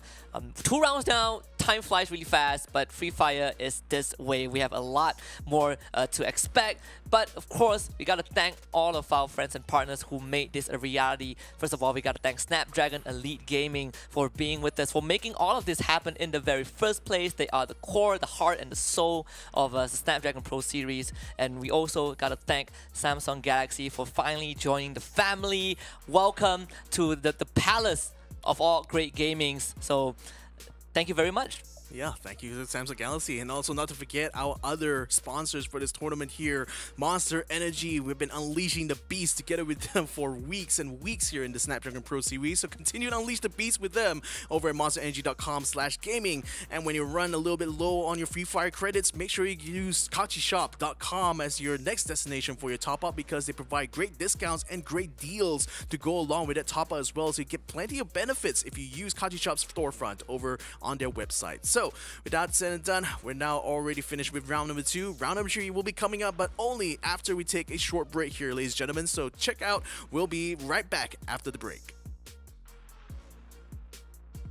2 rounds down, time flies really fast, but Free Fire is this way. We have a lot more to expect, but of course we gotta thank all of our friends and partners who made this a reality. First of all, we gotta thank Snapdragon Elite Gaming for being with us, for making all of this happen in the very first place. They are the core, the heart, and the soul of the Snapdragon Pro Series. And we also gotta thank Samsung Galaxy for finally joining the family. Welcome to the palace of all great gamings. So thank you very much. Yeah, thank you to Samsung Galaxy, and also not to forget our other sponsors for this tournament here, Monster Energy. We've been unleashing the beast together with them for weeks and weeks here in the Snapdragon Pro Series, so continue to unleash the beast with them over at monsterenergy.com/gaming. And when you run a little bit low on your Free Fire credits, make sure you use kachishop.com as your next destination for your top-up, because they provide great discounts and great deals to go along with that top-up as well, so you get plenty of benefits if you use Kachishop's storefront over on their website. So, with that said and done, we're now already finished with round number 2. Round number 3 will be coming up, but only after we take a short break here, ladies and gentlemen. So check out. We'll be right back after the break.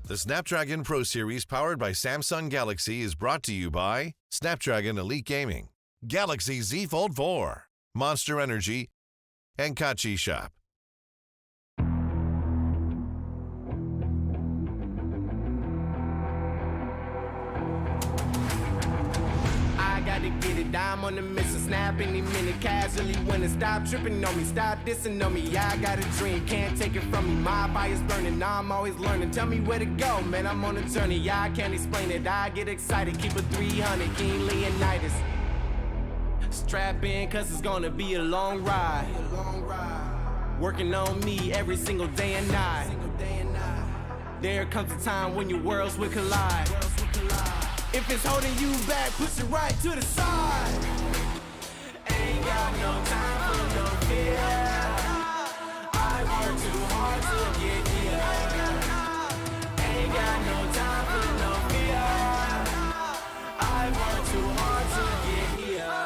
The Snapdragon Pro Series powered by Samsung Galaxy is brought to you by Snapdragon Elite Gaming, Galaxy Z Fold 4, Monster Energy, and Kachi Shop. To get it, I'm on the mission, snap any minute, casually winning. Stop tripping on me, stop dissing on me. Yeah, I got a dream, can't take it from me. My fire's burning, I'm always learning. Tell me where to go, man, I'm on a journey. Yeah, I can't explain it, I get excited. Keep it 300, King Leonidas. Strap in, cause it's gonna be a long ride. Working on me every single day and night. There comes a time when your worlds will collide. If it's holding you back, push it right to the side. Ain't got no time for no fear. I work too hard to get here. Ain't got no time for no fear. I work too hard to get here.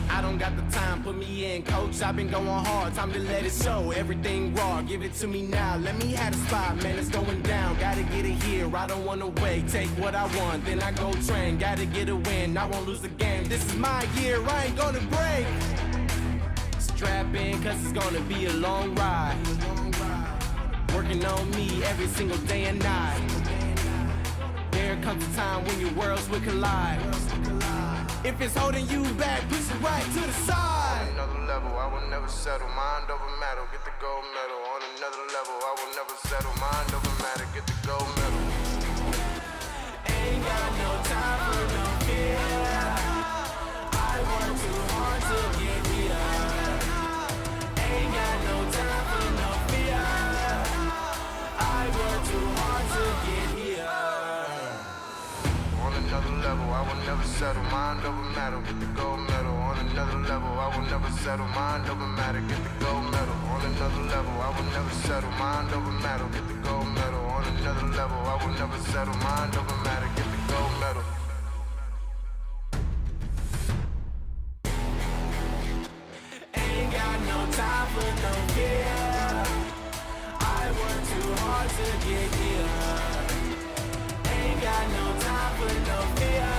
I don't got the time, put me in, coach. I've been going hard, time to let it show. Everything raw, give it to me now. Let me have the spot, man, it's going down. Gotta get it here, I don't wanna wait. Take what I want, then I go train. Gotta get a win, I won't lose the game. This is my year, I ain't gonna break. Strap in, cause it's gonna be a long ride. Working on me every single day and night. There comes a time when your worlds will collide. If it's holding you back, push it right to the side. On another level, I will never settle. Mind over matter, get the gold medal. On another level, I will never settle. Mind over matter, get the gold medal. Ain't got no time for no fear. I work too hard to get here. Ain't got no time for no fear. I work too hard to get here. On another level, I will never settle. Mind over matter, get the gold medal. On another level, I will never settle. Mind over matter, get the gold medal. On another level, I will never settle. Mind over matter, get the gold medal. On another level, I will never settle. Mind over matter, get the gold medal. Ain't got no time for no fear. I work too hard to get here. Ain't got no time for no fear.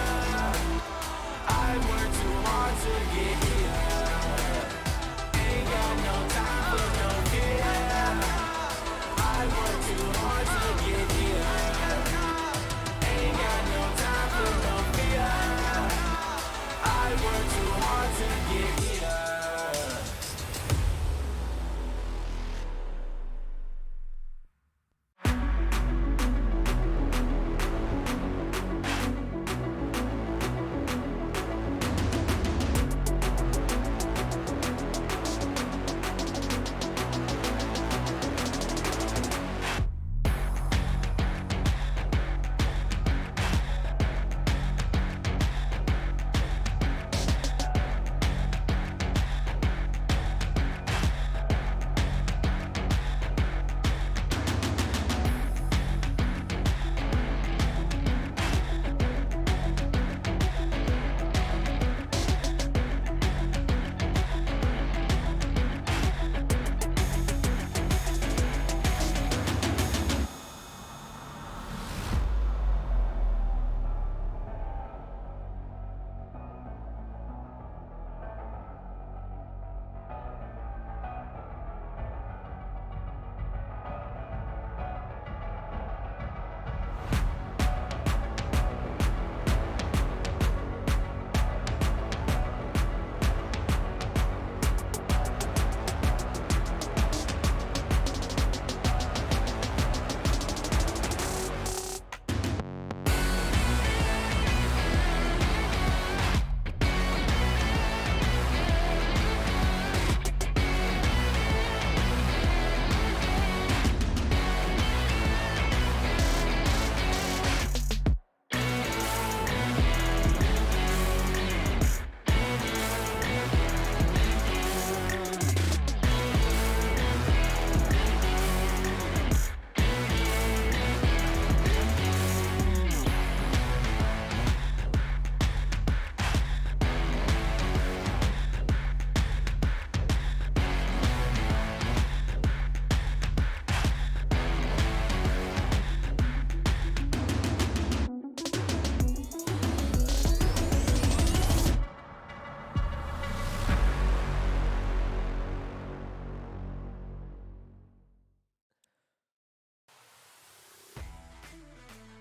I work too hard to get here. Ain't got no time for no fear. I work too hard to get here.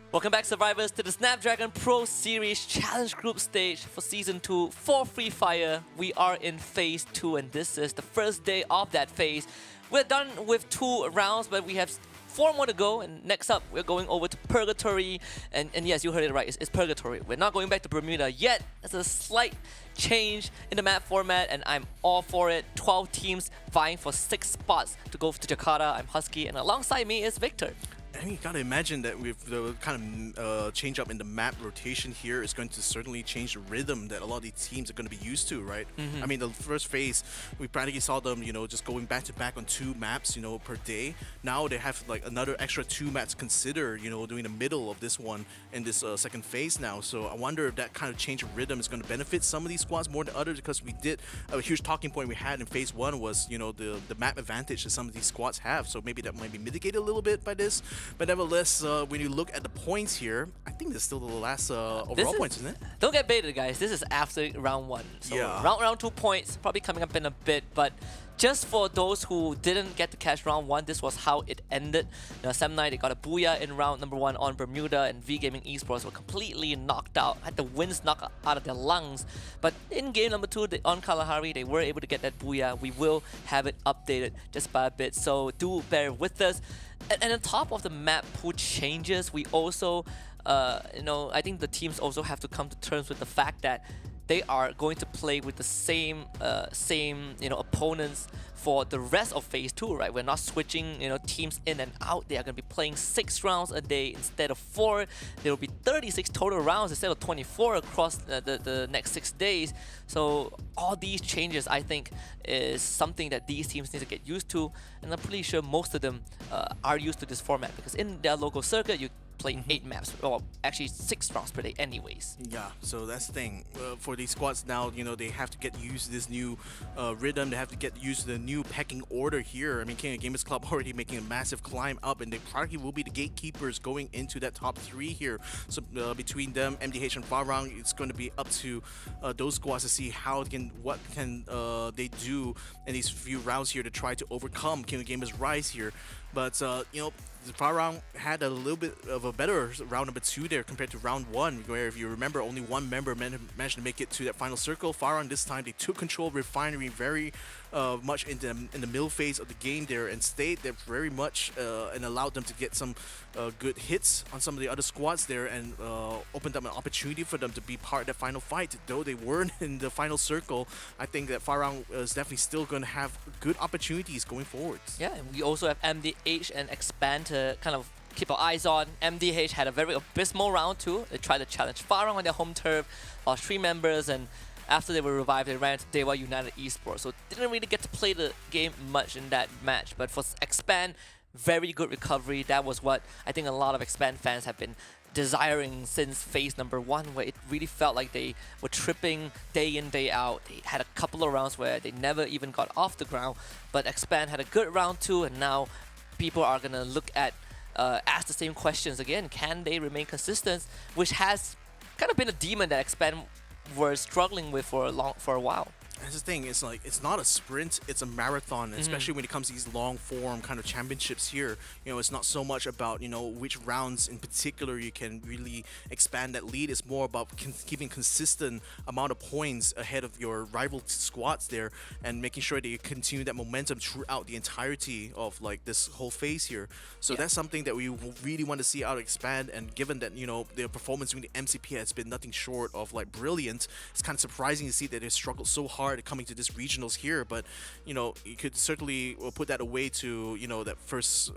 Welcome back, survivors, to the Snapdragon Pro Series Challenge Group stage for Season 2 for Free Fire. We are in Phase 2, and this is the first day of that phase. We're done with 2 rounds, but we have 4 more to go, and next up, we're going over to Purgatory. And yes, you heard it right, it's Purgatory. We're not going back to Bermuda yet. There's a slight change in the map format, and I'm all for it. 12 teams vying for 6 spots to go to Jakarta. I'm Husky, and alongside me is Victor. I mean, you gotta imagine that with the kind of change up in the map rotation here is going to certainly change the rhythm that a lot of these teams are going to be used to, right? I mean, the first phase, we practically saw them, just going back to back on 2 maps, per day. Now they have like another extra 2 maps to consider, doing the middle of this one in this second phase now. So I wonder if that kind of change of rhythm is going to benefit some of these squads more than others, because we did a huge talking point we had in phase 1 was, the map advantage that some of these squads have. So maybe that might be mitigated a little bit by this. But nevertheless, when you look at the points here, I think this is still the last overall points, isn't it? Don't get baited, guys. This is after round 1. So yeah. round 2 points probably coming up in a bit, but just for those who didn't get to catch round 1, this was how it ended. Sam9, they got a booyah in round number 1 on Bermuda, and V Gaming Esports were completely knocked out, had the winds knocked out of their lungs. But in game number 2, on Kalahari, they were able to get that booyah. We will have it updated just by a bit, so do bear with us. And on top of the map pool changes, we also, I think the teams also have to come to terms with the fact that they are going to play with the same opponents for the rest of phase 2, right? We're not switching teams in and out. They are going to be playing 6 rounds a day instead of 4. There will be 36 total rounds instead of 24 across the next 6 days. So all these changes, I think, is something that these teams need to get used to, and I'm pretty sure most of them are used to this format, because in their local circuit, you playing 8 maps, or actually 6 rounds per day anyways. Yeah, so that's the thing. For these squads now, they have to get used to this new rhythm. They have to get used to the new pecking order here. I mean, King of Gamers Club already making a massive climb up, and they probably will be the gatekeepers going into that top 3 here. So between them, MDH and FARANG, it's going to be up to those squads to see what can they do in these few rounds here to try to overcome King of Gamers' rise here. But, FARANG had a little bit of a better round number 2 there compared to round 1, where if you remember, only 1 member managed to make it to that final circle. FARANG this time, they took control of Refinery very much in the middle phase of the game there, and stayed there very much and allowed them to get some good hits on some of the other squads there, and opened up an opportunity for them to be part of that final fight. Though they weren't in the final circle, I think that FARANG is definitely still going to have good opportunities going forward. Yeah, and we also have MDH and Expand to kind of keep our eyes on. MDH had a very abysmal round 2. They tried to challenge FARANG on their home turf, lost 3 members, and after they were revived, they ran to DEWA United Esports, so didn't really get to play the game much in that match. But for Expand, very good recovery. That was what I think a lot of Expand fans have been desiring since phase number 1, where it really felt like they were tripping day in, day out. They had a couple of rounds where they never even got off the ground, but Expand had a good round 2, and now people are going to look at, ask the same questions again. Can they remain consistent? Which has kind of been a demon that Expand were struggling with for a while. That's the thing, it's like, it's not a sprint, it's a marathon, especially when it comes to these long form kind of championships here. It's not so much about, which rounds in particular you can really expand that lead. It's more about keeping consistent amount of points ahead of your rival squads there, and making sure that you continue that momentum throughout the entirety of like this whole phase here. So that's something that we really want to see out of Expand, and given that, their performance during the MCP has been nothing short of like brilliant, it's kind of surprising to see that they struggled so hard coming to this regionals here. But you could certainly put that away to that first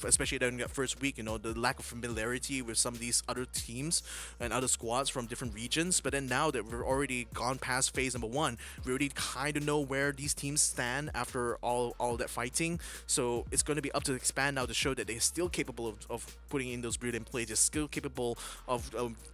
especially during that first week, the lack of familiarity with some of these other teams and other squads from different regions. But then now that we're already gone past phase number 1, we already kind of know where these teams stand after all that fighting. So it's going to be up to Expand now to show that they're still capable of putting in those brilliant plays. They're still capable of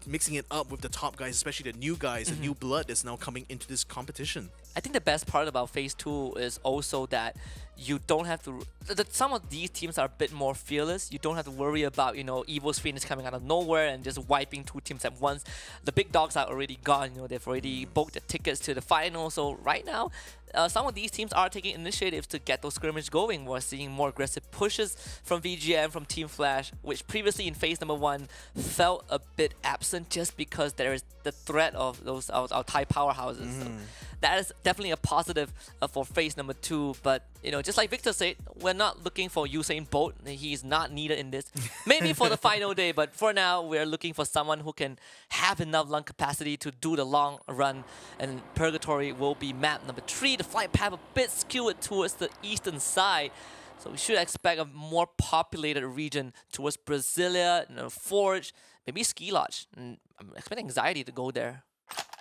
mixing it up with the top guys, especially the new guys, the new blood that's now coming into this competition. I think the best part about phase 2 is also that you don't have to, some of these teams are a bit more fearless. You don't have to worry about, Evo's Phoenix coming out of nowhere and just wiping 2 teams at once. The big dogs are already gone, they've already booked the tickets to the final. So right now, some of these teams are taking initiatives to get those skirmishes going. We're seeing more aggressive pushes from VGM, from Team Flash, which previously in phase number 1 felt a bit absent just because there is the threat of those our Thai powerhouses. So that is definitely a positive for phase number 2. But you know, just like Victor said, we're not looking for Usain Bolt. He's not needed in this. Maybe for the final day, but for now, we're looking for someone who can have enough lung capacity to do the long run. And Purgatory will be map number 3. The flight path a bit skewed towards the eastern side. So we should expect a more populated region towards Brasilia, you know, Forge, maybe Ski Lodge. And I'm expecting Anxiety to go there.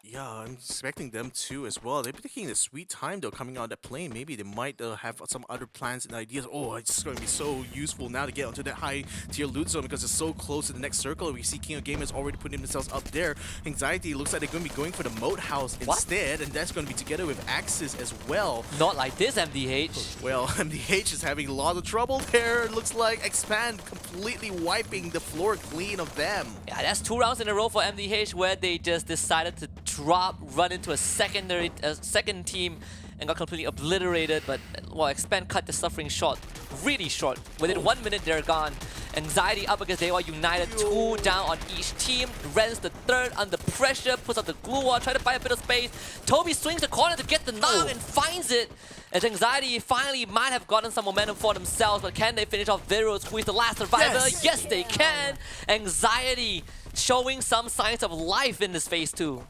Yeah, I'm expecting them to as well. They're taking a sweet time though, coming out of that plane. Maybe they might have some other plans and ideas. Oh, it's going to be so useful now to get onto that high tier loot zone because it's so close to the next circle. We see King of Gamers already putting themselves up there. Anxiety looks like they're going to be going for the moat house instead, and that's going to be together with Axis as well. Not like this, MDH. Well, MDH is having a lot of trouble there. It looks like Expand completely wiping the floor clean of them. Yeah, that's 2 rounds in a row for MDH where they just decided to run into a second team and got completely obliterated. But well, Expand cut the suffering short, really short. Within 1 minute, they're gone. Anxiety up against DEWA United, 2 down on each team. Rens the 3rd under pressure, puts up the glue wall, try to buy a bit of space. Toby swings the corner to get the knock and finds it. As Anxiety finally might have gotten some momentum for themselves, but can they finish off Viros, who is the last survivor? Yes, they can. Anxiety showing some signs of life in this phase 2.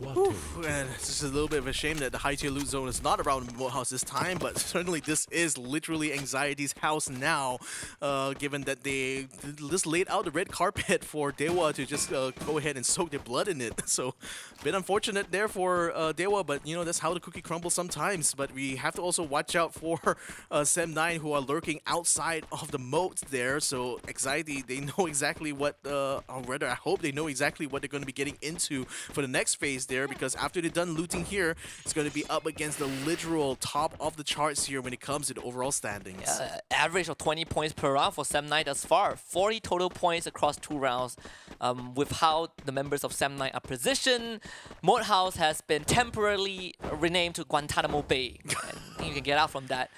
And it's just a little bit of a shame that the high tier loot zone is not around the moat house this time, but certainly this is literally Anxiety's house now, given that they just laid out the red carpet for DEWA to just go ahead and soak their blood in it. So a bit unfortunate there for DEWA, but you know, that's how the cookie crumbles sometimes. But we have to also watch out for Sem9, who are lurking outside of the moat there. So Anxiety, they know exactly what, or rather I hope they know exactly what they're going to be getting into for the next phase there, because after they're done looting here, it's going to be up against the literal top of the charts here when it comes to the overall standings. Average of 20 points per round for Sem9 thus far. 40 total points across 2 rounds. With how the members of Sem9 are positioned, Moat House has been temporarily renamed to Guantanamo Bay. I think you can get out from that.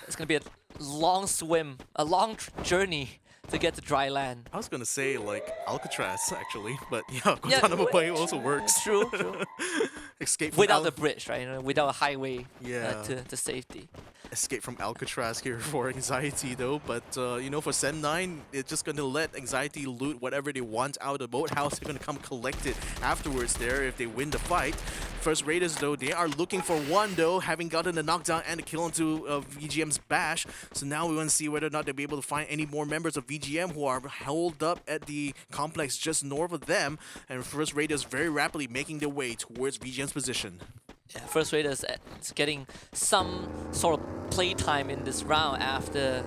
It's going to be a long swim, a long journey to get to dry land. I was gonna say like Alcatraz actually, but yeah, Guantanamo Bay also works. True. Escape from without the bridge, right? You know, without a highway to safety. Escape from Alcatraz here for Anxiety though, but you know, for Sem9, it's just gonna let Anxiety loot whatever they want out of the boat house. They're gonna come collect it afterwards there if they win the fight. First Raiders though, they are looking for one though, having gotten the knockdown and the kill onto VGM's Bash. So now we want to see whether or not they'll be able to find any more members of VGM who are held up at the complex just north of them. And First Raiders very rapidly making their way towards VGM's position. Yeah, First Raiders is getting some sort of playtime in this round after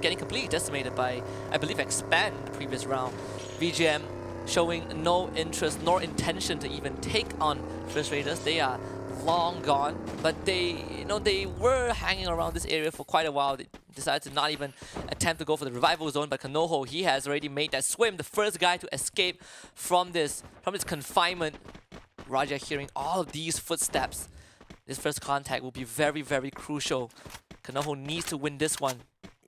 getting completely decimated by, I believe, Expand in the previous round. VGM showing no interest nor intention to even take on First Raiders. They are long gone, but they were hanging around this area for quite a while. They decided to not even attempt to go for the revival zone, but Kanoho, he has already made that swim, the first guy to escape from this confinement. Raja hearing all of these footsteps. This first contact will be very, very crucial. Kanoho needs to win this one.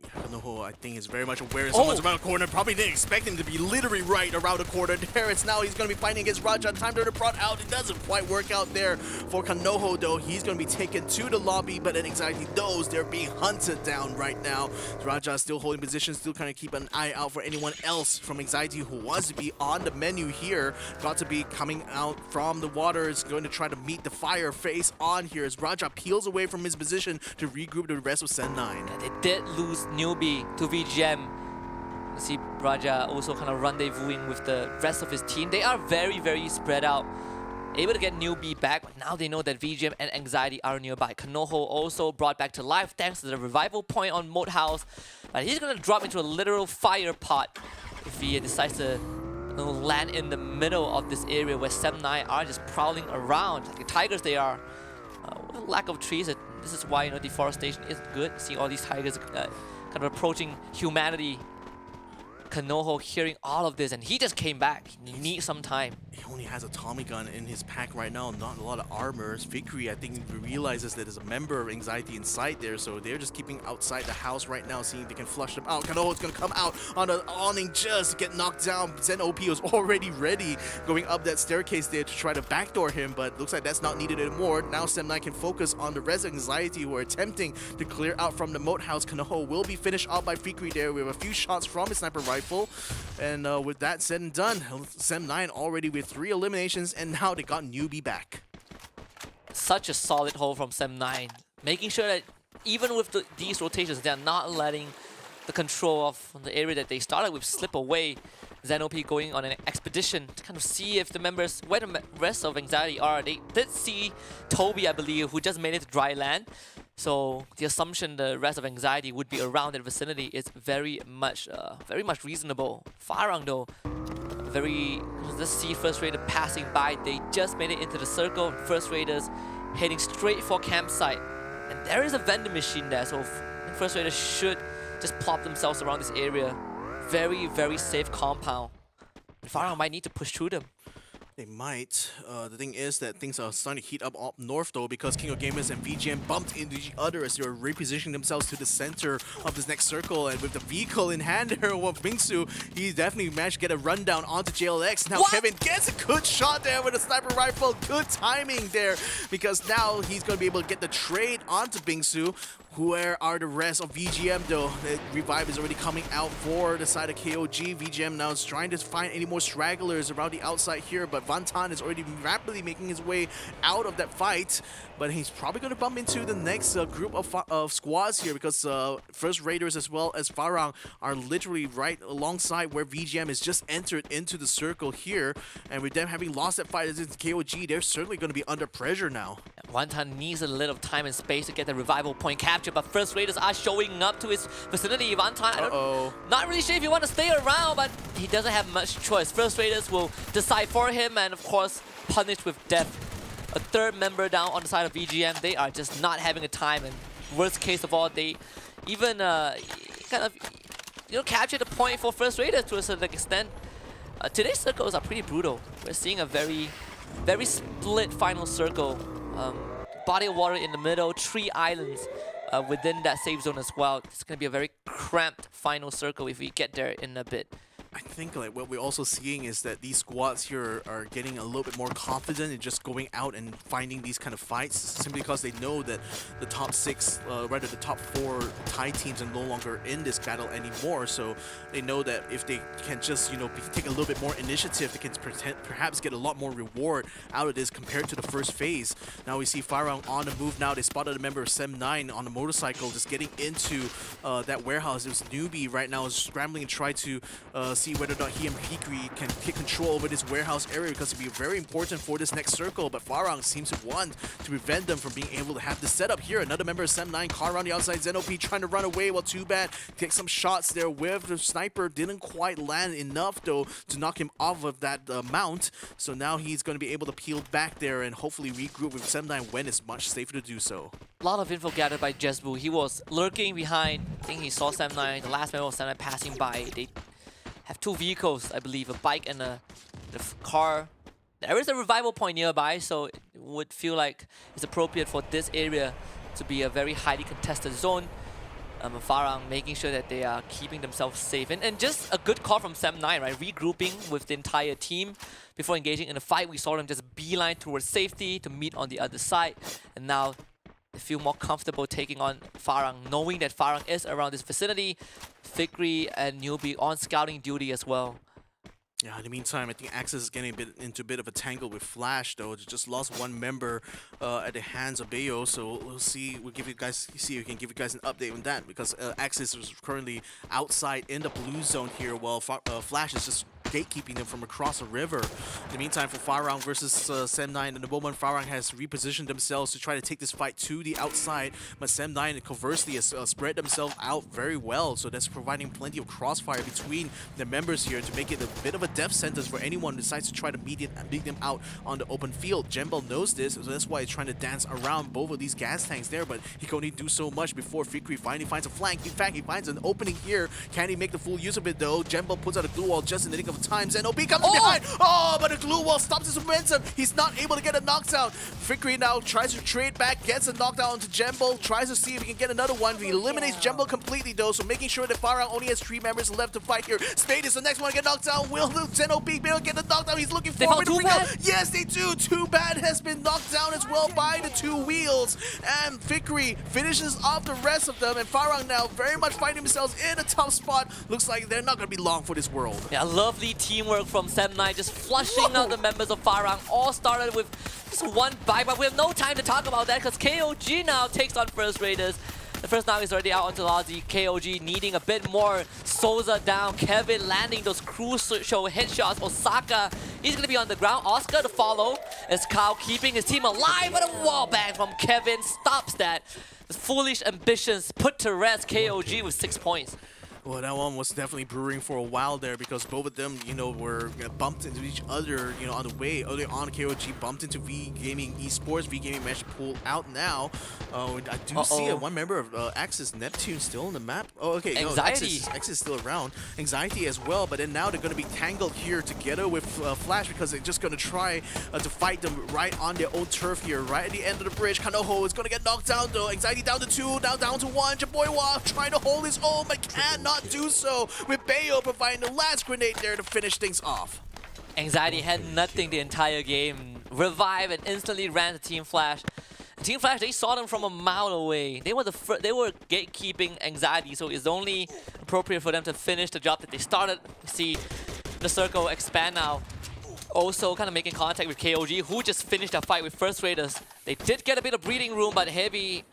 Kanoho, I think, is very much aware someone's around the corner. Probably didn't expect him to be literally right around the corner there. It's now he's going to be fighting against Raja. Time to prod out. It doesn't quite work out there for Kanoho, though. He's going to be taken to the lobby, but then Anxiety knows they're being hunted down right now. Raja still holding position, still kind of keep an eye out for anyone else from Anxiety who wants to be on the menu here. Got to be coming out from the water. Is going to try to meet the fire face on here as Raja peels away from his position to regroup the rest of Sen9. Yeah, they did lose Newbie to VGM. You see Raja also kind of rendezvousing with the rest of his team. They are very, very spread out. Able to get Newbie back, but now they know that VGM and Anxiety are nearby. Kanoho also brought back to life thanks to the revival point on Moat House. But he's going to drop into a literal fire pot if he decides to land in the middle of this area where Sem9 are just prowling around. Like the tigers they are. With lack of trees, this is why deforestation is good. See all these tigers kind of approaching humanity. Kanoho hearing all of this, and he just came back. He needs some time. he only has a Tommy gun in his pack right now, not a lot of armor. Vickery, I think, realizes that there's a member of Anxiety inside there, so they're just keeping outside the house right now, seeing if they can flush them out. Kano is going to come out on the awning, just get knocked down. Zen OP was already ready, going up that staircase there to try to backdoor him, but looks like that's not needed anymore. Now Sem9 can focus on the rest of Anxiety, who are attempting to clear out from the moat house. Kano will be finished off by Vickery there with a few shots from his sniper rifle, and with that said and done, Sem9 already with 3 eliminations, and now they got Newbie back. Such a solid hold from Sem9, making sure that even with these rotations, they're not letting the control of the area that they started with slip away. Xenop going on an expedition to kind of see if the members, where the rest of Anxiety are. They did see Toby, I believe, who just made it to dry land. So the assumption the rest of Anxiety would be around that vicinity is very much reasonable. Farang though, let's see First Raider passing by. They just made it into the circle. First Raiders heading straight for campsite. And there is a vending machine there, so First Raiders should just plop themselves around this area. Very, very safe compound. Farang might need to push through them. They might. The thing is that things are starting to heat up north though, because King of Gamers and VGM bumped into each other as they were repositioning themselves to the center of this next circle. And with the vehicle in hand there of Bingsu, he definitely managed to get a rundown onto JLX. Now Kevin gets a good shot there with a sniper rifle. Good timing there, because now he's going to be able to get the trade onto Bingsu. Where are the rest of VGM though? The revive is already coming out for the side of KOG. VGM now is trying to find any more stragglers around the outside here, but Van Tan is already rapidly making his way out of that fight. But he's probably going to bump into the next group of squads here, because First Raiders as well as Farang are literally right alongside where VGM has just entered into the circle here. And with them having lost that fight against KOG, they're certainly going to be under pressure now. Van Tan needs a little time and space to get the revival point capture, but First Raiders are showing up to his vicinity. Van Tan, not really sure if you want to stay around, but he doesn't have much choice. First Raiders will decide for him and of course punish with death. A third member down on the side of VGM. They are just not having a time, and worst case of all, they even kind of capture the point for First Raiders to a certain extent. Today's circles are pretty brutal. We're seeing a very split final circle. Body of water in the middle, 3 islands within that safe zone as well. It's going to be a very cramped final circle if we get there in a bit. I think like what we're also seeing is that these squads here are getting a little bit more confident in just going out and finding these kind of fights, simply because they know that the top 6, rather the top 4 Thai teams are no longer in this battle anymore. So they know that if they can just take a little bit more initiative, they can perhaps get a lot more reward out of this compared to the first phase. Now we see Farang on the move now. They spotted a member of Sem9 on a motorcycle just getting into that warehouse. It was Newbie right now is scrambling and try to see whether or not he and Hikri can take control over this warehouse area, because it'll be very important for this next circle. But Farang seems to want to prevent them from being able to have this setup here. Another member of Sem9 car around the outside. Xenop trying to run away. Well, too bad. Take some shots there with the sniper. Didn't quite land enough though to knock him off of that mount. So now he's going to be able to peel back there and hopefully regroup with Sem9 when it's much safer to do so. A lot of info gathered by Jesbu. He was lurking behind. I think he saw Sem9, the last member of Sem9 passing by. They have 2 vehicles, I believe, a bike and the car. There is a revival point nearby, so it would feel like it's appropriate for this area to be a very highly contested zone. Farang making sure that they are keeping themselves safe. And just a good call from Sem9, right? Regrouping with the entire team before engaging in a fight. We saw them just beeline towards safety to meet on the other side. And now they feel more comfortable taking on Farang, knowing that Farang is around this vicinity. Fikri and Newbie on scouting duty as well. Yeah, in the meantime, I think Axis is getting into a bit of a tangle with Flash, though. They just lost 1 member at the hands of Bayo, so we'll see. We'll give you guys, see if we can give you guys an update on that, because Axis is currently outside in the blue zone here, while Flash is just gatekeeping them from across the river. In the meantime, for FARANG versus Sem9, and the moment FARANG has repositioned themselves to try to take this fight to the outside, but Sem9 conversely has spread themselves out very well, so that's providing plenty of crossfire between the members here to make it a bit of a death sentence for anyone who decides to try to beat them out on the open field. Jembel knows this, so that's why he's trying to dance around both of these gas tanks there, but he can only do so much before Fikri finally finds a flank. In fact, he finds an opening here. Can he make the full use of it though? Jembel puts out a glue wall just in the nick of time. ZenOB comes behind. Oh, but the glue wall stops his momentum. He's not able to get a knockdown. Vickery now tries to trade back, gets a knockdown onto Jembo, tries to see if he can get another one. He eliminates Jembo completely though, so making sure that FARANG only has 3 members left to fight here. Spade is the next one to get knocked down. Will ZenOB be able to get the knockdown he's looking for? Yes, they do. Too Bad has been knocked down as well by the 2 wheels. And Vickery finishes off the rest of them, and FARANG now very much finding themselves in a tough spot. Looks like they're not going to be long for this world. Yeah, lovely teamwork from Sem9, just flushing out the members of FARANG. All started with just 1 bite, but we have no time to talk about that because KOG now takes on First Raiders. The first knock is already out onto Ozzy. KOG needing a bit more. Souza down. Kevin landing those crucial headshots. Osaka, he's going to be on the ground. Oscar to follow as Kyle keeping his team alive, but a wall bang from Kevin stops that. The foolish ambitions put to rest. KOG with 6 points. Well, that one was definitely brewing for a while there because both of them, were bumped into each other, on the way. Earlier on, KOG bumped into V Gaming Esports. V Gaming managed to pull out now. I do see one member of Axis Neptune still on the map. Oh, okay. Anxiety. No, Axis is still around. Anxiety as well, but then now they're going to be tangled here together with Flash because they're just going to try to fight them right on their own turf here, right at the end of the bridge. Kanoho is going to get knocked down though. Anxiety down to 2, now down to 1. Jaboywa trying to hold his own, but cannot do so, with Bayo providing the last grenade there to finish things off. Anxiety had nothing the entire game. Revive and instantly ran to Team Flash. Team Flash, they saw them from a mile away. They were gatekeeping Anxiety, so it's only appropriate for them to finish the job that they started. See the circle expand now. Also kind of making contact with KOG, who just finished that fight with First Raiders. They did get a bit of breathing room, but Heavy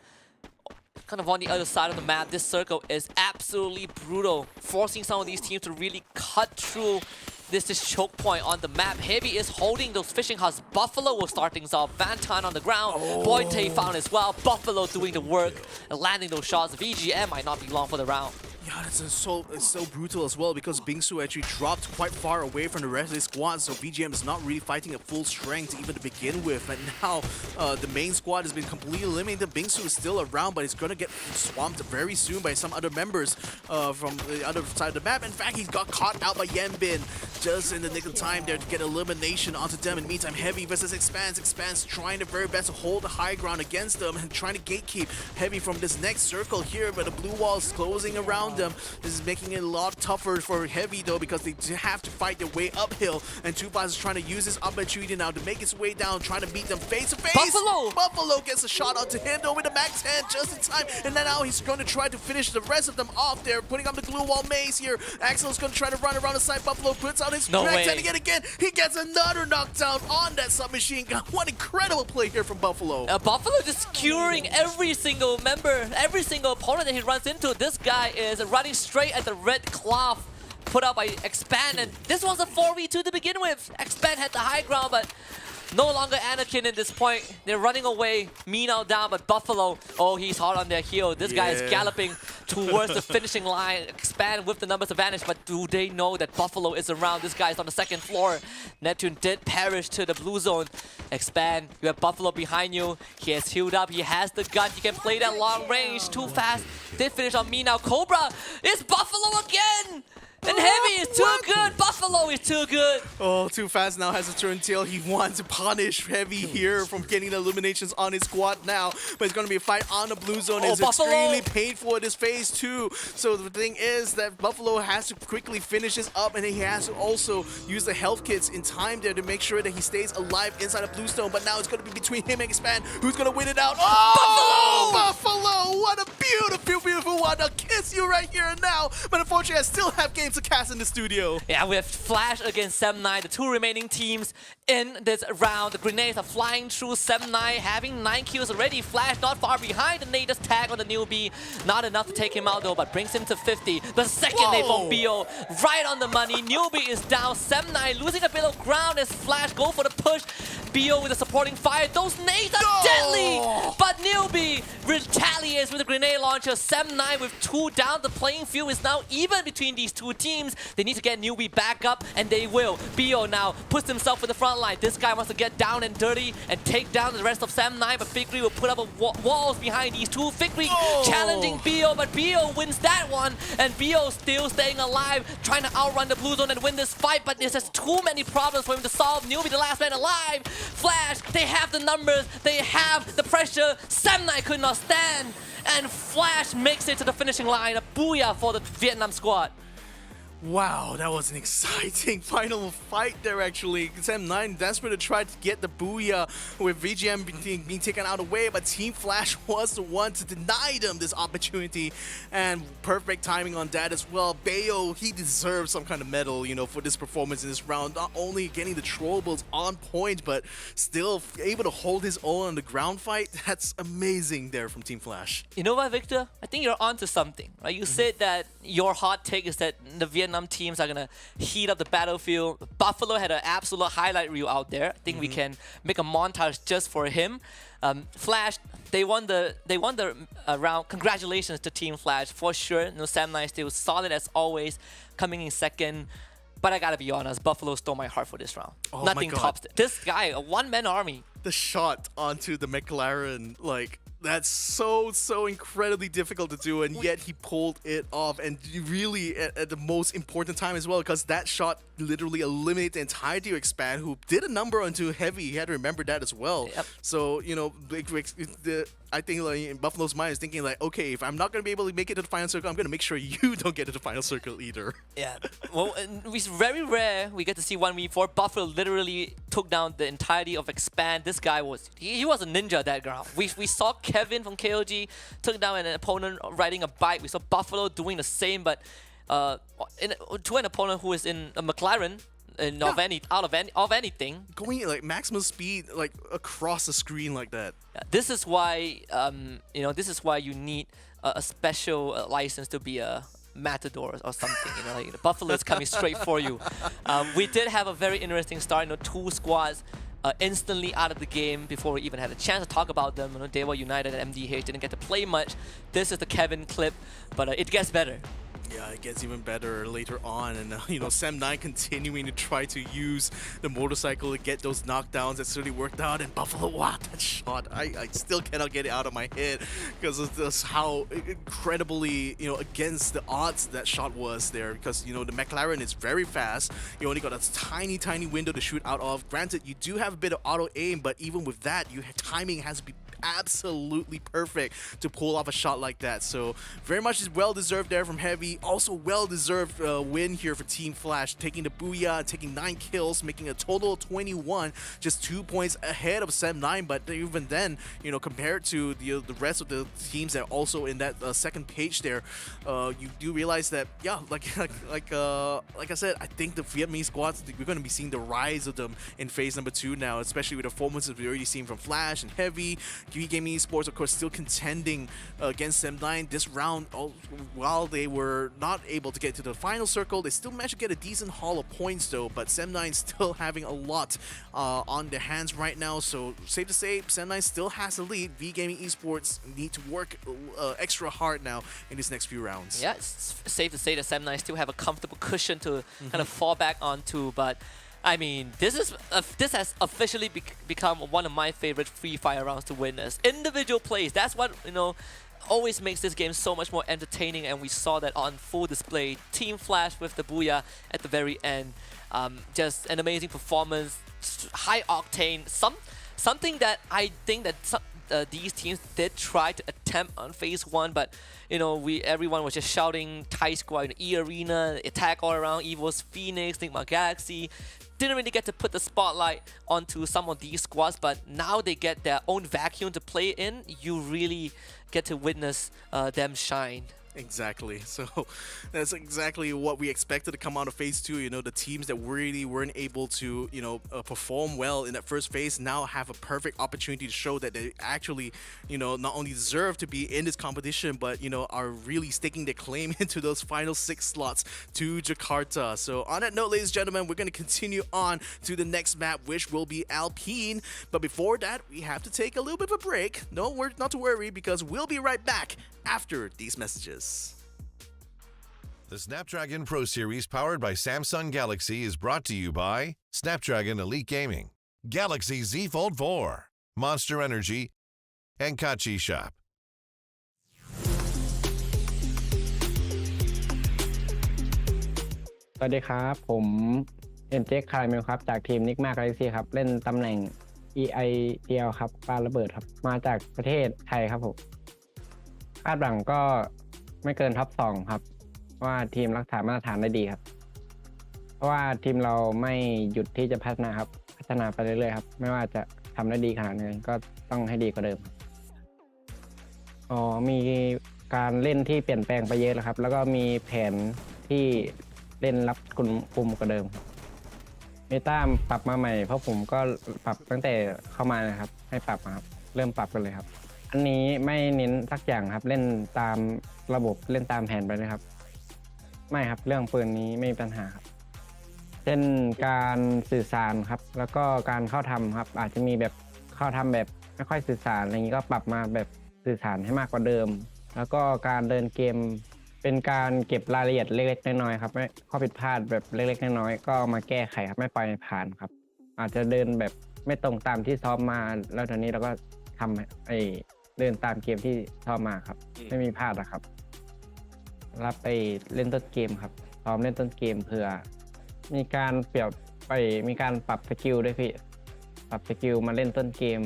kind of on the other side of the map. This circle is absolutely brutal, forcing some of these teams to really cut through this choke point on the map. Heavy is holding those fishing huts. Buffalo will start things off. Vantan on the ground. Boyte found as well. Buffalo doing the work and landing those shots. VGM might not be long for the round. Yeah, it's so brutal as well because Bingsu actually dropped quite far away from the rest of the squad, so BGM is not really fighting at full strength even to begin with. And now the main squad has been completely eliminated. Bingsu is still around, but he's going to get swamped very soon by some other members from the other side of the map. In fact, he's got caught out by Yanbin just in the nick of time there to get elimination onto them. In the meantime, Heavy versus Expanse. Expanse trying their very best to hold the high ground against them and trying to gatekeep Heavy from this next circle here, but the blue wall is closing around them. This is making it a lot tougher for Heavy though because they have to fight their way uphill, and Tubas is trying to use this opportunity now to make his way down, trying to meet them face to face. Buffalo gets a shot onto him though with the max 10 just in time, and then now he's going to try to finish the rest of them off there, putting up the glue wall maze here. Axel's going to try to run around the side. Buffalo puts out his max 10 again. He gets another knockdown on that submachine gun. What incredible play here from Buffalo. Buffalo just skewering every single member, every single opponent that he runs into. This guy is running straight at the red cloth put out by Expand, and this was a 4v2 to begin with. Expand had the high ground, but no longer Anakin at this point. They're running away. Me now down, but Buffalo, oh, he's hard on their heel. This guy is galloping towards the finishing line. Expand with the numbers advantage, but do they know that Buffalo is around? This guy is on the second floor. Neptune did perish to the blue zone. Expand, you have Buffalo behind you. He has healed up. He has the gun. He can play that long range. Too fast. Did finish on me now. Cobra, it's Buffalo again! And Heavy is too good. Buffalo is too good. Oh, Too Fast now has a turn tail. He wants to punish Heavy here from getting the eliminations on his squad now. But it's going to be a fight on the blue zone. It's extremely painful in this phase too. So the thing is that Buffalo has to quickly finish this up, and he has to also use the health kits in time there to make sure that he stays alive inside of Bluestone. But now it's going to be between him and Expand. Who's going to win it out? Oh, Buffalo! What a beautiful, beautiful one. I'll kiss you right here and now. But unfortunately, I still have games to cast in the studio. Yeah, we have Flash against Sem9, the 2 remaining teams in this round. The grenades are flying through Sem9, having 9 kills already. Flash not far behind. The nade tag on the newbie. Not enough to take him out though, but brings him to 50. The second nade from Bio, right on the money. Newbie is down. Sem9 losing a bit of ground as Flash go for the push. Bio with a supporting fire. Those nades are deadly! But Newbie retaliates with a grenade launcher. Sem9 with 2 down. The playing field is now even between these two teams. They need to get Newbie back up, and they will. Bio now puts himself in the front line. This guy wants to get down and dirty and take down the rest of Sem9, but Fikri will put up walls behind these two. Fikri challenging Bio, but Bio wins that one, and Bio still staying alive, trying to outrun the blue zone and win this fight, but there's just too many problems for him to solve. Newbie, the last man alive. Flash, they have the numbers, they have the pressure. Sem9 could not stand, and Flash makes it to the finishing line. A booyah for the Vietnam squad. Wow, that was an exciting final fight there actually. Sem9 desperate to try to get the booyah with VGM being taken out of the way, but Team Flash was the one to deny them this opportunity, and perfect timing on that as well. Bayo, he deserves some kind of medal, you know, for this performance in this round. Not only getting the throwables on point, but still able to hold his own on the ground fight. That's amazing there from Team Flash. You know what, Victor? I think you're onto something, right? You said that your hot take is that the Vietnam teams are gonna heat up the battlefield. Buffalo had an absolute highlight reel out there. I think we can make a montage just for him. Flash, they won the round. Congratulations to Team Flash for sure. No, Sem9 still solid as always, coming in second. But I gotta be honest, Buffalo stole my heart for this round. Oh Nothing my God. tops it. This guy, a one-man army. The shot onto the McLaren, like, that's so incredibly difficult to do, and yet he pulled it off, and really at the most important time as well, because that shot literally eliminated the entirety of Expand, who did a number onto Heavy. He had to remember that as well. Yep. So, you know, I think like, in Buffalo's mind is thinking like, okay, if I'm not going to be able to make it to the final circle, I'm going to make sure you don't get to the final circle either. Yeah, well, it's very rare we get to see 1v4. Buffalo literally took down the entirety of Expand. This guy was, he was a ninja at that ground. We saw Kevin from KOG took down an opponent riding a bike. We saw Buffalo doing the same, but to an opponent who is in a McLaren, of anything. Going like maximum speed, like across the screen like that. Yeah, this is why, you know, this is why you need a special license to be a matador or something. You know, like, the Buffalo is coming straight for you. We did have a very interesting start. You know, 2 squads instantly out of the game before we even had a chance to talk about them. You know, DEWA United and MDH didn't get to play much. This is the Kevin clip, but it gets better. Yeah, it gets even better later on, and you know, Sem9 continuing to try to use the motorcycle to get those knockdowns. That certainly worked out, and Buffalo, wow, that shot, I still cannot get it out of my head because of this, how incredibly, you know, against the odds that shot was there, because, you know, the McLaren is very fast. You only got a tiny window to shoot out of. Granted, you do have a bit of auto aim, but even with that, timing has to be absolutely perfect to pull off a shot like that. So very much is well deserved there from Heavy. Also well deserved win here for Team Flash, taking the booyah, taking 9 kills, making a total of 21, just 2 points ahead of Sem9. But even then, you know, compared to the rest of the teams that are also in that second page there, you do realize that, yeah, like I said, I think the Vietnamese squads, we're going to be seeing the rise of them in phase number 2 now, especially with the performances we've already seen from Flash and Heavy. Kiwi Gaming Esports, of course, still contending against Sem9 this round. While they were not able to get to the final circle, they still managed to get a decent haul of points though, but Sem9 still having a lot on their hands right now, so safe to say Sem9 still has the lead. V Gaming Esports need to work extra hard now in these next few rounds. Yeah, it's safe to say that Sem9 still have a comfortable cushion to kind of fall back onto, but I mean, this has officially become one of my favorite Free Fire rounds to witness. Individual plays, that's what, you know, always makes this game so much more entertaining, and we saw that on full display. Team Flash with the booyah at the very end. Just an amazing performance, high octane, something that I think that these teams did try to attempt on phase 1, but you know, everyone was just shouting Thai squad in E Arena, attack all around, Evo's Phoenix, Nigma Galaxy. Didn't really get to put the spotlight onto some of these squads, but now they get their own vacuum to play in. You really get to witness them shine. Exactly. So that's exactly what we expected to come out of phase 2. The teams that really weren't able to, perform well in that first phase now have a perfect opportunity to show that they actually, not only deserve to be in this competition, but, are really staking their claim into those final 6 slots to Jakarta. So on that note, ladies and gentlemen, we're going to continue on to the next map, which will be Alpine. But before that, we have to take a little bit of a break. No, not to worry, because we'll be right back after these messages. The Snapdragon Pro Series powered by Samsung Galaxy is brought to you by Snapdragon Elite Gaming, Galaxy Z Fold 4, Monster Energy, and Kachi Shop. สวัสดีครับผมเอ็นเจคคาร์เมลครับจากทีมนิกมากาแล็กซี่ครับเล่นตำแหน่ง EIDL ครับปาระเบิดครับมาจากประเทศไทยครับผมคาดหวังก็ไม่เกินท็อป2ครับว่าทีมรักษามาตรฐานได้ดีครับเพราะว่าทีมเราไม่หยุดที่จะพัฒนาครับพัฒนาไปเรื่อยๆครับไม่ว่าจะทำได้ดีขนาดไหนก็ต้องให้ดีกว่าเดิมมีการเล่นที่เปลี่ยนแปลงไปเยอะแล้วครับแล้วก็มีแผนที่เล่นรับคุมกว่าเดิมเมตาปรับมาใหม่เพราะผมก็ปรับตั้งแต่เข้ามานะครับให้ปรับครับเริ่มปรับกันเลยครับอันนี้ไม่เน้นสักอย่างครับเล่นตามระบบเล่นตามแผนไปเลยครับไม่ครับเรื่องปืนนี้ไม่มีปัญหาครับเช่นการสื่อสารครับแล้วก็การเข้าทำครับอาจจะมีแบบเข้าทำแบบไม่ค่อยสื่อสารอะไรอย่างนี้ก็ปรับมาแบบสื่อสารให้มากกว่าเดิมแล้วก็การเดินเกมเป็นการเก็บรายละเอียดเล็กๆน้อยๆครับไม่ข้อผิดพลาดแบบเล็กๆน้อยๆก็มาแก้ไขครับไม่ปล่อยผ่านครับอาจจะเดินแบบไม่ตรงตามที่ซ้อมมาแล้วตอนนี้เราก็ทำเดินตามเกมที่ซ้อมมาครับไม่มีพลาดนะครับรับไปเล่นต้นเกมครับซ้อมเล่นต้นเกมเพื่อมีการมีการปรับสกิลด้วยพี่ปรับสกิลมาเล่นต้นเกม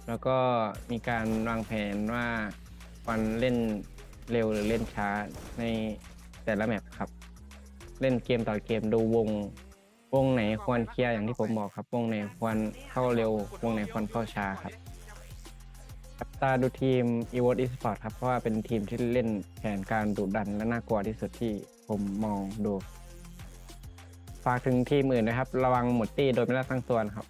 แล้วก็มีการวางแผนว่าวันเล่นเร็วหรือเล่นช้าในแต่ละแมปครับเล่นเกมต่อเกมดูวงไหนควรเคลียร์อย่างที่ผมบอกครับวงไหนควรเข้าเร็ววงไหนควรเข้าช้าครับจับตาดูทีม Esports ครับเพราะว่าเป็นทีมที่เล่นแผนการดุดันและน่ากลัวที่สุดที่ผมมองดูฝากถึงทีมอื่นนะครับระวังหมดตี้โดยไม่ได้ตั้งตัวครับ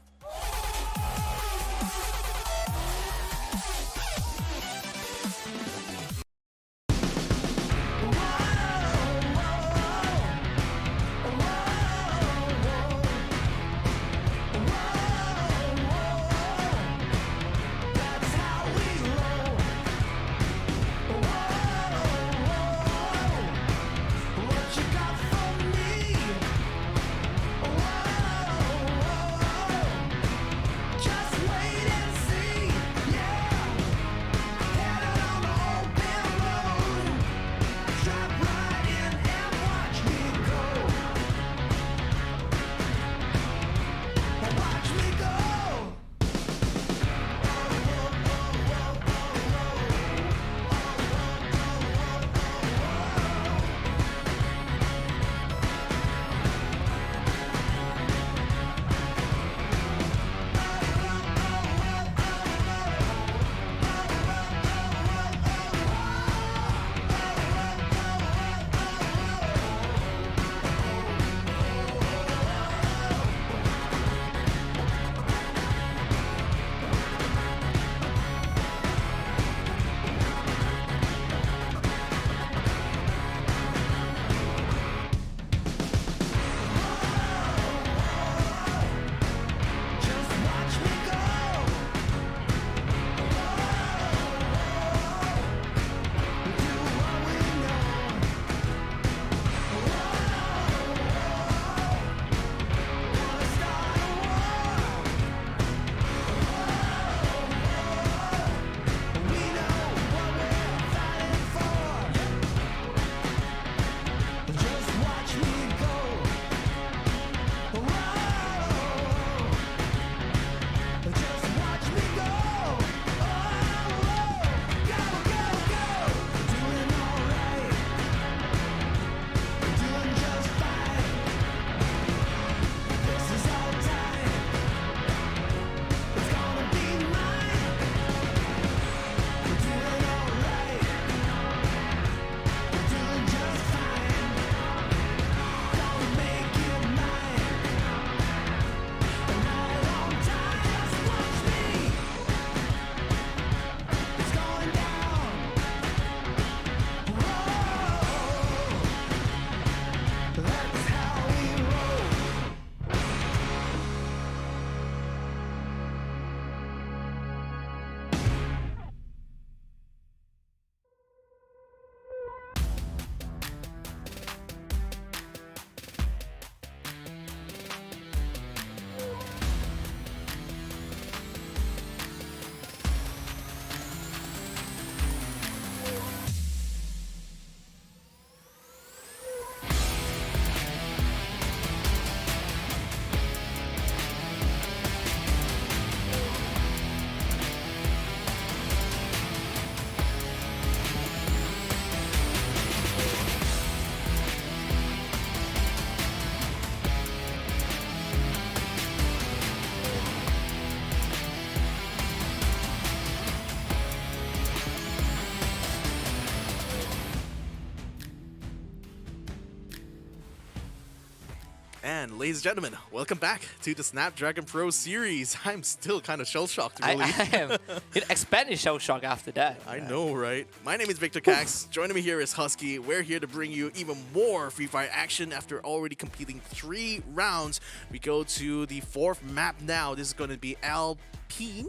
And ladies and gentlemen, welcome back to the Snapdragon Pro Series. I'm still kind of shell-shocked, really. I am. It expanded shell shock after that. I know, right? My name is Victor Cax. Joining me here is Husky. We're here to bring you even more Free Fire action after already completing 3 rounds. We go to the 4th map now. This is going to be Alpine.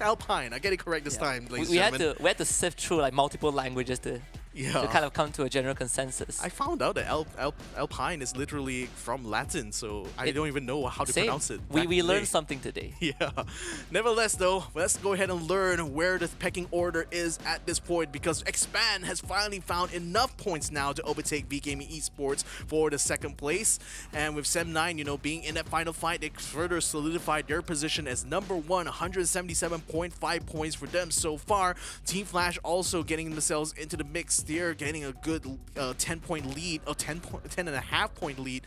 Alpine. I get it correct this time, ladies and gentlemen. We had to sift through like multiple languages to kind of come to a general consensus. I found out that Alpine is literally from Latin, so I don't even know how to pronounce it. We learned something today. Yeah. Nevertheless, though, let's go ahead and learn where the pecking order is at this point, because Expand has finally found enough points now to overtake V-Gaming Esports for the 2nd place. And with Sem9, you know, being in that final fight, they further solidified their position as number 1, 177.5 points for them so far. Team Flash also getting themselves into the mix. They're getting a good 10-point lead, 10.5-point lead.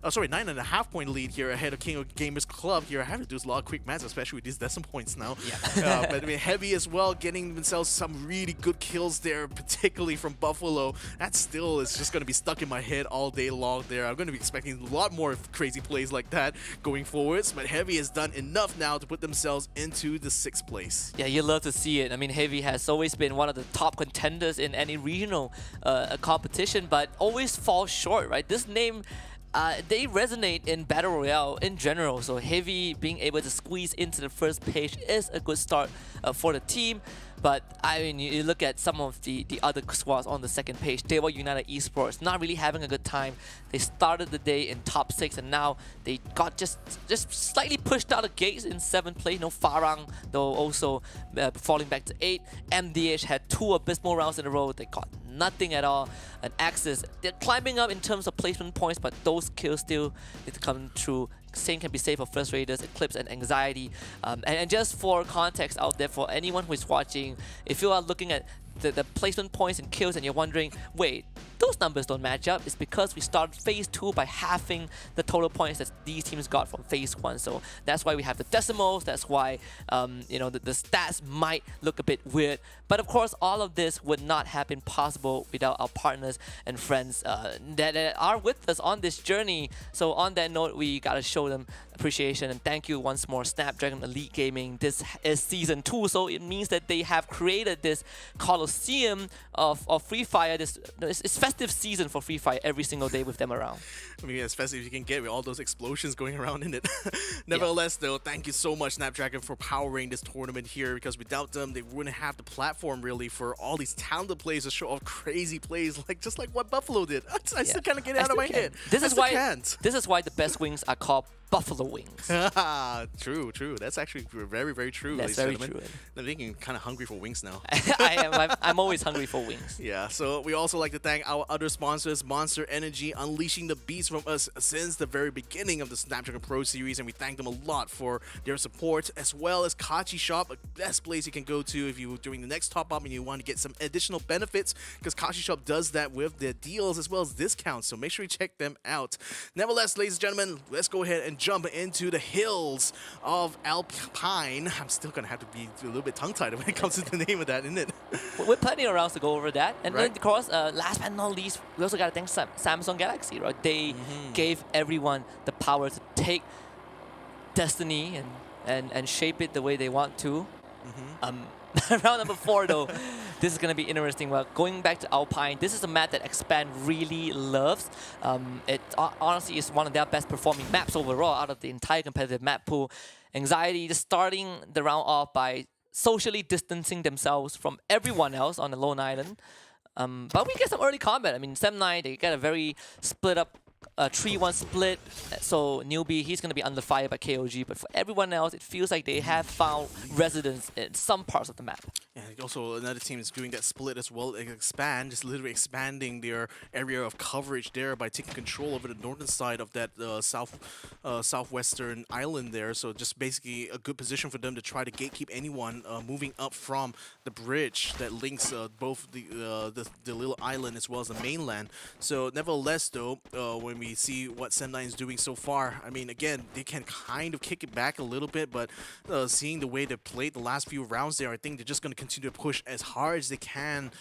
9.5-point lead here ahead of King of Gamers Club here. I have to do a lot of quick maths, especially with these decimal points now. Yeah. But I mean, Heavy as well, getting themselves some really good kills there, particularly from Buffalo. That still is just going to be stuck in my head all day long there. I'm going to be expecting a lot more crazy plays like that going forwards, but Heavy has done enough now to put themselves into the 6th place. Yeah, you love to see it. I mean, Heavy has always been one of the top contenders in any regional competition, but always falls short, right? This name... they resonate in Battle Royale in general, so Heavy being able to squeeze into the 1st page is a good start for the team. But I mean, you look at some of the other squads on the 2nd page. DEWA United Esports not really having a good time. They started the day in top 6, and now they got just slightly pushed out of gates in 7th place. No FARANG, though, also falling back to 8. MDH had 2 abysmal rounds in a row. They got nothing at all. And Axis, they're climbing up in terms of placement points, but those kills still need to come through. Same can be said for First Raiders, Eclipse, and Anxiety. And just for context out there, for anyone who is watching, if you are looking at the placement points and kills and you're wondering, wait, those numbers don't match up, it's because we started phase 2 by halving the total points that these teams got from phase 1. So that's why we have the decimals, that's why you know, the stats might look a bit weird. But of course, all of this would not have been possible without our partners and friends that are with us on this journey. So on that note, we gotta show them appreciation and thank you once more, Snapdragon Elite Gaming. This is season 2, so it means that they have created this coliseum of Free Fire. It's festive season for Free Fire every single day with them around. I mean, as festive as you can get with all those explosions going around in it. Nevertheless, though, thank you so much, Snapdragon, for powering this tournament here, because without them, they wouldn't have the platform really for all these talented players to show off crazy plays, just like what Buffalo did. I still kind of get it out of my head. This is why the best wings are called Buffalo wings. True. That's actually very, very true. That's very true. I'm thinking kind of hungry for wings now. I'm always hungry for wings. Yeah, so we also like to thank our other sponsors, Monster Energy, unleashing the beast from us since the very beginning of the Snapdragon Pro Series, and we thank them a lot for their support, as well as Kachi Shop, a best place you can go to if you're doing the next top up and you want to get some additional benefits, because Kachi Shop does that with their deals as well as discounts, so make sure you check them out. Nevertheless, ladies and gentlemen, let's go ahead and jump into the hills of Alpine. I'm still gonna have to be a little bit tongue-tied when it comes to the name of that, isn't it? We're plenty of rounds to go over that. And then, of course, last but not least, we also gotta thank Samsung Galaxy, right? They gave everyone the power to take Destiny and shape it the way they want to. Round number 4, though, this is going to be interesting. Well, going back to Alpine, this is a map that Expand really loves. It honestly is one of their best performing maps overall out of the entire competitive map pool. Anxiety just starting the round off by socially distancing themselves from everyone else on the lone island. But we get some early combat. I mean, Sem9, they get a very split up 3-1 split, so Newbie, he's going to be under fire by KOG, but for everyone else, it feels like they have found residence in some parts of the map. Yeah, also another team is doing that split as well, Expand, just literally expanding their area of coverage there by taking control over the northern side of that southwestern island there, so just basically a good position for them to try to gatekeep anyone moving up from the bridge that links both the little island as well as the mainland. So nevertheless, though, when we we see what Sem9 is doing so far. I mean, again, they can kind of kick it back a little bit, but seeing the way they played the last few rounds there, I think they're just going to continue to push as hard as they can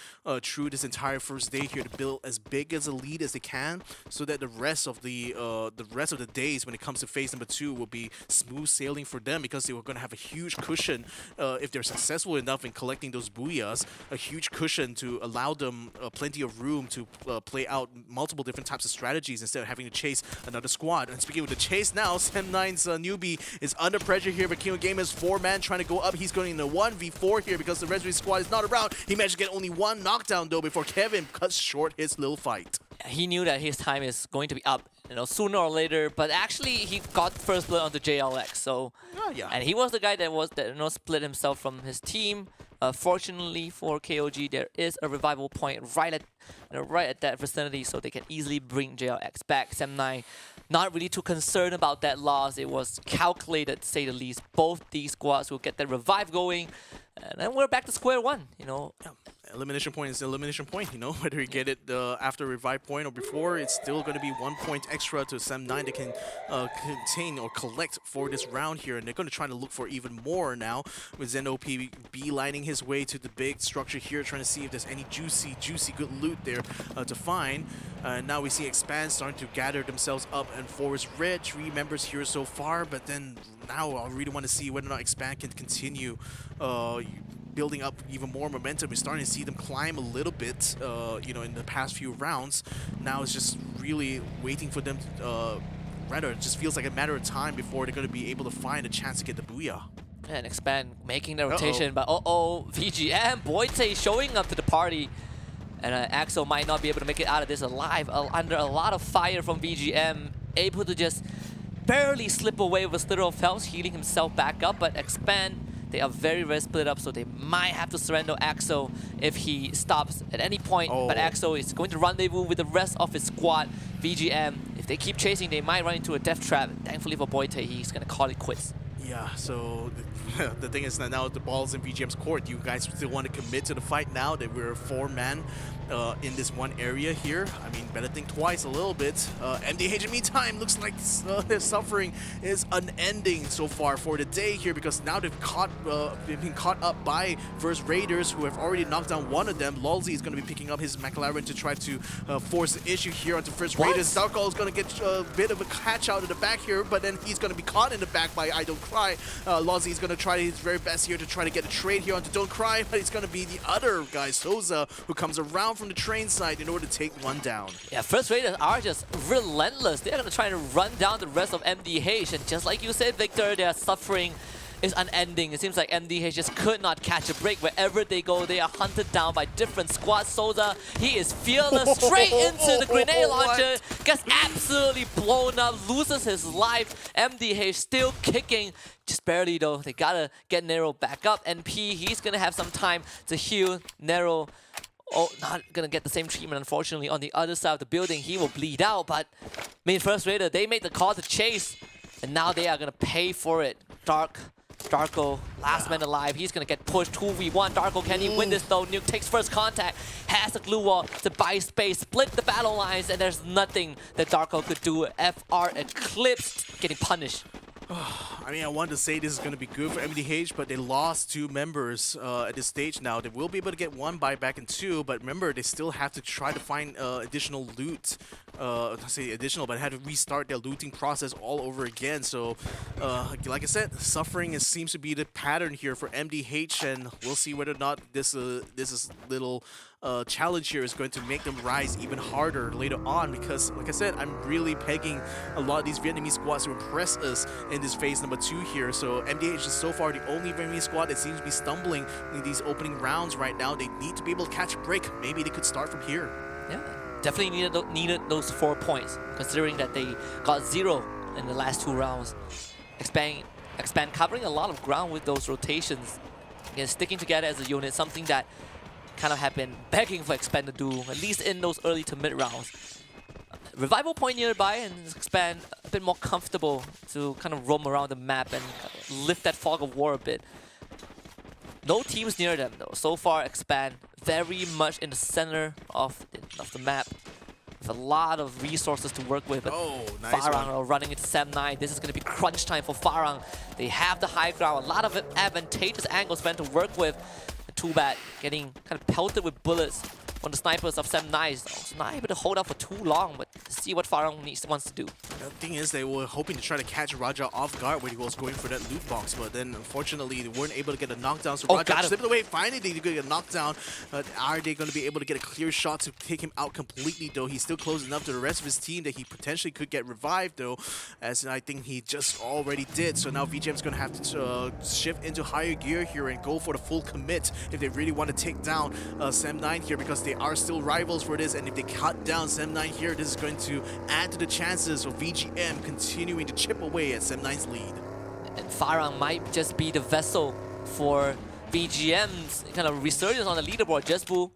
through this entire first day here to build as big as a lead as they can, so that the rest of the days when it comes to phase number 2 will be smooth sailing for them, because they were going to have a huge cushion if they're successful enough in collecting those booyahs, a huge cushion to allow them plenty of room to play out multiple different types of strategies instead of having to chase another squad. And speaking of the chase now, Sem9's newbie is under pressure here, but King of Gamers 4-man trying to go up. He's going in a 1v4 here because the Resolute squad is not around. He managed to get only one knockdown though before Kevin cuts short his little fight. He knew that his time is going to be up, sooner or later. But actually, he got first blood onto JLX. So, and he was the guy that split himself from his team. Fortunately for KOG, there is a revival point right at that vicinity, so they can easily bring JLX back. Sem9 not really too concerned about that loss. It was calculated, to say the least. Both these squads will get that revive going, and then we're back to square one. Elimination point is elimination point, whether you get it after revive point or before, it's still going to be 1 point extra to Sem9 that can contain or collect for this round here, and they're going to try to look for even more now, with ZenOP beelining his way to the big structure here, trying to see if there's any juicy good loot there to find. Now we see Expand starting to gather themselves up, and Forest Red, 3 members here so far, but then now I really want to see whether or not Expand can continue building up even more momentum. We're starting to see them climb a little bit, in the past few rounds. Now it's just really waiting for them, rather, it just feels like a matter of time before they're going to be able to find a chance to get the booyah. And Expand making the rotation, but VGM, Boite showing up to the party. And Axel might not be able to make it out of this alive, under a lot of fire from VGM, able to just barely slip away with a slither of health, healing himself back up, but Expand, they are very split up, so they might have to surrender Axel if he stops at any point. But Axel is going to rendezvous with the rest of his squad. VGM, if they keep chasing, they might run into a death trap. Thankfully for Boite, he's going to call it quits. Yeah, so the thing is that now the ball's in VGM's court. You guys still want to commit to the fight now that we're 4-man in this one area here? I mean, better think twice a little bit. MDH in the meantime looks like their suffering is unending so far for the day here, because now they've been caught up by First Raiders, who have already knocked down one of them. Lolzy is going to be picking up his McLaren to try to force the issue here onto First Raiders. Darko is going to get a bit of a catch out of the back here, but then he's going to be caught in the back by I Don't Cry. Lolzy is going to try his very best here to try to get a trade here onto Don't Cry, but it's going to be the other guy, Souza, who comes around from the train side in order to take one down. Yeah, First Raiders are just relentless. They're going to try to run down the rest of MDH, and just like you said, Victor, their suffering is unending. It seems like MDH just could not catch a break. Wherever they go, they are hunted down by different squads. Souza, he is fearless, straight into the grenade launcher, gets absolutely blown up, loses his life. MDH still kicking, just barely though. They gotta get Nero back up. NP, he's gonna have some time to heal. Nero, not gonna get the same treatment, unfortunately. On the other side of the building, he will bleed out, but First Raider, they made the call to chase, and now they are gonna pay for it. Darko, last man alive, he's gonna get pushed 2v1. Darko, can he win this though? Nuke takes first contact, has a glue wall to buy space, split the battle lines, and there's nothing that Darko could do. FR Eclipse getting punished. I mean, I wanted to say this is going to be good for MDH, but they lost 2 members at this stage now. They will be able to get 1 buyback and 2, but remember, they still have to try to find additional loot. Not say additional, but had to restart their looting process all over again. So, like I said, suffering seems to be the pattern here for MDH, and we'll see whether or not this is little challenge here is going to make them rise even harder later on, because like I said, I'm really pegging a lot of these Vietnamese squads to impress us in this phase number 2 here. So MDH is so far the only Vietnamese squad that seems to be stumbling in these opening rounds right now. They need to be able to catch a break. Maybe they could start from here. Yeah, definitely needed those 4 points, considering that they got 0 in the last 2 rounds. Expand covering a lot of ground with those rotations. Again, sticking together as a unit, something that kind of have been begging for Expand to do, at least in those early to mid rounds. Revival point nearby, and Expand a bit more comfortable to kind of roam around the map and lift that fog of war a bit. No teams near them though. So far, Expand very much in the center of the map. a lot of resources to work with. But nice FARANG one. are running into 7-9. This is going to be crunch time for FARANG. They have the high ground, a lot of advantageous angles for them to work with. Too bad, getting kind of pelted with bullets from the snipers of 7-9. Also not able to hold out for too long, but see what FARANG wants to do. The thing is, they were hoping to try to catch Raja off guard when he was going for that loot box, but then unfortunately they weren't able to get a knockdown. So Raja slipped away. Finally, they get a knockdown. Are they going to be able to get a clear shot to take him out completely? Though he's still close enough to the rest of his team that he potentially could get revived. Though, as I think he just already did. So now VGM's going to have to shift into higher gear here and go for the full commit if they really want to take down Sam9 here, because they are still rivals for this. And if they cut down Sam9 here, this is going to add to the chances of VGM continuing to chip away at Sam9's lead. And FARANG might just be the vessel for VGM's kind of resurgence on the leaderboard. Jesbu,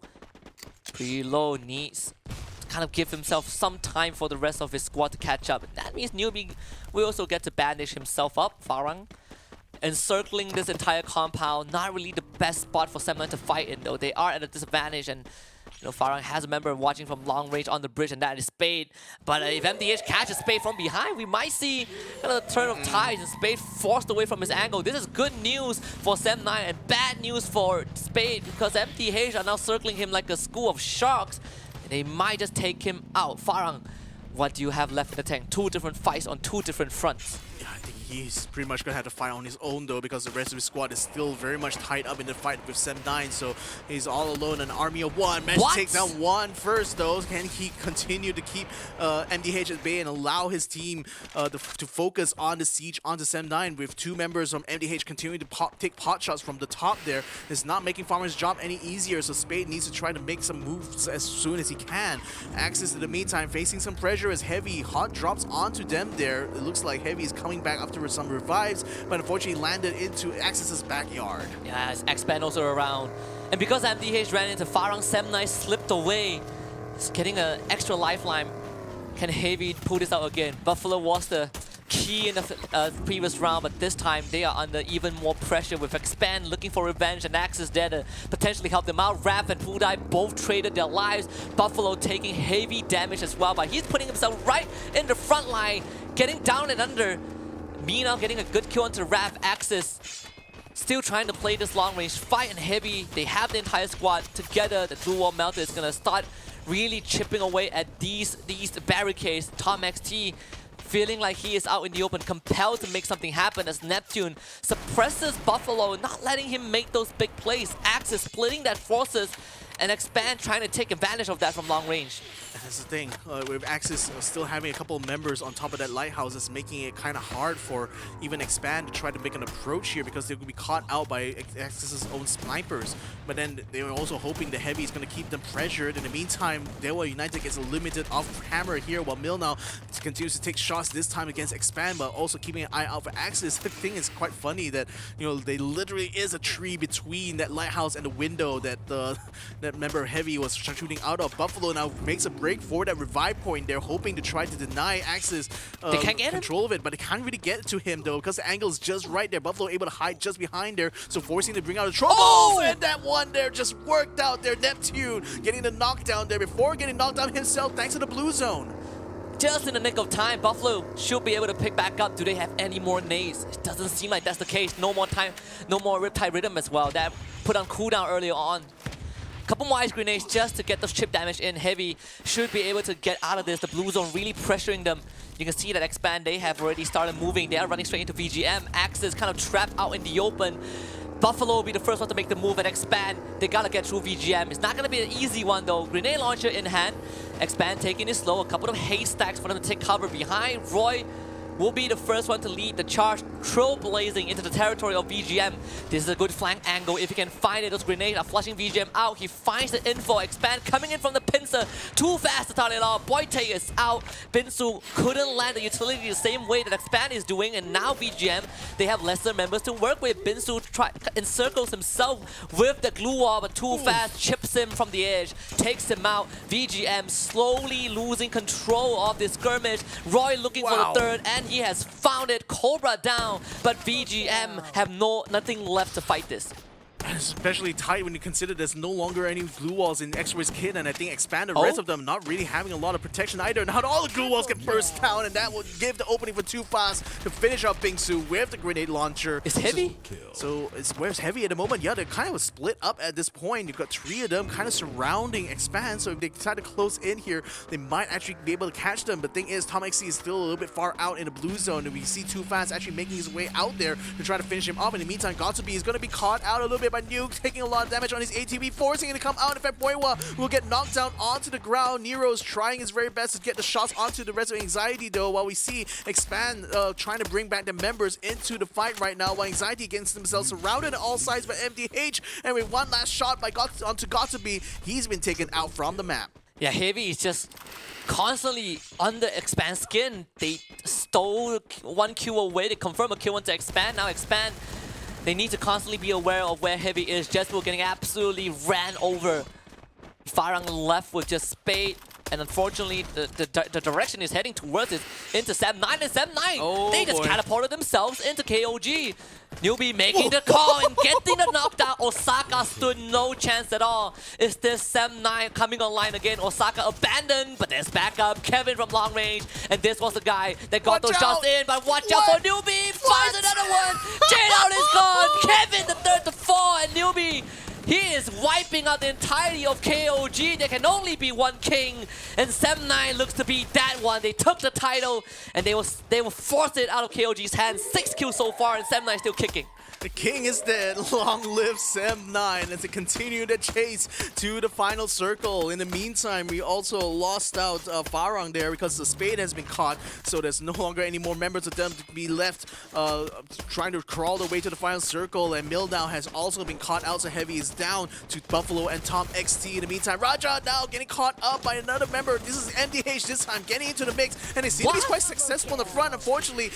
pretty low, needs to kind of give himself some time for the rest of his squad to catch up. That means Newbie will also get to bandage himself up. FARANG encircling this entire compound, not really the best spot for Sam9 to fight in, though. They are at a disadvantage, and you know, FARANG has a member watching from long range on the bridge, and that is Spade. But if MDH catches Spade from behind, we might see kind of a turn of tides and Spade forced away from his angle. This is good news for Sam9 and bad news for Spade, because MDH are now circling him like a school of sharks. They might just take him out. FARANG, what do you have left in the tank? 2 different fights on 2 different fronts. Yeah, I think he's pretty much going to have to fight on his own, though, because the rest of his squad is still very much tied up in the fight with Sam9. So he's all alone, an army of 1. Managed to take down 1 first, though. Can he continue to keep MDH at bay and allow his team to focus on the siege onto Sam9, with 2 members from MDH continuing to take pot shots from the top there? It's not making Farmer's job any easier, so Spade needs to try to make some moves as soon as he can. Axis, in the meantime, facing some pressure as Heavy hot drops onto them there. It looks like Heavy is coming back after some revives, but unfortunately landed into Axis's backyard. Yeah, X-Band also around. And because MDH ran into FARANG, Sam9 slipped away. He's getting an extra lifeline. Can Heavy pull this out again? Buffalo was the key in the previous round, but this time they are under even more pressure with Expand looking for revenge, and Axis there to potentially help them out. Raph and Pudai both traded their lives. Buffalo taking heavy damage as well, but he's putting himself right in the front line, getting down and under. Mina getting a good kill onto Raph. Axis still trying to play this long range fight, and Heavy, they have the entire squad together. The dual wall melter is gonna start really chipping away at these barricades. Tom XT feeling like he is out in the open, compelled to make something happen as Neptune suppresses Buffalo, not letting him make those big plays. Axis splitting that forces, and Expand trying to take advantage of that from long range. That's the thing, with Axis still having a couple of members on top of that lighthouse, is making it kind of hard for even Expand to try to make an approach here, because they could be caught out by Axis's own snipers. But then they were also hoping the Heavy is going to keep them pressured. In the meantime, DEWA United gets a limited off hammer here, while Milnow continues to take shots, this time against Expand, but also keeping an eye out for Axis. The thing is quite funny that, you know, there literally is a tree between that lighthouse and the window that that member Heavy was shooting out of. Buffalo now makes a break for that revive point. They're hoping to try to deny Axis they can't get control of it, but they can't really get to him, though, because the angle is just right there. Buffalo able to hide just behind there, so forcing to bring out the trouble. Oh! And that one there just worked out there. Neptune getting the knockdown there before getting knocked down himself thanks to the blue zone. Just in the nick of time, Buffalo should be able to pick back up. Do they have any more nades? It doesn't seem like that's the case. No more time, no more Riptide Rhythm as well. That put on cooldown earlier on. Couple more ice grenades just to get the chip damage in. Heavy should be able to get out of this. The blue zone really pressuring them. You can see that Expand, they have already started moving. They are running straight into VGM. Axis kind of trapped out in the open. Buffalo will be the first one to make the move and Expand. They gotta get through VGM. It's not gonna be an easy one though. Grenade launcher in hand. Expand taking it slow. A couple of haystacks for them to take cover behind. Roy will be the first one to lead the charge, trailblazing into the territory of VGM. This is a good flank angle. If he can find it, those grenades are flushing VGM out. He finds the info. Expand coming in from the pincer. Too fast to target off. Boite is out. Binsu couldn't land the utility the same way that Expand is doing, and now VGM, they have lesser members to work with. Binsu encircles himself with the glue wall, but too fast, chips him from the edge, takes him out. VGM slowly losing control of this skirmish. Roy looking for the third, and he has found it. Cobra down, but VGM have nothing left to fight this. Especially tight when you consider there's no longer any glue walls in X-Ray's kit, and I think Expand the rest of them not really having a lot of protection either. Not all the glue walls get burst down, and that will give the opening for Too Fast to finish up Bingsu with the grenade launcher. It's Heavy? So it's where's Heavy at the moment? Yeah, they're kind of split up at this point. You've got 3 of them kind of surrounding Expand, so if they decide to close in here, they might actually be able to catch them. But thing is, Tom XC is still a little bit far out in the blue zone, and we see Too Fast actually making his way out there to try to finish him off. In the meantime, Gotsubi is going to be caught out a little bit by Nuke, taking a lot of damage on his ATV, forcing him to come out. In fact, Boiwa will get knocked down onto the ground. Nero's trying his very best to get the shots onto the rest of Anxiety, though, while we see Expand trying to bring back the members into the fight right now, while Anxiety gets themselves surrounded on all sides by MDH, and with one last shot onto Gotsubi, he's been taken out from the map. Yeah, Heavy is just constantly under Expand skin. They stole 1 kill away. They confirm a kill onto Expand. Now Expand, they need to constantly be aware of where Heavy is. Jespo getting absolutely ran over. FARANG left with just Spade. And unfortunately, the direction is heading towards is into Sam9, and Sam9, they just catapulted themselves into KOG. Newbie making the call and getting the knockdown. Osaka stood no chance at all. Is this Sam9 coming online again? Osaka abandoned, but there's backup. Kevin from long range, and this was the guy that got those shots in, but watch out for Newbie. Finds another one. J-Down is gone. Kevin the third to fall, and Newbie, he is wiping out the entirety of KOG. There can only be one king, and Sam9 looks to be that one. They took the title, and they will force it out of KOG's hands. 6 kills so far, and Sam9 still kicking. The king is dead. Long live Sam9 as they continue the chase to the final circle. In the meantime, we also lost out FARANG there because the Spade has been caught, so there's no longer any more members of them to be left trying to crawl their way to the final circle. And Mildow has also been caught out, so Heavy is down to Buffalo and Tom XT. In the meantime, Raja now getting caught up by another member. This is MDH this time, getting into the mix, and they seem to be quite successful in the front. Unfortunately,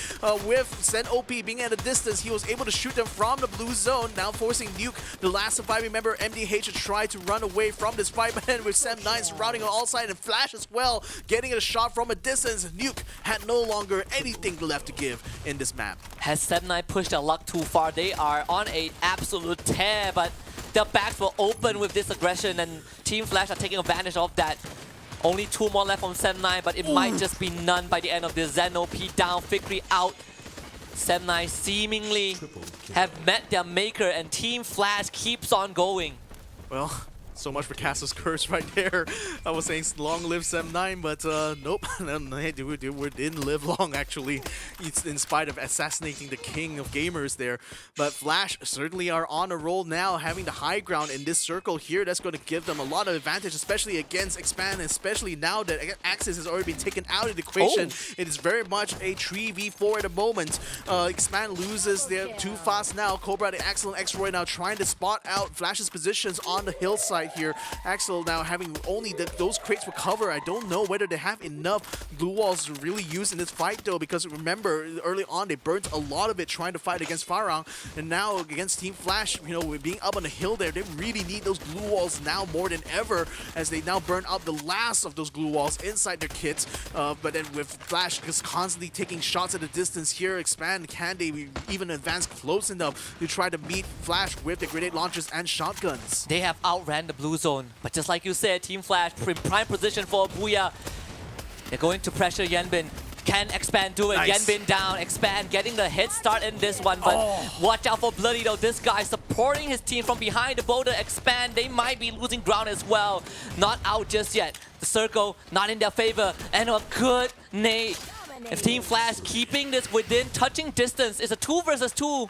with Sen OP being at a distance, he was able to shoot them from the blue zone, now forcing Nuke, the last surviving member, MDH, to try to run away from this fight. But then with Sam9 surrounding on all sides, and Flash as well, getting a shot from a distance, Nuke had no longer anything left to give in this map. Has Sam9 pushed their luck too far? They are on an absolute tear, but their backs were open with this aggression, and Team Flash are taking advantage of that. Only 2 more left from Sam9, but it might just be none by the end of this. Zen OP down, Fikri out. Sam9 seemingly have met their maker, and Team Flash keeps on going. Well, so much for Castle's Curse right there. I was saying long live Sam9, but nope. We didn't live long, actually, in spite of assassinating the king of gamers there. But Flash certainly are on a roll now, having the high ground in this circle here. That's going to give them a lot of advantage, especially against Expand, especially now that Axis has already been taken out of the equation. It is very much a 3v4 at the moment. Expand loses their Too Fast now. Cobra, the Axel, and X-Roy now trying to spot out Flash's positions on the hillside here. Axel now having only those crates for cover. I don't know whether they have enough glue walls to really use in this fight, though, because remember, early on they burnt a lot of it trying to fight against FARANG, and now against Team Flash, you know, with being up on the hill there, they really need those glue walls now more than ever, as they now burn out the last of those glue walls inside their kits. But then with Flash just constantly taking shots at a distance here, Expand, can they even advance close enough to try to meet Flash with the grenade launchers and shotguns? They have outran the blue zone, but just like you said, Team Flash in prime position for a Booyah. They're going to pressure Yenbin. Can Expand do it? Nice. Yenbin down. Expand getting the head start in this one, but watch out for Bloody though. This guy supporting his team from behind the boulder. Expand, they might be losing ground as well. Not out just yet. The circle not in their favor, and a good nade. If Team Flash keeping this within touching distance, it's a 2 versus 2.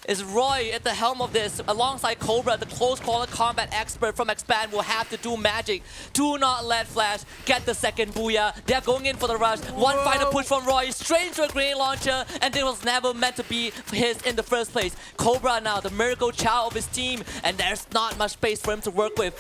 Is Roy at the helm of this, alongside Cobra, the close quarter combat expert from Expand, will have to do magic. Do not let Flash get the second Booyah. They're going in for the rush. One final push from Roy, straight into a grenade launcher, and it was never meant to be his in the first place. Cobra now, the miracle child of his team, and there's not much space for him to work with.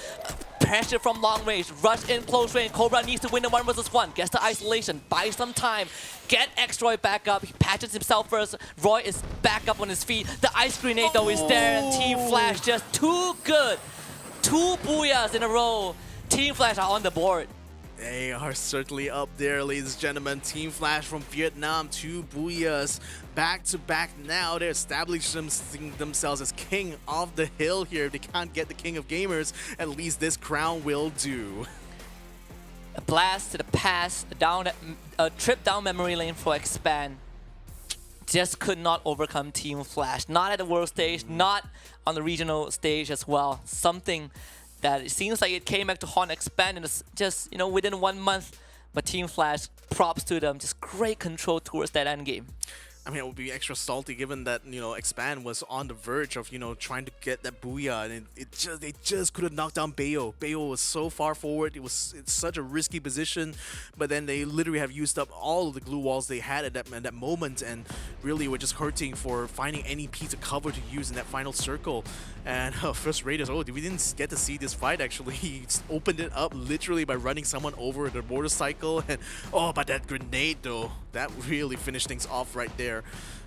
Pressure from long range, rush in close range. Cobra needs to win the 1 versus 1. Gets the isolation, buys some time. Get X-Roy back up. He patches himself first. Roy is back up on his feet. The ice grenade though is there, and Team Flash just too good. 2 Booyahs in a row. Team Flash are on the board. They are certainly up there, ladies and gentlemen. Team Flash from Vietnam, 2 Booyahs back to back now. They're establishing themselves as king of the hill here. If they can't get the king of gamers, at least this crown will do. A blast to the past, a trip down memory lane for Expand. Just could not overcome Team Flash. Not at the world stage, not on the regional stage as well. Something that it seems like it came back to haunt Expand in just, within 1 month. But Team Flash, props to them. Just great control towards that end game. I mean, it would be extra salty given that, Expand was on the verge of, trying to get that booyah, and they just couldn't knock down Bayo. Bayo was so far forward. It's such a risky position, but then they literally have used up all of the glue walls they had at that moment, and really were just hurting for finding any piece of cover to use in that final circle. And first Raiders, we didn't get to see this fight actually. He opened it up literally by running someone over the motorcycle, and but that grenade though, that really finished things off right there.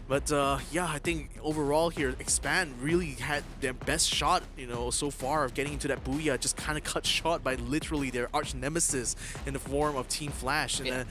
But yeah, I think overall here, Expand really had their best shot, so far of getting into that booyah, just kind of cut short by literally their arch nemesis in the form of Team Flash. And then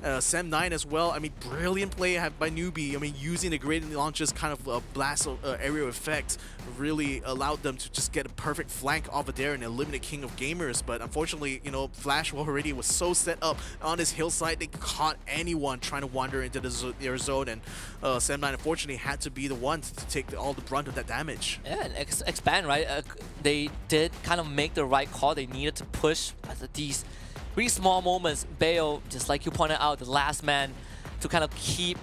Sam9 as well. I mean, brilliant play by Newbie. I mean, using the grenade launcher's kind of blast aerial effect really allowed them to just get a perfect flank off of there and eliminate King of Gamers. But unfortunately, Flash already was so set up on this hillside, they caught anyone trying to wander into their zone, and Sam9 unfortunately had to be the one to take all the brunt of that damage. Yeah, and Expand, right? They did kind of make the right call. They needed to push at these really small moments. Bayo, just like you pointed out, the last man to kind of keep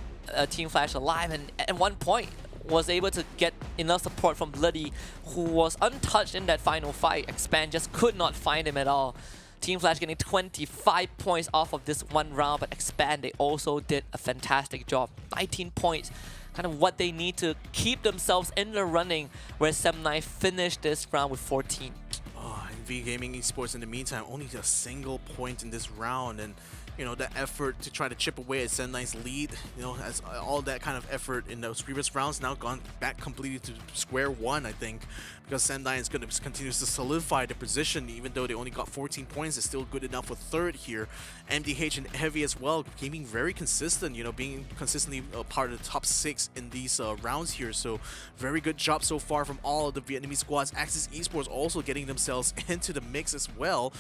Team Flash alive, and at one point was able to get enough support from Bloody, who was untouched in that final fight. Expand just could not find him at all. Team Flash getting 25 points off of this one round, but Expand, they also did a fantastic job. 19 points, kind of what they need to keep themselves in the running, where Sam9 finished this round with 14. V Gaming Esports in the meantime, only a single point in this round, and that effort to try to chip away at Sam9's lead, as all that kind of effort in those previous rounds now gone back completely to square one, I think, because Sam9 is going to continue to solidify the position. Even though they only got 14 points, it's still good enough for third here. MDH and Heavy as well, being very consistent, being consistently part of the top 6 in these rounds here. So very good job so far from all of the Vietnamese squads. Axis Esports also getting themselves into the mix as well,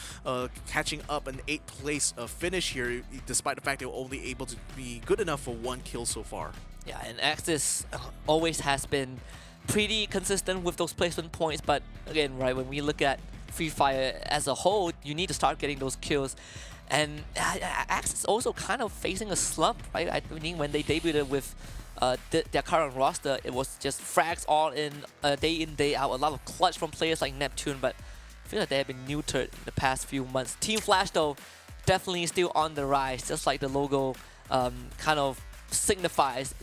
catching up an 8th place finish here, despite the fact they were only able to be good enough for 1 kill so far. Yeah, and Axis always has been pretty consistent with those placement points, but again, right, when we look at Free Fire as a whole, you need to start getting those kills. And Axis also kind of facing a slump, right? I mean, when they debuted with their current roster, it was just frags all in, day out, a lot of clutch from players like Neptune, but I feel like they have been neutered in the past few months. Team Flash, though, definitely still on the rise, just like the logo kind of signifies,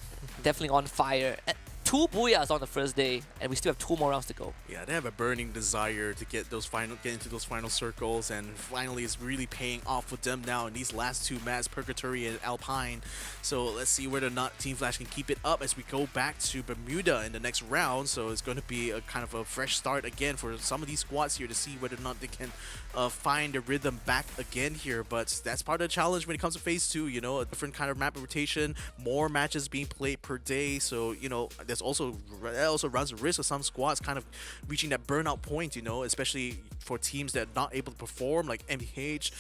definitely on fire. 2 booyahs on the first day, and we still have 2 more rounds to go. Yeah, they have a burning desire to get into those final circles, and finally it's really paying off for them now in these last 2 maps, Purgatory and Alpine. So let's see whether or not Team Flash can keep it up as we go back to Bermuda in the next round. So it's going to be a kind of a fresh start again for some of these squads here to see whether or not they can find the rhythm back again here. But that's part of the challenge when it comes to phase 2, a different kind of map rotation, more matches being played per day. So, that also runs the risk of some squads kind of reaching that burnout point, especially for teams that are not able to perform, like MDH,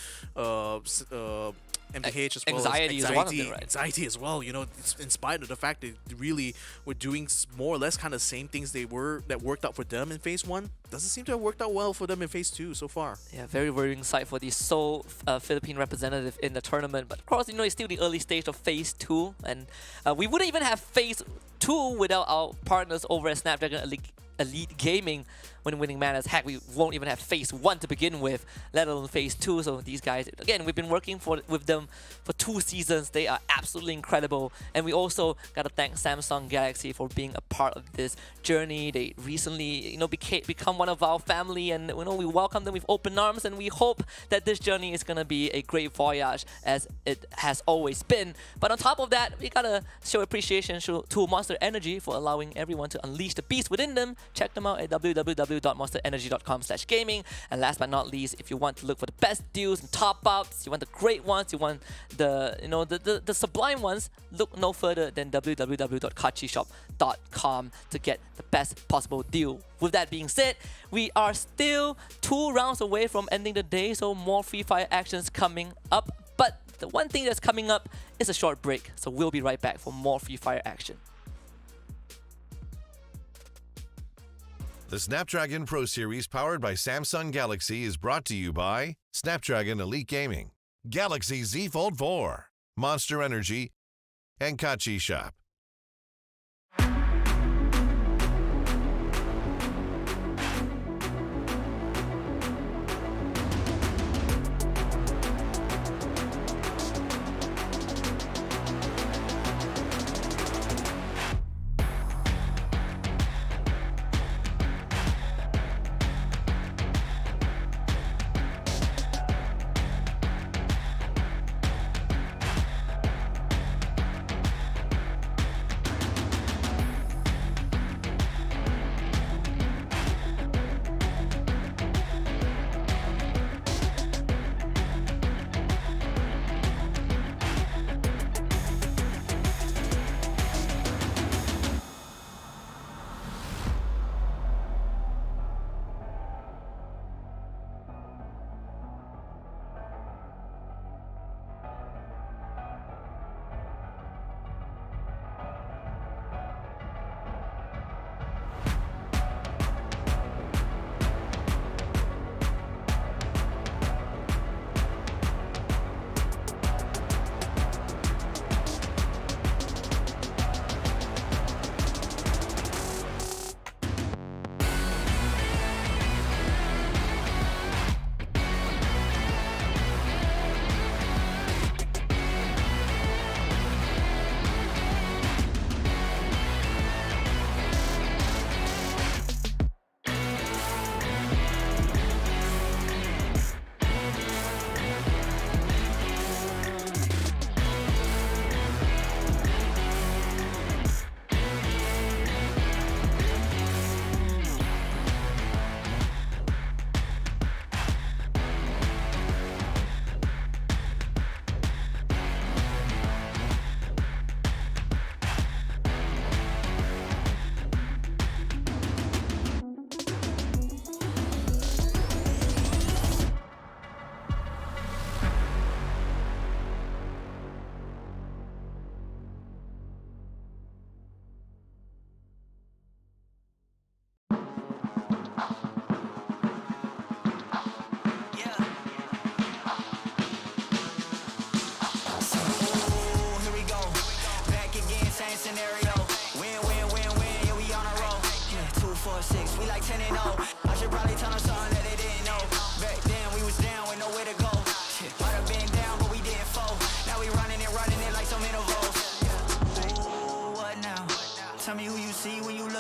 MDH as well anxiety as is one of them, right? Anxiety as well, in spite of the fact that they really were doing more or less kind of same things that worked out for them in phase 1. Doesn't seem to have worked out well for them in phase 2 so far. Yeah, very worrying sight for the sole Philippine representative in the tournament. But of course, it's still the early stage of phase 2, and we wouldn't even have phase 2 without our partners over at Snapdragon Elite Gaming when winning matters. Heck, we won't even have phase 1 to begin with, let alone phase 2. So these guys, again, we've been working with them for 2 seasons. They are absolutely incredible, and we also gotta thank Samsung Galaxy for being a part of this journey. They recently, become one of our family, and we welcome them with open arms, and we hope that this journey is gonna be a great voyage as it has always been. But on top of that, we gotta show appreciation to Monster Energy for allowing everyone to unleash the beast within them. Check them out at www www.monsterenergy.com/gaming. And last but not least, if you want to look for the best deals and top-ups, you want the great ones, you want the sublime ones, look no further than www.kachishop.com to get the best possible deal. With that being said, we are still 2 rounds away from ending the day, so more Free Fire actions coming up. But the one thing that's coming up is a short break, so we'll be right back for more Free Fire action. The Snapdragon Pro Series powered by Samsung Galaxy is brought to you by Snapdragon Elite Gaming, Galaxy Z Fold 4, Monster Energy, and Kachi Shop.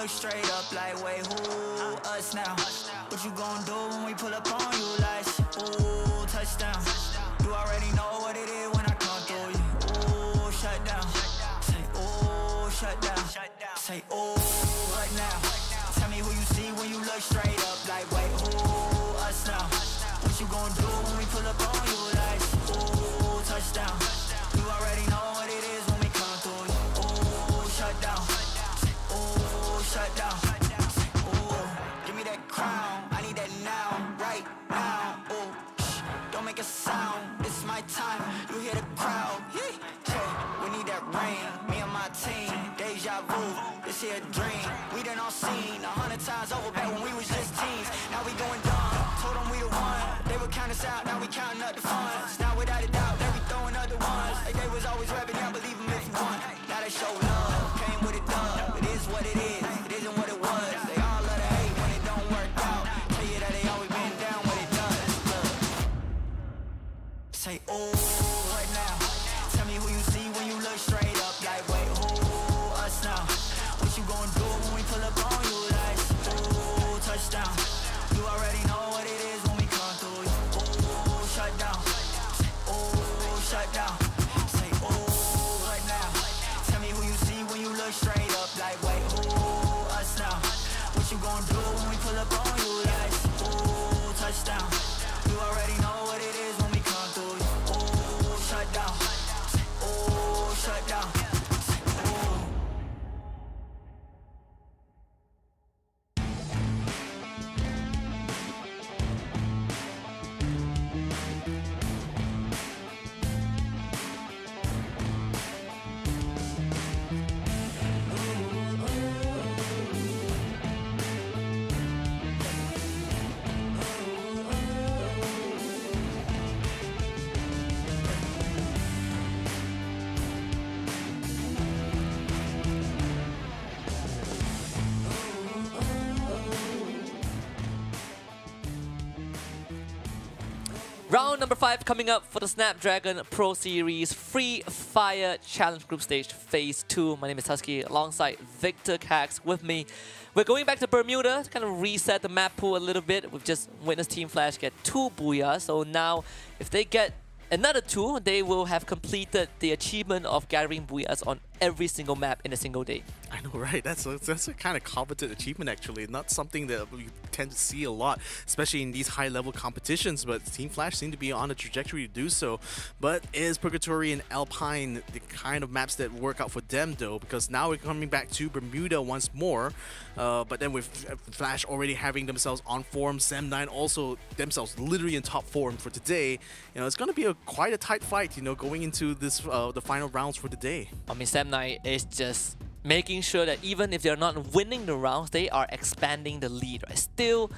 Straight up like, wait, who us now? What you gon' do when we pull up on you like, ooh, touchdown. You already know what it is when I come through you. Ooh, shut down. Say, ooh, shut down. Say, ooh, what now? Tell me who you see when you look straight up like, wait, who us now? What you gon' do when we pull up on you like, ooh, touchdown. You already know what it is when we come through you. Ooh, shut down. Shut down. Ooh, give me that crown. I need that now, right now. Ooh, don't make a sound. It's my time. You hear the crowd. Yeah, we need that rain. Me and my team. Deja vu. This here a dream. We done all seen 100 times over back when we was just teens. Now we going dumb. Told them we the one. They would count us out. Now we counting up the funds. Now without a doubt, they be throwing other ones. Like they was always rapping. Yeah, believe them if you want. Now they show love. Came with a dub. It is what it is. What it was, they all love to hate when it don't work out. Tell you that they always been down when it does. Look. Say, ooh, what now? Tell me who you see when you look straight up like, wait, who us now? What you gon' do when we pull up on you like, ooh, touchdown. You already know what it is when we come through you. Ooh, shut down. Say, ooh, shut down. Say, ooh, what now? Tell me who you see when you look straight up like, wait, who now? What you gon' do when we pull up on you Round number 5 coming up for the Snapdragon Pro Series Free Fire Challenge Group Stage Phase 2. My name is Husky alongside Victor Cax with me. We're going back to Bermuda to kind of reset the map pool a little bit. We've just witnessed Team Flash get 2 Booyah. So now if they get another 2, they will have completed the achievement of gathering Booyahs on every single map in a single day. I know, right? That's a kind of coveted achievement, actually. Not something that we tend to see a lot, especially in these high-level competitions. But Team Flash seem to be on a trajectory to do so. But is Purgatory and Alpine the kind of maps that work out for them, though? Because now we're coming back to Bermuda once more. But then with Flash already having themselves on form, Sam9 also themselves literally in top form for today. You know, it's going to be quite a tight fight, you know, going into this the final rounds for the day. I mean, Sam9 is just making sure that even if they're not winning the rounds, they are expanding the lead, right? Still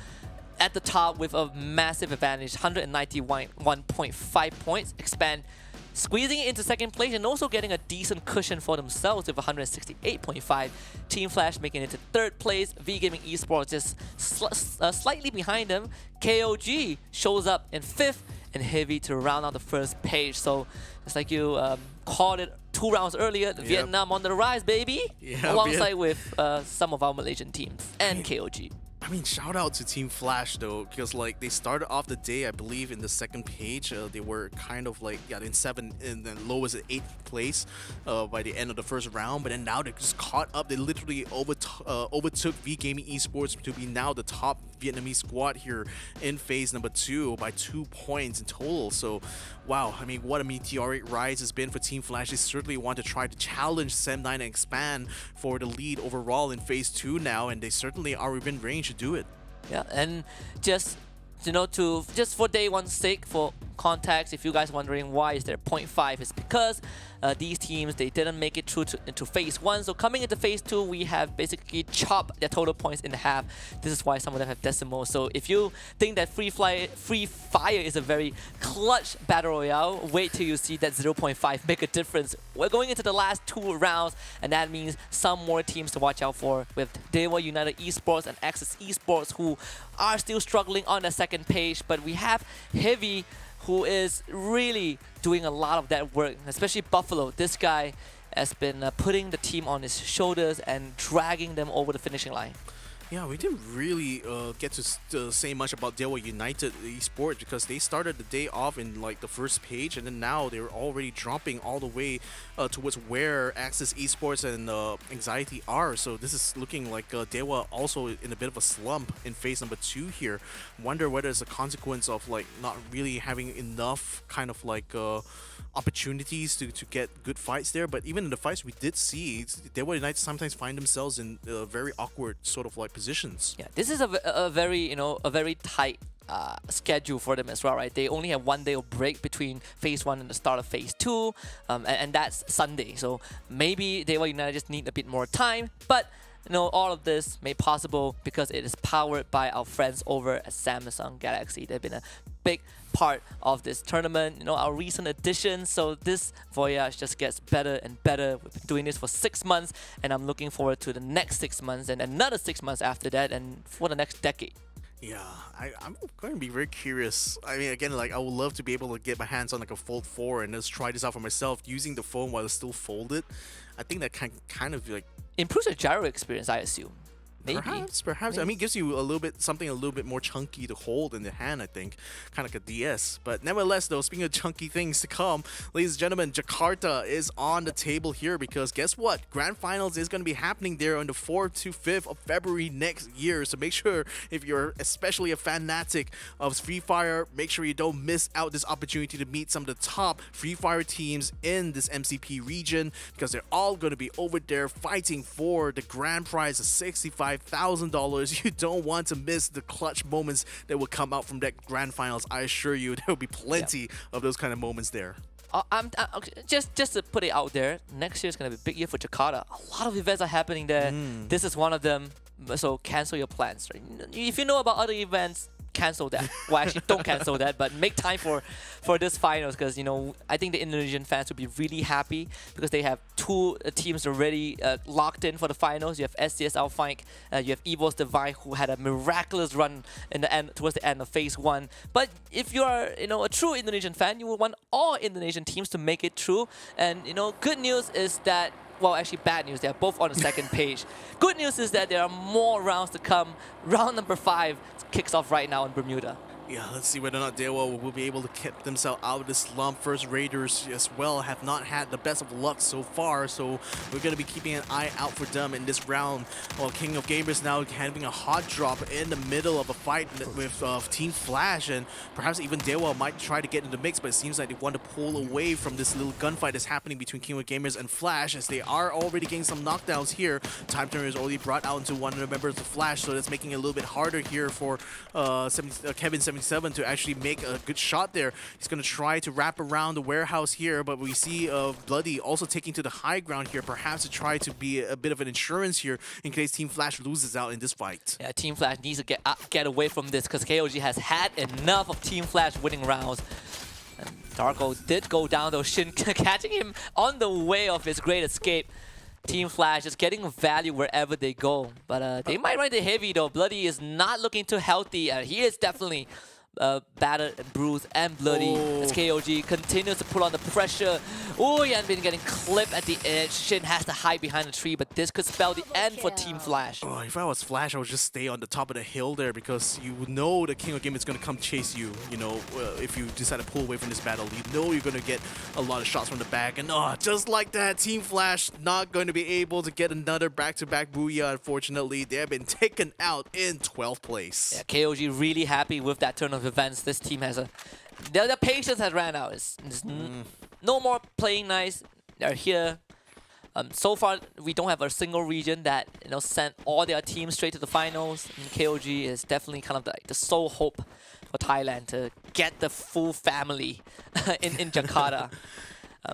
at the top with a massive advantage, 191.5 points, squeezing it into second place and also getting a decent cushion for themselves with 168.5. Team Flash making it to third place. V Gaming Esports just slightly behind them. KOG shows up in fifth and Heavy to round out the first page. So it's like you called it 2 rounds earlier. Vietnam on the rise, baby. Yeah, alongside with some of our Malaysian teams and KOG. I mean, shout out to Team Flash though, because like they started off the day, I believe, in the second page. They were kind of like in 7th and then lowest at 8th place by the end of the first round. But then now they just caught up. They literally overtook V Gaming Esports to be now the top Vietnamese squad here in phase number 2 by 2 points in total. So, wow, I mean, what a meteoric rise has been for Team Flash. They certainly want to try to challenge Sam9 and expand for the lead overall in phase 2 now, and they certainly are within range to do it. Yeah, and just, you know, just for day one's sake, for context, if you guys wondering why is there 0.5, it's because these teams, they didn't make it through into phase 1. So coming into phase 2, we have basically chopped their total points in half. This is why some of them have decimals. So if you think that Free Fire is a very clutch battle royale, wait till you see that 0.5 make a difference. We're going into the last 2 rounds, and that means some more teams to watch out for with DEWA United Esports and Access Esports, who are still struggling on the second page. But we have Heavy, who is really doing a lot of that work, especially Buffalo. This guy has been putting the team on his shoulders and dragging them over the finishing line. Yeah, we didn't really get to say much about DEWA United Esports because they started the day off in like the first page, and then now they're already dropping all the way towards where Access Esports and Anxiety are. So this is looking like DEWA also in a bit of a slump in phase number 2 here. Wonder whether it's a consequence of like not really having enough kind of like opportunities to get good fights there. But even in the fights we did see, DEWA United sometimes find themselves in very awkward sort of like positions. Yeah, this is a very, you know, a very tight schedule for them as well, right? They only have 1 day of break between phase 1 and the start of phase 2, and that's Sunday. So maybe DEWA United just need a bit more time, but you know, all of this made possible because it is powered by our friends over at Samsung Galaxy. They've been a big part of this tournament, you know, our recent additions. So this voyage just gets better and better. We've been doing this for 6 months, and I'm looking forward to the next 6 months and another 6 months after that, and for the next decade. Yeah, I'm going to be very curious. I mean, again, like I would love to be able to get my hands on like a Fold 4 and just try this out for myself using the phone while it's still folded. I think that can kind of like improves your gyro experience, I assume. Maybe. Perhaps. Maybe. I mean, it gives you something a little bit more chunky to hold in the hand, I think. Kind of like a DS. But nevertheless, though, speaking of chunky things to come, ladies and gentlemen, Jakarta is on the table here because guess what? Grand Finals is going to be happening there on the 4th to 5th of February next year. So make sure, if you're especially a fanatic of Free Fire, make sure you don't miss out this opportunity to meet some of the top Free Fire teams in this MCP region because they're all going to be over there fighting for the grand prize of $65,000. You don't want to miss the clutch moments that will come out from that grand finals. I assure you, there will be plenty of those kind of moments there. Okay, just to put it out there, next year is going to be a big year for Jakarta. A lot of events are happening there. This is one of them, so cancel your plans. Right? If you know about other events, cancel that. Well, actually, don't cancel that, but make time for this finals because, you know, I think the Indonesian fans will be really happy because they have two teams already locked in for the finals. You have SCS Alphank, you have Evo's Divine, who had a miraculous run in the end, towards the end of phase 1. But if you are, you know, a true Indonesian fan, you will want all Indonesian teams to make it through. And, you know, good news is that, well, actually bad news, they're both on the second page. Good news is that there are more rounds to come. Round number 5 kicks off right now in Bermuda. Yeah, let's see whether or not DEWA will be able to keep themselves out of this slump. First Raiders as well have not had the best of luck so far, so we're going to be keeping an eye out for them in this round. While King of Gamers now having a hot drop in the middle of a fight with Team Flash, and perhaps even DEWA might try to get in the mix, but it seems like they want to pull away from this little gunfight that's happening between King of Gamers and Flash, as they are already getting some knockdowns here. Time Turner is already brought out into one of the members of Flash, so that's making it a little bit harder here for Kevin 77 to actually make a good shot there. He's going to try to wrap around the warehouse here, but we see Bloody also taking to the high ground here, perhaps to try to be a bit of an insurance here in case Team Flash loses out in this fight. Yeah, Team Flash needs to get away from this because KOG has had enough of Team Flash winning rounds. And Darko did go down though, Shin catching him on the way of his great escape. Team Flash just getting value wherever they go. But they might run the heavy though. Bloody is not looking too healthy. He is definitely battered and bruised and bloody as KOG continues to put on the pressure. Oh, Yan been getting clipped at the edge. Shin has to hide behind the tree, but this could spell the end for Team Flash. Oh, if I was Flash, I would just stay on the top of the hill there because you know the King of Game is going to come chase you. You know, if you decide to pull away from this battle, you know you're going to get a lot of shots from the back. And just like that, Team Flash not going to be able to get another back-to-back booyah, unfortunately. They have been taken out in 12th place. Yeah, KOG really happy with that turn of events. This team has their patience has ran out. It's no more playing nice. They're here. So far, we don't have a single region that, you know, sent all their teams straight to the finals. And KOG is definitely kind of the sole hope for Thailand to get the full family in Jakarta.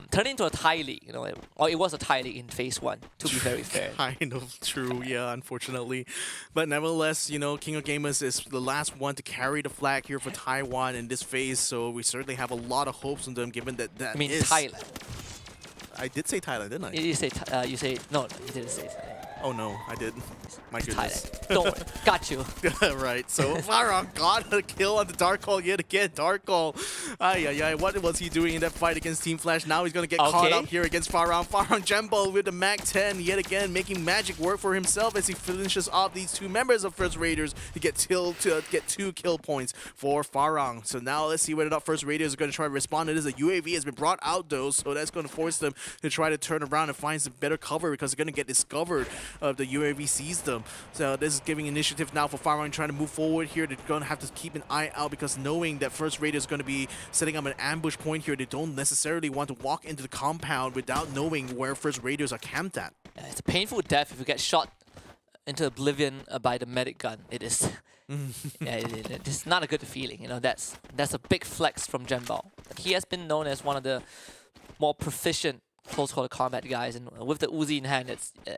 Turned into a Thai league, you know, or it was a Thai league in phase 1, to be very fair. Kind of true, yeah, unfortunately. But nevertheless, you know, King of Gamers is the last one to carry the flag here for Taiwan in this phase, so we certainly have a lot of hopes on them, given that I mean, Thailand. I did say Thailand, didn't I? You say no, you didn't say Thailand. Oh no, I didn't. My goodness. Thailand. Don't worry, got you. Right, so Farang got a kill on the Dark Call yet again. Dark Call, what was he doing in that fight against Team Flash? Now he's gonna get caught up here against Farang. Farang Jumbo with the Mag 10 yet again, making magic work for himself as he finishes off these two members of First Raiders to get 2 kill points for Farang. So now let's see whether or not First Raiders are gonna try to respond to this. A UAV has been brought out though, so that's gonna force them to try to turn around and find some better cover because they're gonna get discovered if the UAV sees them. So this is giving initiative now for FARANG trying to move forward here. They're going to have to keep an eye out because knowing that First Raider is going to be setting up an ambush point here, they don't necessarily want to walk into the compound without knowing where First Raiders are camped at. Yeah, it's a painful death if you get shot into oblivion by the medic gun. It is. It's not a good feeling. You know, that's a big flex from Genbao. He has been known as one of the more proficient close quarter combat guys, and with the Uzi in hand,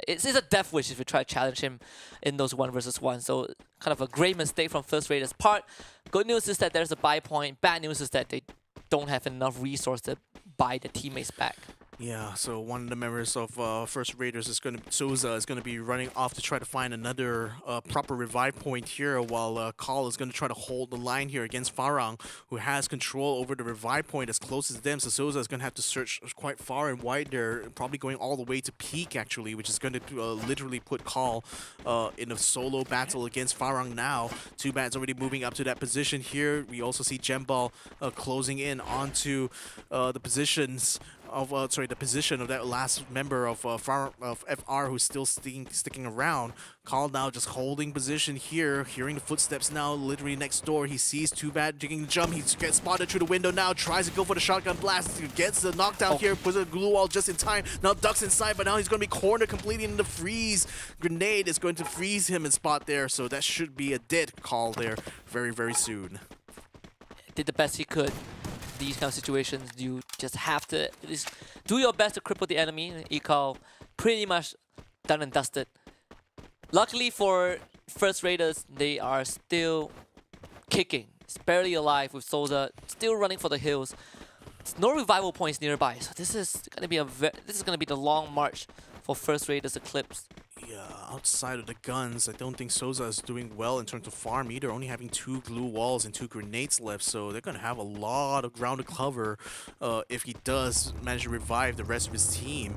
it's a death wish if you try to challenge him in those 1 versus 1. So kind of a great mistake from First Raiders' part. Good news is that there's a buy point. Bad news is that they don't have enough resource to buy the teammates back. Yeah, so one of the members of First Raiders is going to, Souza is going to be running off to try to find another proper revive point here, while Call is going to try to hold the line here against Farang, who has control over the revive point as close as them. So Souza is going to have to search quite far and wide there, probably going all the way to peak actually, which is going to literally put Call in a solo battle against Farang now. Two bats already moving up to that position here. We also see Jembal closing in onto the positions of the position of that last member of FR who's still sticking around. Call now just holding position here, hearing the footsteps now literally next door. He sees Too Bad taking the jump. He gets spotted through the window now, tries to go for the shotgun blast, gets the knockdown here, puts a glue wall just in time. Now ducks inside, but now he's going to be cornered completely in the freeze. Grenade is going to freeze him in spot there, so that should be a dead Call there very, very soon. Did the best he could. These kind of situations, you just have to at least do your best to cripple the enemy. Ekal pretty much done and dusted. Luckily for First Raiders, they are still kicking. It's barely alive with Souza still running for the hills. There's no revival points nearby, so this is gonna be the long march for First Raiders Eclipse. Yeah, outside of the guns, I don't think Souza is doing well in terms of farm either, only having 2 glue walls and 2 grenades left, so they're going to have a lot of ground to cover if he does manage to revive the rest of his team.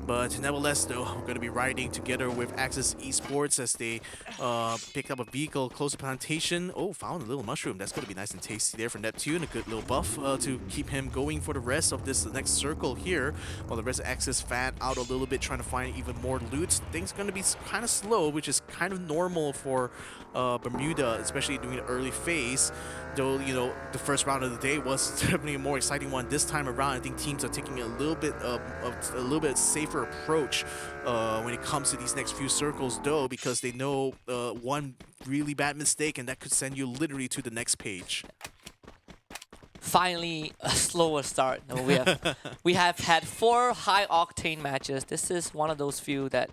But nevertheless, though, we're going to be riding together with Axis Esports as they pick up a vehicle close to plantation. Oh, found a little mushroom. That's going to be nice and tasty there for Neptune. A good little buff to keep him going for the rest of this next circle here. While the rest of Axis fan out a little bit, trying to find even more loot. Things going to be kind of slow, which is kind of normal for Bermuda, especially during the early phase. Though, you know, the first round of the day was definitely a more exciting one. This time around, I think teams are taking a little bit safer approach when it comes to these next few circles, though, because they know one really bad mistake and that could send you literally to the next page. Finally, a slower start. No, we have had 4 high octane matches. This is one of those few that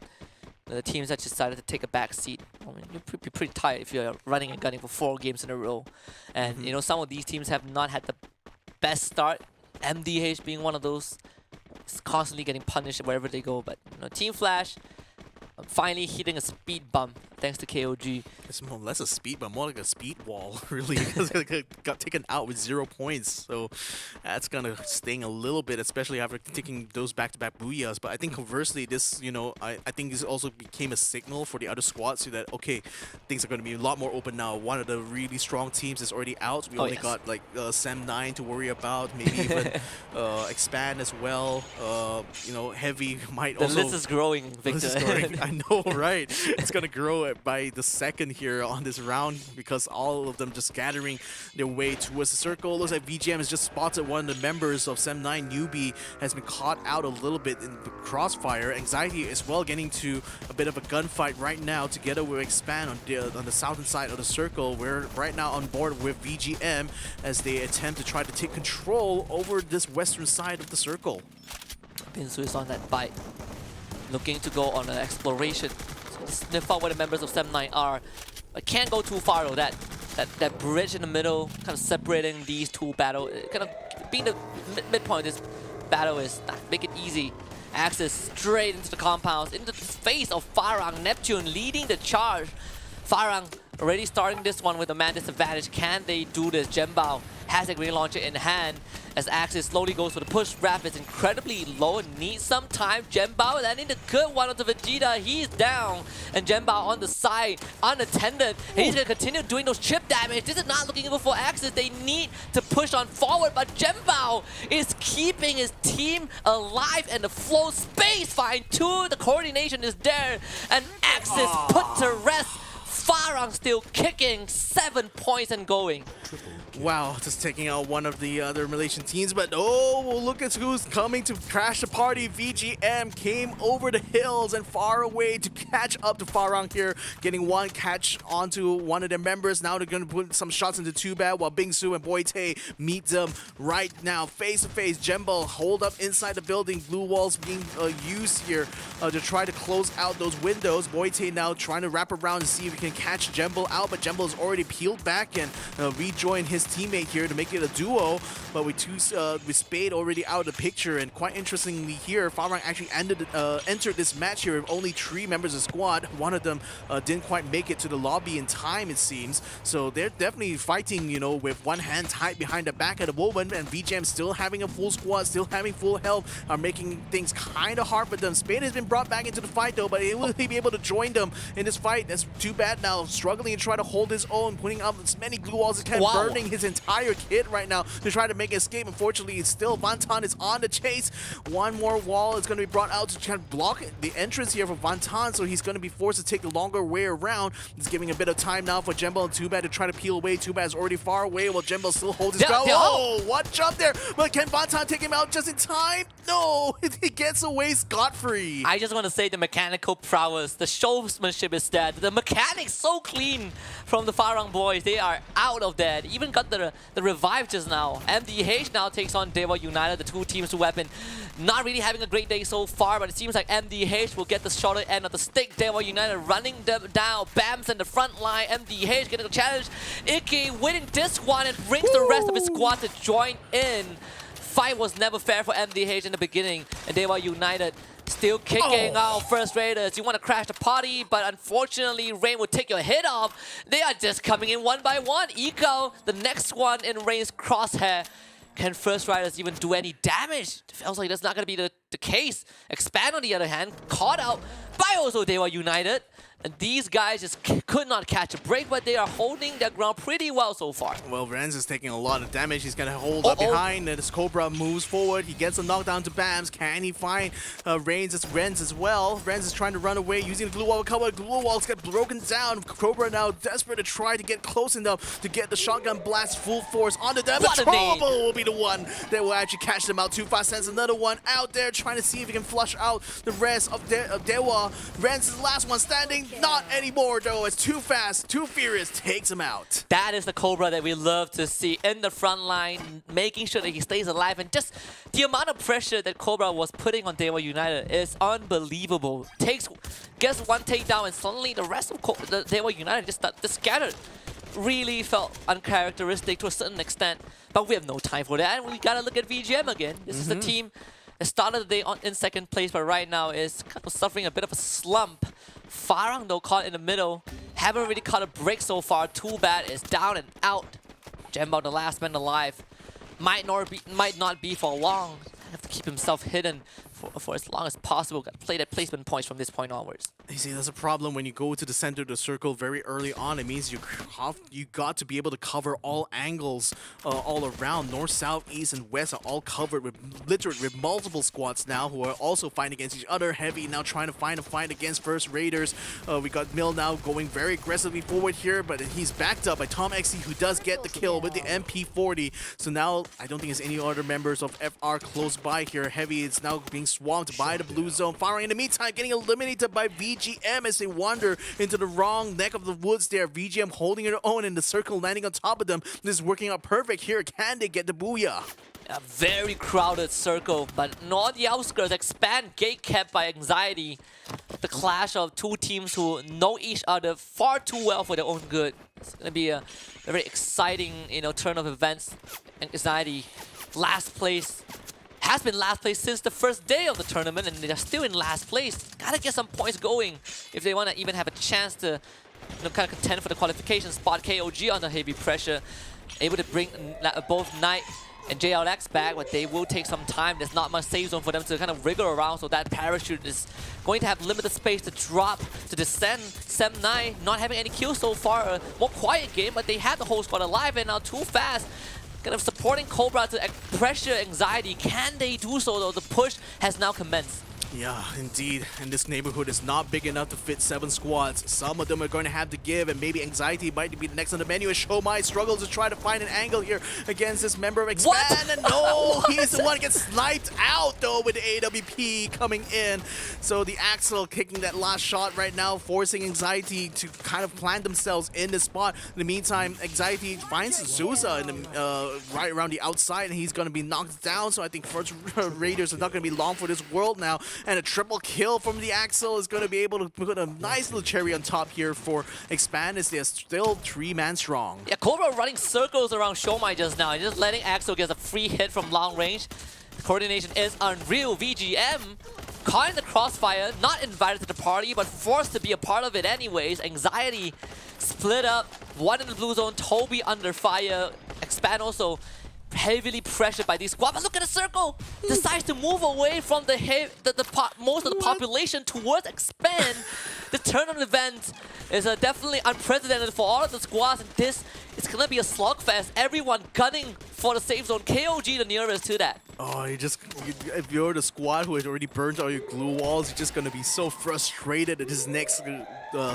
the teams that decided to take a back seat. I mean, you'll be pretty tired if you're running and gunning for 4 games in a row. And you know, some of these teams have not had the best start. MDH being one of those, it's constantly getting punished wherever they go. But you know, Team Flash finally hitting a speed bump thanks to KOG. It's more or less a speed bump, more like a speed wall, really, because it got taken out with 0 points. So that's gonna sting a little bit, especially after taking those back-to-back booyahs. But I think conversely, this, you know, I think this also became a signal for the other squads so that, okay, things are gonna be a lot more open now. One of the really strong teams is already out. We only got like Sam9 to worry about, maybe even Expand as well. You know, Heavy might also... The list is growing, Victor. List is growing. I know, right? It's gonna grow by the second here on this round because all of them just scattering their way towards the circle. Looks like VGM has just spotted one of the members of Sam9 newbie, has been caught out a little bit in the crossfire. Anxiety as well getting to a bit of a gunfight right now together with Expand on the southern side of the circle. We're right now on board with VGM as they attempt to try to take control over this western side of the circle. Binsu is on that bite, looking to go on an exploration. Sniff out where the members of Sam9 are. I can't go too far though. That bridge in the middle, kind of separating these two battles, kind of being the midpoint of this battle is not make it easy. Axis straight into the compounds, into the face of FARANG. Neptune leading the charge. FARANG already starting this one with a man disadvantage. Can they do this? Jembao has a green launcher in hand as Axis slowly goes for the push. Raph is incredibly low and needs some time. Jembao landing the good one onto Vegeta. He's down. And Jembao on the side, unattended. And he's going to continue doing those chip damage. This is not looking good for Axis. They need to push on forward, but Jembao is keeping his team alive and the flow space fine too. The coordination is there. And Axis put to rest. FARANG still kicking, 7 points and going. Wow, just taking out one of the other Malaysian teams, but oh, look at who's coming to crash the party. VGM came over the hills and far away to catch up to FARANG here, getting one catch onto one of their members. Now they're going to put some shots into Tubat while Bingsu and Boite meet them right now, face to face. Jembal hold up inside the building. Blue walls being used here to try to close out those windows. Boite now trying to wrap around to see if he can catch Jembal out, but Jembal is already peeled back and rejoined his teammate here to make it a duo. But with Spade already out of the picture, and quite interestingly here, FARANG actually entered this match here with only 3 members of the squad. One of them didn't quite make it to the lobby in time, it seems. So they're definitely fighting, you know, with one hand tied behind the back at the moment, and VGM still having a full squad, still having full health, are making things kind of hard for them. Spade has been brought back into the fight though, but will he be able to join them in this fight? That's too bad now, struggling to try to hold his own, putting up as many glue walls as he can, burning his entire kit right now to try to make an escape. Unfortunately, it's still Vantan is on the chase. One more wall is going to be brought out to try to block the entrance here for Vantan, so he's going to be forced to take the longer way around. He's giving a bit of time now for Jembal and Tubat to try to peel away. Tubat is already far away while Jembal still holds his ground. Oh, what jump there! But can Vantan take him out just in time? no, he gets away scot-free. I just want to say the mechanical prowess, the showmanship is dead. The mechanics so clean from the FARANG boys. They are out of that. Even got the revive just now. MDH now takes on DEWA United, the two teams to weapon. Not really having a great day so far, but it seems like MDH will get the shorter end of the stick. DEWA United running them down. Bams in the front line. MDH getting a challenge. Iki winning this one and brings the rest of his squad to join in. Fight was never fair for MDH in the beginning, and DEWA United still kicking out First Raiders. You want to crash the party, but unfortunately Rain will take your head off. They are just coming in one by one. Eco, the next one in Rain's crosshair. Can First Riders even do any damage? It feels like that's not going to be the case. Expand, on the other hand, caught out by also DEWA United. And these guys just could not catch a break, but they are holding their ground pretty well so far. Well, Renz is taking a lot of damage. He's going to hold up behind, and as Cobra moves forward, he gets a knockdown to Bams. Can he find Renz as well? Renz is trying to run away using the glue wall cover. Glue walls get broken down. Cobra now desperate to try to get close enough to get the shotgun blast full force onto them. But Trouble will be the one that will actually catch them out too fast. Sends another one out there, trying to see if he can flush out the rest of DEWA. Renz is the last one standing. Not anymore, though. It's too fast, too furious. Takes him out. That is the Cobra that we love to see in the front line, making sure that he stays alive. And just the amount of pressure that Cobra was putting on DEWA United is unbelievable. Gets one takedown, and suddenly the rest of the DEWA United just scattered. Really felt uncharacteristic to a certain extent. But we have no time for that. We gotta look at VGM again. This is the team that started the day in second place, but right now is kind of suffering a bit of a slump. FARANG, though, caught in the middle. Haven't really caught a break so far. Too bad is down and out. Jembo, the last man alive. Might not be for long. Have to keep himself hidden for as long as possible. Got to play that placement points from this point onwards. You see, that's a problem when you go to the center of the circle very early on. It means you got to be able to cover all angles all around. North, south, east, and west are all covered with literally with multiple squads now who are also fighting against each other. Heavy now trying to find a fight against First Raiders. We got Mill now going very aggressively forward here, but he's backed up by Tom XC, who does get the kill with the MP40. So now I don't think there's any other members of FR close by here. Heavy is now being swamped by the blue zone. FARANG in the meantime getting eliminated by VGM as they wander into the wrong neck of the woods there. VGM holding their own in the circle, landing on top of them. This is working out perfect here. Can they get the booyah? A very crowded circle, but not the outskirts. Expand, gate kept by Anxiety. The clash of two teams who know each other far too well for their own good. It's going to be a very exciting, turn of events. Anxiety, last place. Has been last place since the first day of the tournament, and they're still in last place. Gotta get some points going if they want to even have a chance to kind of contend for the qualification spot. KOG under heavy pressure, able to bring both Knight and JLX back, but they will take some time. There's not much safe zone for them to kind of wriggle around, so that parachute is going to have limited space to drop, to descend. Sem9 not having any kills so far, a more quiet game, but they had the whole squad alive, and now too fast. Kind of supporting Cobra to pressure Anxiety. Can they do so though? The push has now commenced. Yeah, indeed. And this neighborhood is not big enough to fit 7 squads. Some of them are going to have to give, and maybe Anxiety might be the next on the menu as Shomai struggles to try to find an angle here against this member of Expand. What? And no, he's the one who gets sniped out though with the AWP coming in. So the Axel kicking that last shot right now, forcing Anxiety to kind of plant themselves in the spot. In the meantime, Anxiety finds Zusa in the, right around the outside, and he's going to be knocked down. So I think First Raiders are not going to be long for this world now. And a triple kill from the Axel is going to be able to put a nice little cherry on top here for Expand, as they're still 3-man strong. Yeah, Cobra running circles around Shomai just now, and just letting Axel get a free hit from long range. Coordination is unreal. VGM caught in the crossfire, not invited to the party, but forced to be a part of it anyways. Anxiety split up, one in the blue zone, Toby under fire. Expand also heavily pressured by these squads. But look at the circle! Decides to move away from most of the population towards Expand. This tournament event is definitely unprecedented for all of the squads, and this is gonna be a slugfest. Everyone gunning for the safe zone. KOG the nearest to that. Oh, if you're the squad who has already burned all your glue walls, you're just gonna be so frustrated at this next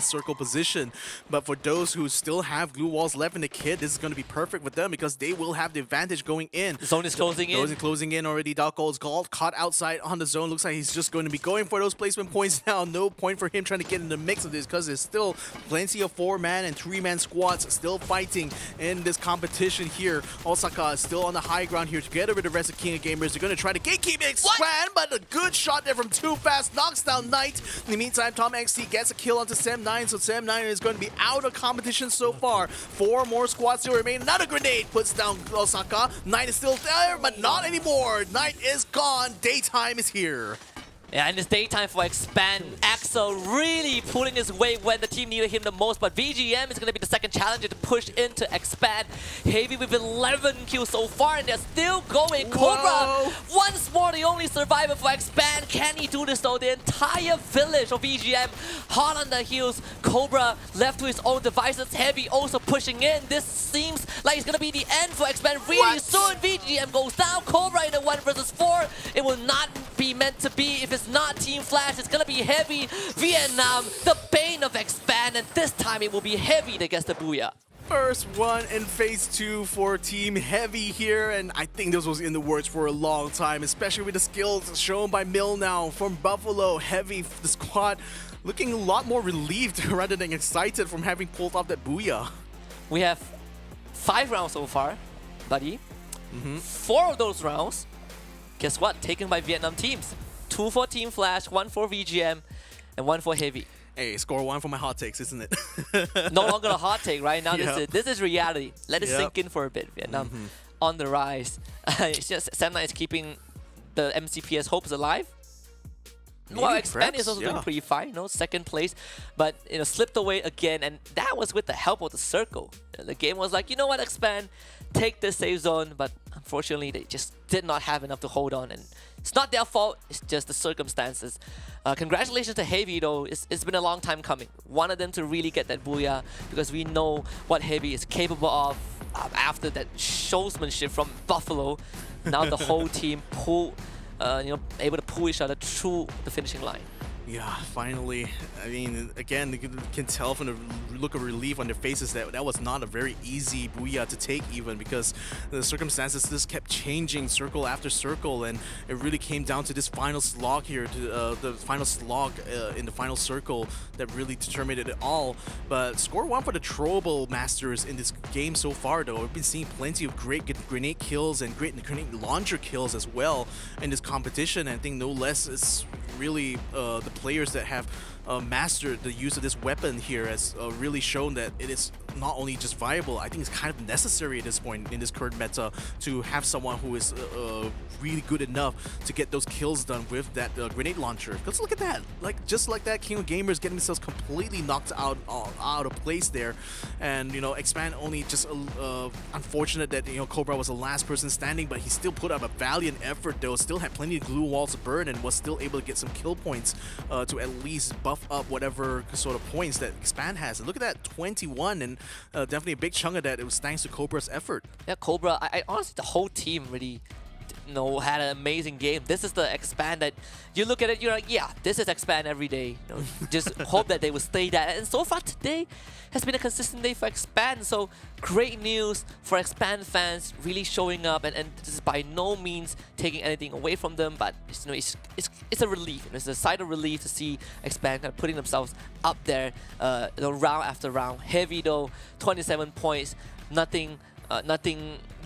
circle position. But for those who still have glue walls left in the kit, this is gonna be perfect with them because they will have the advantage going in. The zone is closing in. Zone is closing in already. Dalko is caught outside on the zone. Looks like he's just going to be going for those placement points now. No point for him trying to get in the mix of this because there's still plenty of 4-man and 3-man squads still fighting in this competition here. Osaka is still on the high ground here together with the rest of King of Gamers. They're going to try to gatekeep Expand, but a good shot there from Too Fast knocks down Knight. In the meantime, Tom XT gets a kill onto Sam9, so Sam9 is going to be out of competition so far. 4 more squads still remain. Another grenade puts down Osaka. Knight is still there, but not anymore. Knight is gone. Daytime is here. Yeah, and it's daytime for Expand. Axel really pulling his weight when the team needed him the most, but VGM is going to be the second challenger to push into Expand. Heavy with 11 kills so far, and they're still going. Cobra, once more the only survivor for Expand. Can he do this though? The entire village of VGM hot on the heels. Cobra left to his own devices. Heavy also pushing in. This seems like it's going to be the end for Expand really soon. VGM goes down. Cobra in a 1 versus 4. It will not be meant to be if it's not Team Flash. It's gonna be Heavy. Vietnam, the bane of Expand, and this time it will be Heavy that gets the booyah. First one in phase 2 for Team Heavy here, and I think this was in the works for a long time, especially with the skills shown by Mill now from Buffalo. Heavy, the squad, looking a lot more relieved rather than excited from having pulled off that booyah. We have 5 rounds so far, buddy. 4 of those rounds, guess what? Taken by Vietnam teams. 2 for Team Flash, 1 for VGM, and 1 for Heavy. Hey, score 1 for my hot takes, isn't it? No longer a hot take, right? Now this is reality. Let it Yep. sink in for a bit. Vietnam on the rise. It's just Sam9 is keeping the MCPS hopes alive. Well, Expand is also doing pretty fine, you know, 2nd place, but slipped away again, and that was with the help of the circle. The game was like, you know what, Expand, take the safe zone, but unfortunately they just did not have enough to hold on, and it's not their fault, it's just the circumstances. Congratulations to Heavy though, it's been a long time coming. Wanted them to really get that booyah because we know what Heavy is capable of after that showsmanship from Buffalo. Now the whole team able to pull each other through the finishing line. Yeah, finally. I mean, again, you can tell from the look of relief on their faces that that was not a very easy booyah to take even, because the circumstances just kept changing circle after circle, and it really came down to this final slog here, to the final slog in the final circle that really determined it all. But score 1 for the Mobile Masters in this game so far though. We've been seeing plenty of great grenade kills and great grenade launcher kills as well in this competition, and I think no less is really the players that have mastered the use of this weapon here has really shown that it is not only just viable, I think it's kind of necessary at this point in this current meta to have someone who is really good enough to get those kills done with that grenade launcher. Because look at that, just like that, King of Gamers getting themselves completely knocked out of place there, and Expand only just unfortunate that Cobra was the last person standing, but he still put up a valiant effort though, still had plenty of glue walls to burn, and was still able to get some kill points to at least buff up whatever sort of points that Expand has. And look at that, 21, and definitely a big chunk of that, it was thanks to Cobra's effort. Yeah, Cobra, I honestly, the whole team really had an amazing game. This is the Expand that you look at it, you're like, yeah, this is Expand every day. Just hope that they will stay that. And so far today has been a consistent day for Expand. So great news for Expand fans really showing up, and this is by no means taking anything away from them, but it's a relief. It's a side of relief to see Expand kind of putting themselves up there round after round. Heavy though, 27 points, nothing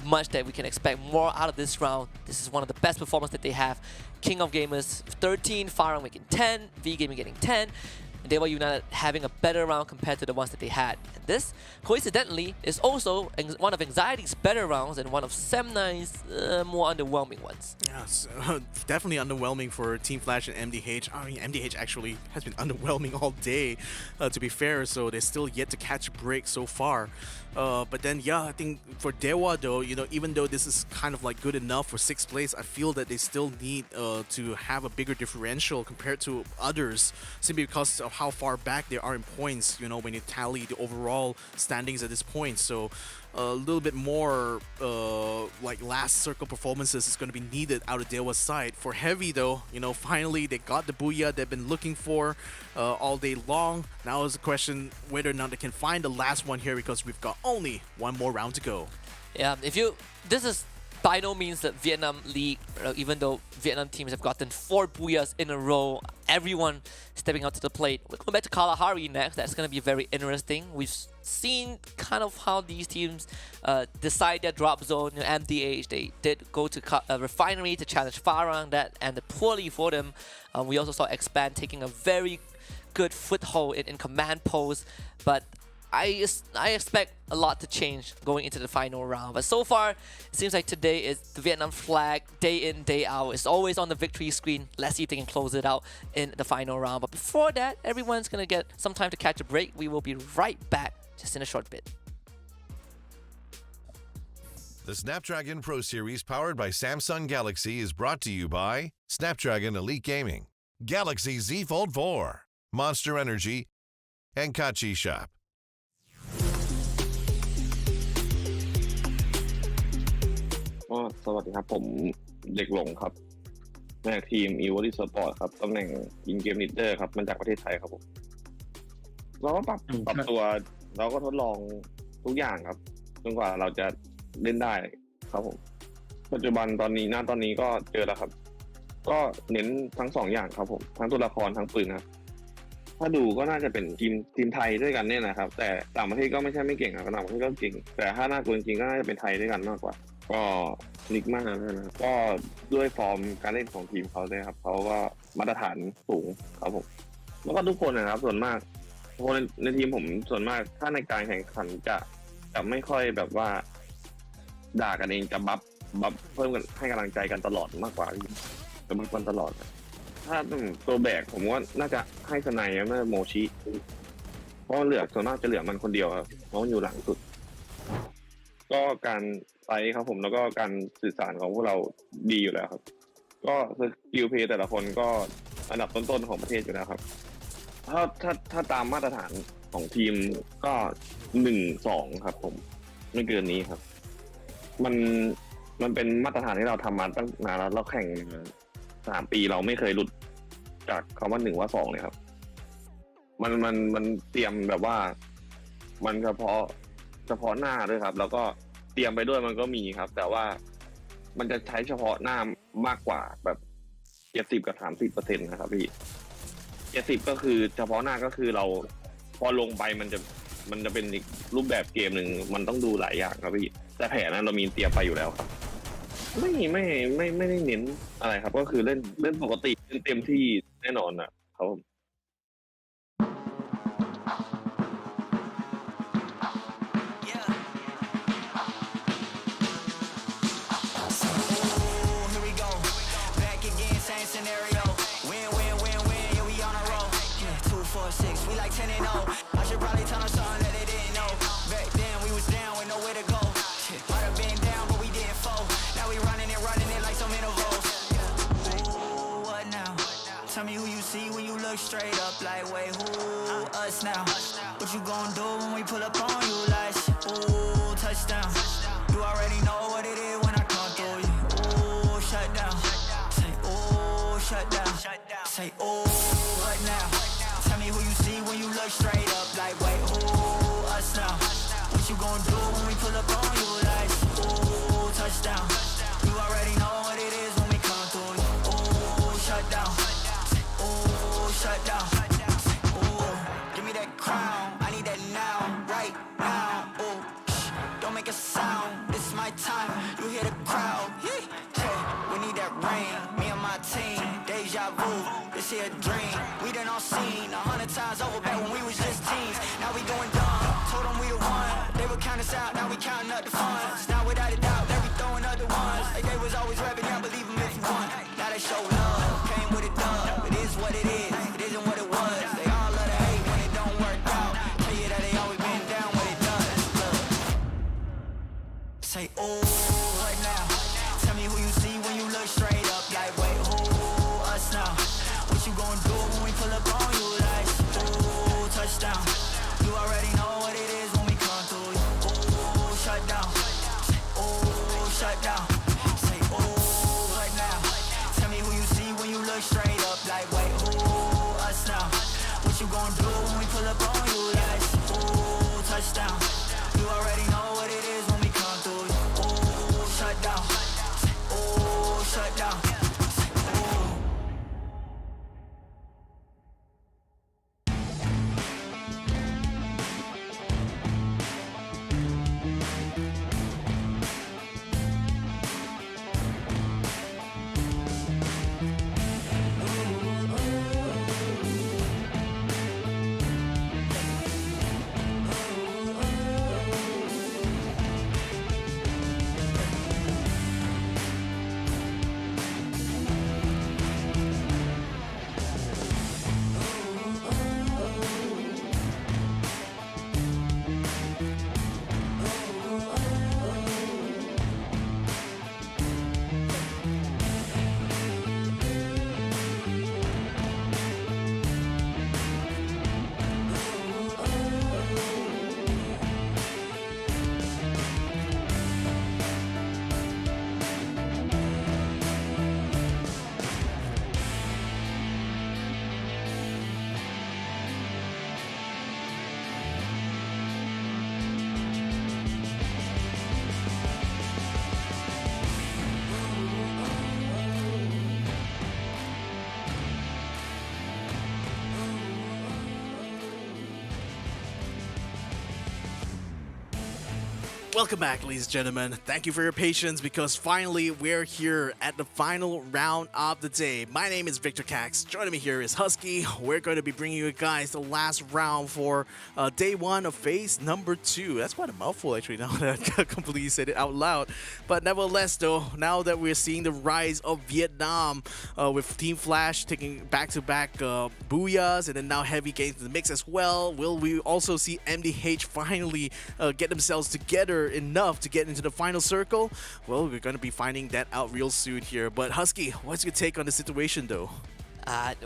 much that we can expect more out of this round. This is one of the best performances that they have. King of Gamers 13, FARANG making 10, V-Gaming getting 10, and DEWA United having a better round compared to the ones that they had. And this, coincidentally, is also one of Anxiety's better rounds and one of Sam9's more underwhelming ones. Yes, definitely underwhelming for Team Flash and MDH. I mean, MDH actually has been underwhelming all day, to be fair, so they're still yet to catch a break so far. But then, yeah, I think for DEWA though, even though this is kind of like good enough for 6th place, I feel that they still need to have a bigger differential compared to others, simply because of how far back they are in points, you know, when you tally the overall standings at this point. So a little bit more like last circle performances is going to be needed out of DEWA's side. For Heavy though, you know, finally they got the booyah they've been looking for all day long. Now is the question whether or not they can find the last one here, because we've got only one more round to go. Yeah, this is by no means the Vietnam League, even though Vietnam teams have gotten 4 booyahs in a row, everyone stepping up to the plate. We're going back to Kalahari next. That's going to be very interesting. We've seen kind of how these teams decide their drop zone. You know, MDH, they did go to Refinery to challenge FARANG, that ended poorly for them. We also saw Expand taking a very good foothold in command post, but I expect a lot to change going into the final round. But so far, it seems like today is the Vietnam flag, day in, day out. It's always on the victory screen. Let's see if they can close it out in the final round. But before that, everyone's going to get some time to catch a break. We will be right back just in a short bit. The Snapdragon Pro Series powered by Samsung Galaxy is brought to you by Snapdragon Elite Gaming, Galaxy Z Fold 4, Monster Energy, and Kachi Shop. สวัสดีครับผมเด็กหลงครับมาจากทีม Esports ครับตำแหน่งยิงเกมลีดเดอร์ครับมาจากประเทศไทยครับผมเราก็ปรับตัวเราก็ทดลองทุกอย่างครับจนกว่าเราจะเล่นได้ครับผมปัจจุบันตอนนี้ก็เจอแล้วครับก็เน้นทั้ง2อย่างครับผมทั้งตัวละครทั้งปืนครับถ้าดูก็น่าจะเป็นทีมไทยด้วยกันเนี่ยนะครับแต่ต่างประเทศก็ไม่ใช่ไม่เก่งครับต่างประเทศก็เก่งแต่ถ้าน่ากลัวจริงๆก็น่าจะเป็นไทยด้วยกันมากกว่าก็นิกมากนะครับก็ด้วยฟอร์มการเล่นของทีมเขาเลยครับเขาก็มาตรฐานสูงครับผมแล้วก็ทุกคนนะครับส่วนมากคนในทีมผมส่วนมากถ้าในการแข่งขันจะไม่ค่อยแบบว่าด่ากันเองจะบัฟเพิ่มกันให้กำลังใจกันตลอดมากกว่าจะบัฟกันตลอดถ้าตัวแบกผมว่าน่าจะให้สไนด์น่าจะโมชิเพราะส่วนมากจะเหลือมันคนเดียวครับเพราะมันอยู่หลังสุดก็การไลฟ์ครับผมแล้วก็การสื่อสารของพวกเราดีอยู่แล้วครับก็สกิลเพลย์แต่ละคนก็อันดับต้นๆของประเทศอยู่แล้วครับถ้าตามมาตรฐานของทีมก็ 1-2 ครับผมไม่เกินนี้ครับมันเป็นมาตรฐานที่เราทำมาตั้งนานแล้วเราแข่ง3 ปีเราไม่เคยหลุดจากคำว่า1ว่า2เลยครับมันเตรียมแบบว่ามันเฉพาะหน้าด้วยครับแล้วก็เตรียมไปด้วยมันก็มีครับแต่ว่ามันจะใช้เฉพาะหน้ามากกว่าแบบ70 กับ 30% นะครับพี่70ก็คือเฉพาะหน้าก็คือเราพอลงไปมันจะเป็นอีกรูปแบบเกมหนึ่งมันต้องดูหลายอย่างครับพี่แต่แผนนั้นเรามีเตรียมไปอยู่แล้วครับไม่ได้เน้นอะไรครับก็คือเล่นปกติเล่นเต็มที่แน่นอนนะครับผมTell me who you see when you look straight up like, wait, who us now? What you gon' do when we pull up on you like, ooh, touchdown. You already know what it is when I come through you. Ooh, shut down. Say, ooh, shut down. Say, ooh, what now? Tell me who you see when you look straight up like, wait, who us now? What you gon' do when we pull up on you like, ooh, touchdown. You already know what it is when we come through you. Ooh, shut down. Shut down. Ooh, give me that crown. I need that now, right now. Ooh, don't make a sound. It's my time. You hear the crowd. Hey, we need that rain. Me and my team. Deja vu. This here a dream. We done all seen 100 times over back when we was just teens. Now we going dumb. Told them we the one. They would count us out. Now we counting up the funds. Now without a doubt, they be throwing up the ones. Like they was always rapping. Yeah, believe them if you want. Now they show love. Came with a dub. It is what it is. What it was, they all love to hate when it don't work out. Tell you that they always been down when it does. Look. Say, ooh, what now? Tell me who you see when you look straight up like, wait, who us now? What you gon' do when we pull up on you like, ooh, gon' do when we pull up on you like, ooh, touchdown. You already know what it is when we come through. Ooh, shut down. Ooh, shut down. Ooh. Welcome back, ladies and gentlemen. Thank you for your patience because finally we're here at the final round of the day. My name is Victor Cax. Joining me here is Husky. We're going to be bringing you guys the last round for day one of phase number 2. That's quite a mouthful actually now that I completely said it out loud. But nevertheless though, now that we're seeing the rise of Vietnam with Team Flash taking back-to-back booyahs and then now heavy games in the mix as well, will we also see MDH finally get themselves together enough to get into the final circle? Well, we're going to be finding that out real soon here. But Husky, what's your take on the situation though? I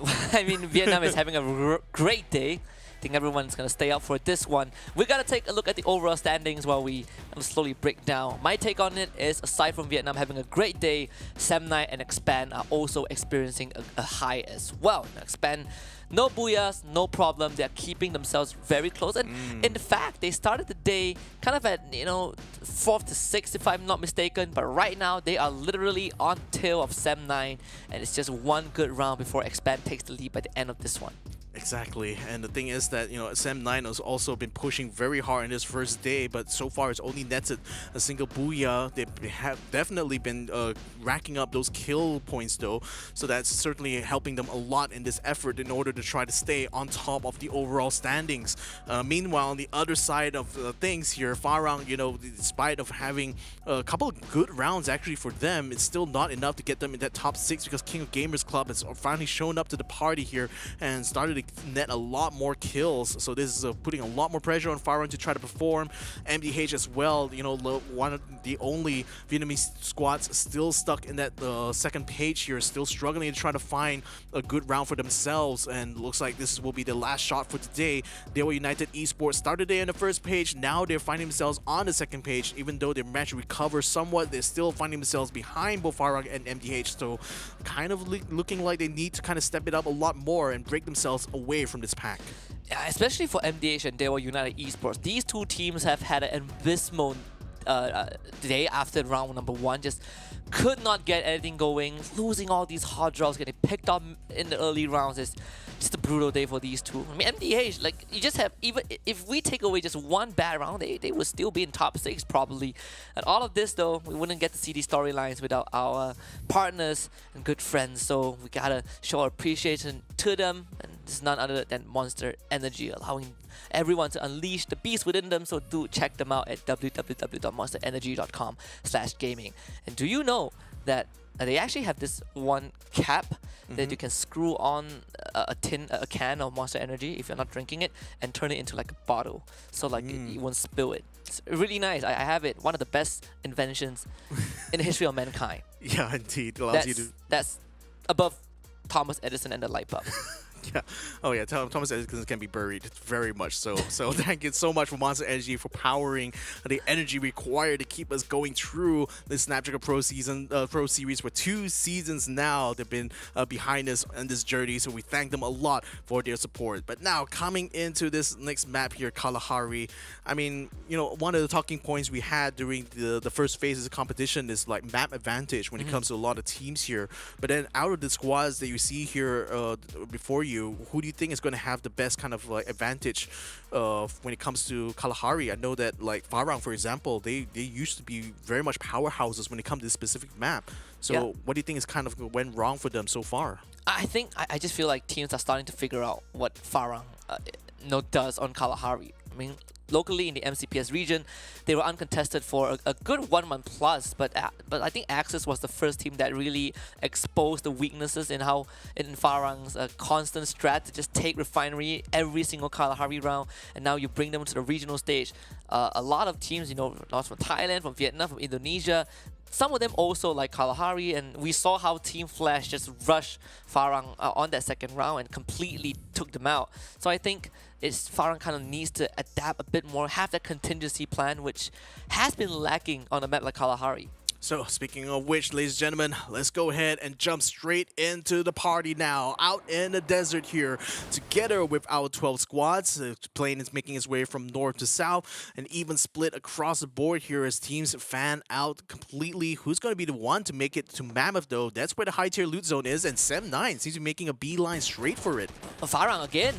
mean, Vietnam is having a great day. I think everyone's going to stay up for this one. We're going to take a look at the overall standings while we slowly break down. My take on it is, aside from Vietnam having a great day, Sam9 and Expand are also experiencing a high as well. Now, Expand, no booyahs, no problem. They're keeping themselves very close. And in fact, they started the day kind of at, 4th to 6th, if I'm not mistaken. But right now, they are literally on tail of Sam9. And it's just one good round before Expand takes the lead by the end of this one. Exactly, and the thing is that Sam9 has also been pushing very hard in this first day, but so far it's only netted a single booyah. They have definitely been racking up those kill points though, so that's certainly helping them a lot in this effort in order to try to stay on top of the overall standings. Meanwhile, on the other side of things here, FARANG, despite of having a couple of good rounds actually for them, it's still not enough to get them in that top 6 because King of Gamers Club has finally shown up to the party here and started to net a lot more kills, so this is putting a lot more pressure on FARANG to try to perform. MDH as well, one of the only Vietnamese squads still stuck in that second page here, still struggling to try to find a good round for themselves, and looks like this will be the last shot for today. DEWA United Esports started there in the first page, now they're finding themselves on the second page. Even though their match recovers somewhat, they're still finding themselves behind both FARANG and MDH, so kind of looking like they need to kind of step it up a lot more and break themselves away from this pack. Yeah, especially for MDH and DEWA United Esports. These two teams have had an abysmal day after round number 1. Just could not get anything going, losing all these hard draws, getting picked up in the early rounds. Is just a brutal day for these two. I mean, MDH, like, you just have, even if we take away just one bad round, they would still be in top 6 probably. And all of this though, we wouldn't get to see these storylines without our partners and good friends, so we gotta show our appreciation to them, and this is none other than Monster Energy, allowing everyone to unleash the beast within them. So do check them out at www.monsterenergy.com/gaming. And do you know that they actually have this one cap that you can screw on a can of Monster Energy if you're not drinking it, and turn it into like a bottle, so like you won't spill it. It's really nice. I have it. One of the best inventions in the history of mankind. Yeah, indeed. Allows you to... That's above Thomas Edison and the light bulb. Yeah. Oh yeah. Thomas Edison can be buried very much so. So thank you so much for Monster Energy for powering the energy required to keep us going through the Snapdragon Pro Series for 2 seasons now. They've been behind us on this journey, so we thank them a lot for their support. But now coming into this next map here, Kalahari. I mean, you know, one of the talking points we had during the first phases of competition is like map advantage when it comes to a lot of teams here. But then out of the squads that you see here before you, who do you think is going to have the best kind of like advantage when it comes to Kalahari? I know that like FARANG, for example, they used to be very much powerhouses when it comes to this specific map. So what do you think is kind of went wrong for them so far? I think I just feel like teams are starting to figure out what FARANG does on Kalahari. I mean, locally in the MCPS region, they were uncontested for a good 1 month plus, but I think Axis was the first team that really exposed the weaknesses in how in FARANG's constant strat to just take Refinery every single Kalahari round, and now you bring them to the regional stage. A lot of teams, you know, lots from Thailand, from Vietnam, from Indonesia, some of them also like Kalahari, and we saw how Team Flash just rushed FARANG on that second round and completely took them out. So I think FARANG kind of needs to adapt a bit more, have that contingency plan, which has been lacking on a map like Kalahari. So speaking of which, ladies and gentlemen, let's go ahead and jump straight into the party now. Out in the desert here, together with our 12 squads. The plane is making its way from north to south, and even split across the board here as teams fan out completely. Who's going to be the one to make it to Mammoth, though? That's where the high tier loot zone is, and Sem9 seems to be making a beeline straight for it. FARANG again,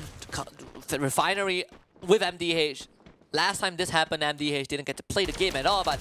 Refinery with MDH. Last time this happened, MDH didn't get to play the game at all, but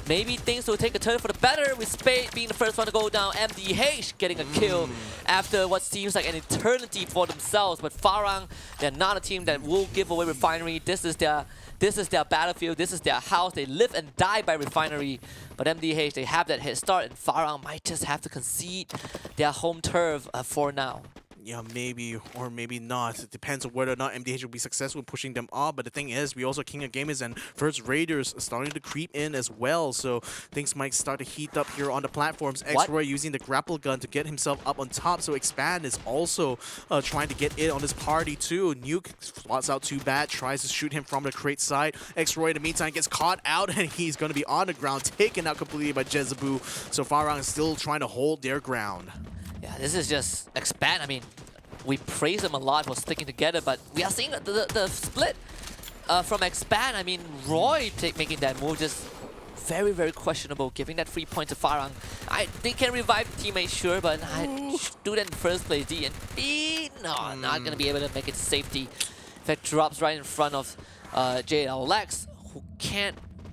maybe things will take a turn for the better with Spade being the first one to go down. MDH getting a kill after what seems like an eternity for themselves. But FARANG, they're not a team that will give away Refinery. This is their battlefield. This is their house. They live and die by Refinery. But MDH, they have that head start, and FARANG might just have to concede their home turf for now. Yeah, maybe or maybe not. It depends on whether or not MDH will be successful in pushing them off. But the thing is, we also King of Gamers and First Raiders are starting to creep in as well. So things might start to heat up here on the platforms. X-Roy using the grapple gun to get himself up on top. So Expand is also trying to get in on this party too. Nuke slots out too bad, tries to shoot him from the crate side. X-Roy in the meantime gets caught out, and he's going to be on the ground, taken out completely by Jezeboo. So FARANG is still trying to hold their ground. Yeah, this is just Expand. I mean, we praise them a lot for sticking together, but we are seeing the split from Expand. I mean, Roy making that move just very, very questionable, giving that 3 points to FARANG. They can revive the teammate, sure, but do that in first place. D and B, no, not going to be able to make it to safety. In fact, drops right in front of JLX,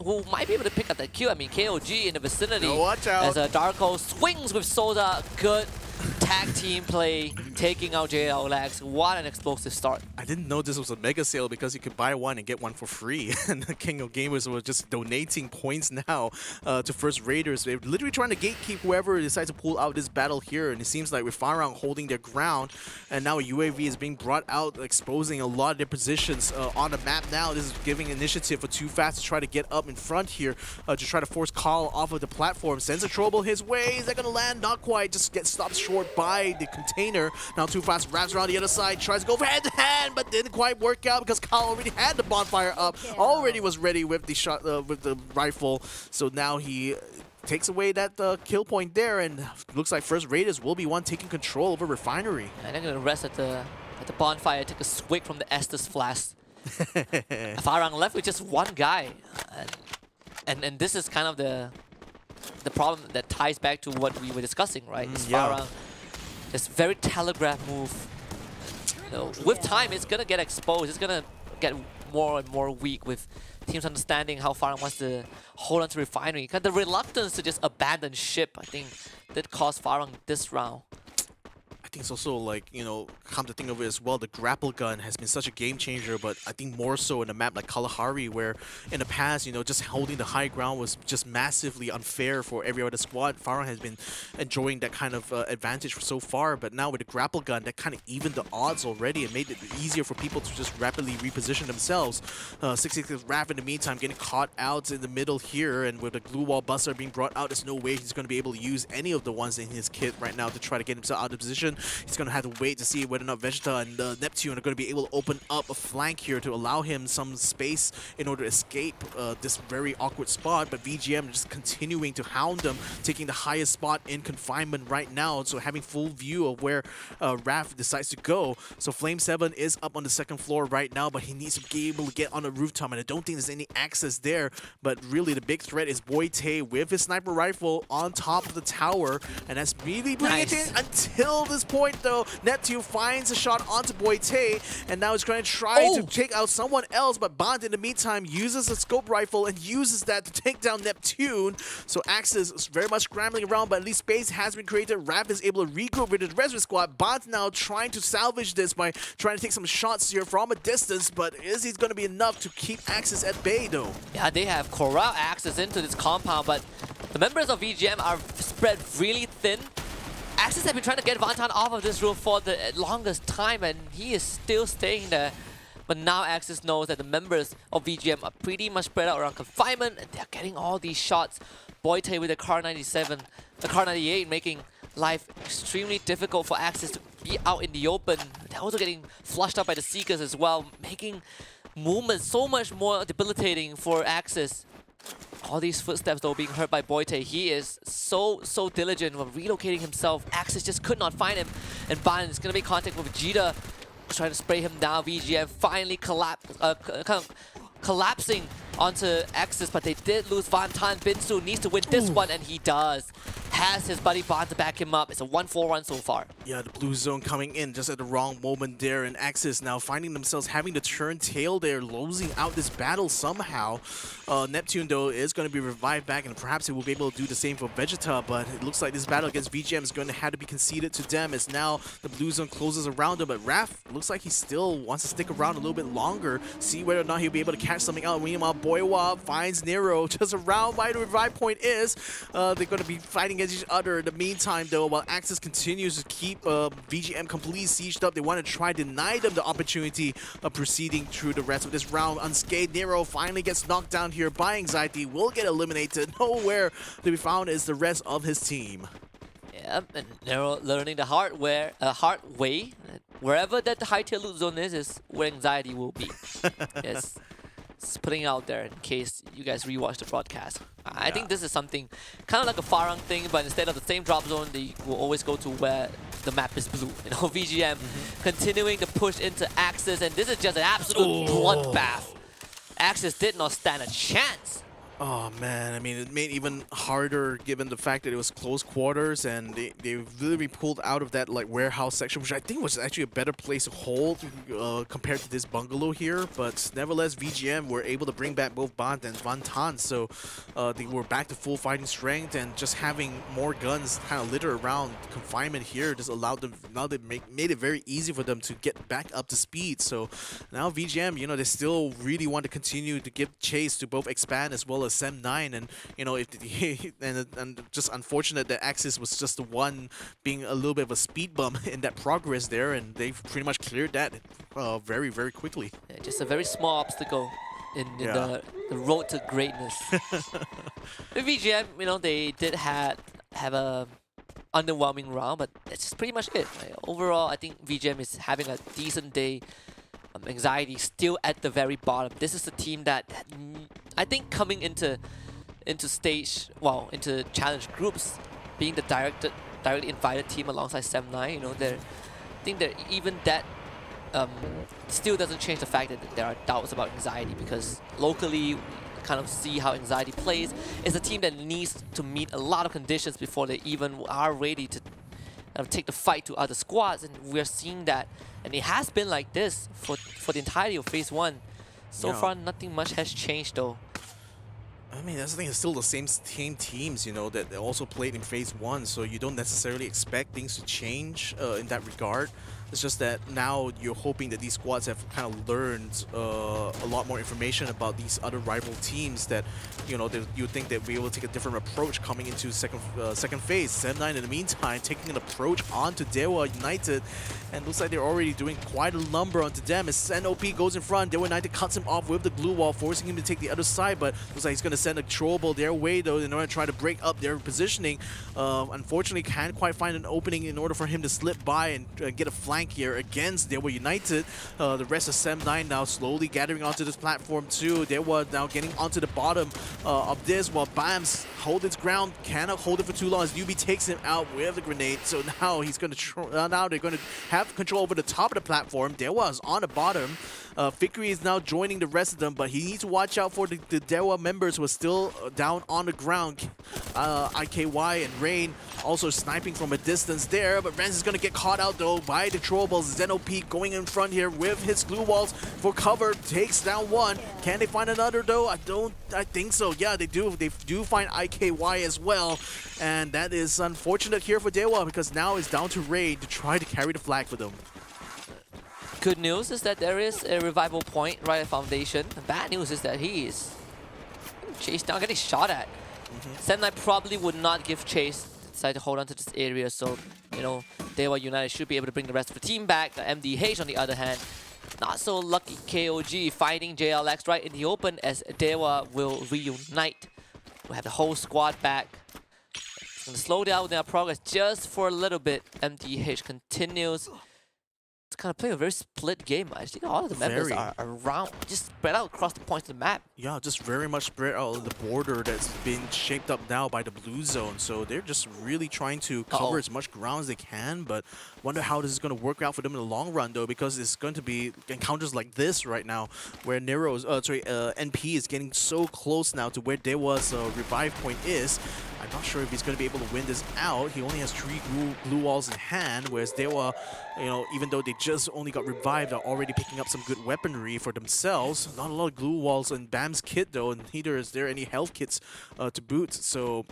who might be able to pick up that kill. I mean, KOG in the vicinity. No, watch out. As Darko swings with Soda. Good tag team play, taking out JLX. What an explosive start. I didn't know this was a mega sale because you could buy one and get one for free. And the King of Gamers was just donating points now to First Raiders. They're literally trying to gatekeep whoever decides to pull out this battle here. And it seems like with FARANG holding their ground, and now a UAV is being brought out, exposing a lot of their positions on the map now. This is giving initiative for Too Fast to try to get up in front here to try to force Call off of the platform. Sends a trouble his way. Is that going to land? Not quite. Just gets stopped short by the container. Now Too Fast wraps around the other side, tries to go for hand-to-hand, but didn't quite work out because Kyle already had the bonfire up, already was ready with the shot with the rifle. So now he takes away that kill point there, and looks like First Raiders will be one taking control over Refinery. And they're gonna rest at the bonfire, take a swig from the Estus flask. FARANG left with just one guy, and this is kind of the problem that ties back to what we were discussing, right? FARANG, this very telegraph move. So with time, it's gonna get exposed. It's gonna get more and more weak with teams understanding how FARANG wants to hold on to Refinery. The reluctance to just abandon ship, I think, did cost FARANG this round. I think it's also like, you know, come to think of it as well, the grapple gun has been such a game changer, but I think more so in a map like Kalahari, where in the past, you know, just holding the high ground was just massively unfair for every other squad. FARANG has been enjoying that kind of advantage for so far, but now with the grapple gun, that kind of evened the odds already and made it easier for people to just rapidly reposition themselves. 66 Raph in the meantime getting caught out in the middle here, and with the glue wall buster being brought out, there's no way he's going to be able to use any of the ones in his kit right now to try to get himself out of position. He's going to have to wait to see whether or not Vegeta and Neptune are going to be able to open up a flank here to allow him some space in order to escape this very awkward spot. But VGM just continuing to hound them, taking the highest spot in confinement right now, so having full view of where Raph decides to go. So Flame 7 is up on the second floor right now, but he needs to be able to get on the rooftop, and I don't think there's any access there. But really the big threat is Boy Tay with his sniper rifle on top of the tower, and that's really bringing it in until this point though. Neptune finds a shot onto Boy Tay, and now he's going to try to take out someone else, but Bond in the meantime uses a scope rifle and uses that to take down Neptune. So Axis is very much scrambling around, but at least space has been created. Raph is able to regroup with the rest of the squad. Bond now trying to salvage this by trying to take some shots here from a distance, but is it going to be enough to keep Axis at bay though? Yeah, they have corral access into this compound, but the members of VGM are spread really thin. Axis have been trying to get Vantan off of this roof for the longest time, and he is still staying there. But now Axis knows that the members of VGM are pretty much spread out around confinement, and they're getting all these shots. Boyte with the Car 97, the Car 98, making life extremely difficult for Axis to be out in the open. They're also getting flushed up by the Seekers as well, making movement so much more debilitating for Axis. All these footsteps though being heard by Boyte. He is so diligent of relocating himself. Axis just could not find him, and Ban is going to make contact with Vegeta, trying to spray him down. VGM finally kind of collapsing onto Axis, but they did lose Vantan. Binsu needs to win this one, and he does. Has his buddy Bond to back him up. It's a 1-4-1 so far. Yeah, the blue zone coming in just at the wrong moment there, and Axis now finding themselves having to turn tail there, losing out this battle somehow. Neptune, though, is going to be revived back, and perhaps he will be able to do the same for Vegeta, but it looks like this battle against VGM is going to have to be conceded to them, as now the blue zone closes around him, but Raph looks like he still wants to stick around a little bit longer, see whether or not he'll be able to catch something out. Meanwhile, Boiwa finds Nero just around where the revive point is. They're going to be fighting against each other in the meantime, though, while Axis continues to keep VGM completely sieged up. They want to try to deny them the opportunity of proceeding through the rest of this round unscathed. Nero finally gets knocked down here by Anxiety, will get eliminated. Nowhere to be found is the rest of his team. Yeah, and Nero learning the hard way. Wherever that the high tier loot zone is where Anxiety will be. Yes. Just putting it out there in case you guys rewatch the broadcast. I think this is something kind of like a FARANG thing, but instead of the same drop zone, they will always go to where the map is blue. You know, VGM continuing to push into Axis, and this is just an absolute bloodbath. Axis did not stand a chance. Oh man, I mean, it made it even harder given the fact that it was close quarters, and they literally pulled out of that like warehouse section, which I think was actually a better place to hold compared to this bungalow here. But nevertheless, VGM were able to bring back both Bond and Vantan, so they were back to full fighting strength, and just having more guns kind of litter around confinement here just allowed them, now they made it very easy for them to get back up to speed. So now VGM, you know, they still really want to continue to give chase to both Expand as well as Sem9, and you know, if and just unfortunate that Axis was just the one being a little bit of a speed bump in that progress there, and they've pretty much cleared that very quickly. Yeah, just a very small obstacle in the road to greatness. With VGM, you know, they did have a underwhelming round, but that's just pretty much it. Right? Overall, I think VGM is having a decent day. Anxiety still at the very bottom. This is the team that I think coming into stage, well, into challenge groups, being the directly invited team alongside Sem9, you know, I think that even that still doesn't change the fact that there are doubts about Anxiety, because locally we kind of see how Anxiety plays. It's a team that needs to meet a lot of conditions before they even are ready to take the fight to other squads, and we're seeing that, and it has been like this for the entirety of Phase 1. So far, nothing much has changed though. I mean, that's the thing, it's still the same teams, you know, that they also played in Phase 1, so you don't necessarily expect things to change in that regard. It's just that now you're hoping that these squads have kind of learned a lot more information about these other rival teams that, you know, you think they'll be able to take a different approach coming into second phase. Sem9 in the meantime taking an approach onto DEWA United, and looks like they're already doing quite a number onto them as NOP goes in front. DEWA United cuts him off with the glue wall, forcing him to take the other side, but looks like he's going to send a throwable their way though in order to try to break up their positioning. Unfortunately, can't quite find an opening in order for him to slip by and get a flank here against DEWA United. The rest of Sem9 now slowly gathering onto this platform too. DEWA now getting onto the bottom of this while BAMS hold its ground, cannot hold it for too long as UB takes him out with the grenade. So now he's going to now they're going to have control over the top of the platform. DEWA is on the bottom. Fikri is now joining the rest of them, but he needs to watch out for the DEWA members who are still down on the ground. IKY and Rain also sniping from a distance there, but Renz is going to get caught out though by the throwables. Zenop going in front here with his glue walls for cover, takes down one. Can they find another though? I think so. Yeah, they do. They do find IKY as well, and that is unfortunate here for DEWA because now it's down to Rain to try to carry the flag for them. Good news is that there is a revival point right at Foundation. The bad news is that he is chased down, getting shot at. Sem9 probably would not give chase, decide to hold on to this area, so, you know, DEWA United should be able to bring the rest of the team back. The MDH, on the other hand, not so lucky. KOG fighting JLX right in the open as DEWA will reunite. We'll have the whole squad back. It's going to slow down their progress just for a little bit. MDH continues. It's kind of playing a very split game. I think all of the members are around, just spread out across the points of the map. Yeah, just very much spread out on the border that's been shaped up now by the blue zone. So they're just really trying to cover as much ground as they can, but wonder how this is going to work out for them in the long run though, because it's going to be encounters like this right now where NP is getting so close now to where DEWA's revive point is. I'm not sure if he's going to be able to win this out. He only has 3 glue walls in hand, whereas DEWA, you know, even though they just only got revived, are already picking up some good weaponry for themselves. Not a lot of glue walls in BAM's kit though, and neither is there any health kits to boot. So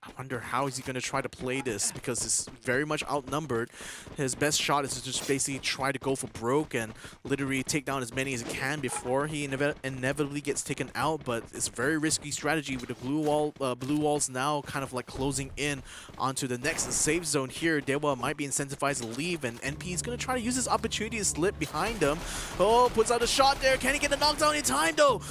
I wonder how is he going to try to play this, because it's very much outnumbered. His best shot is to just basically try to go for broke and literally take down as many as he can before he inevitably gets taken out. But it's a very risky strategy with the blue walls now kind of like closing in onto the next safe zone here. DEWA might be incentivized to leave, and NP is going to try to use this opportunity to slip behind them. Oh, puts out a shot there. Can he get the knockdown in time though?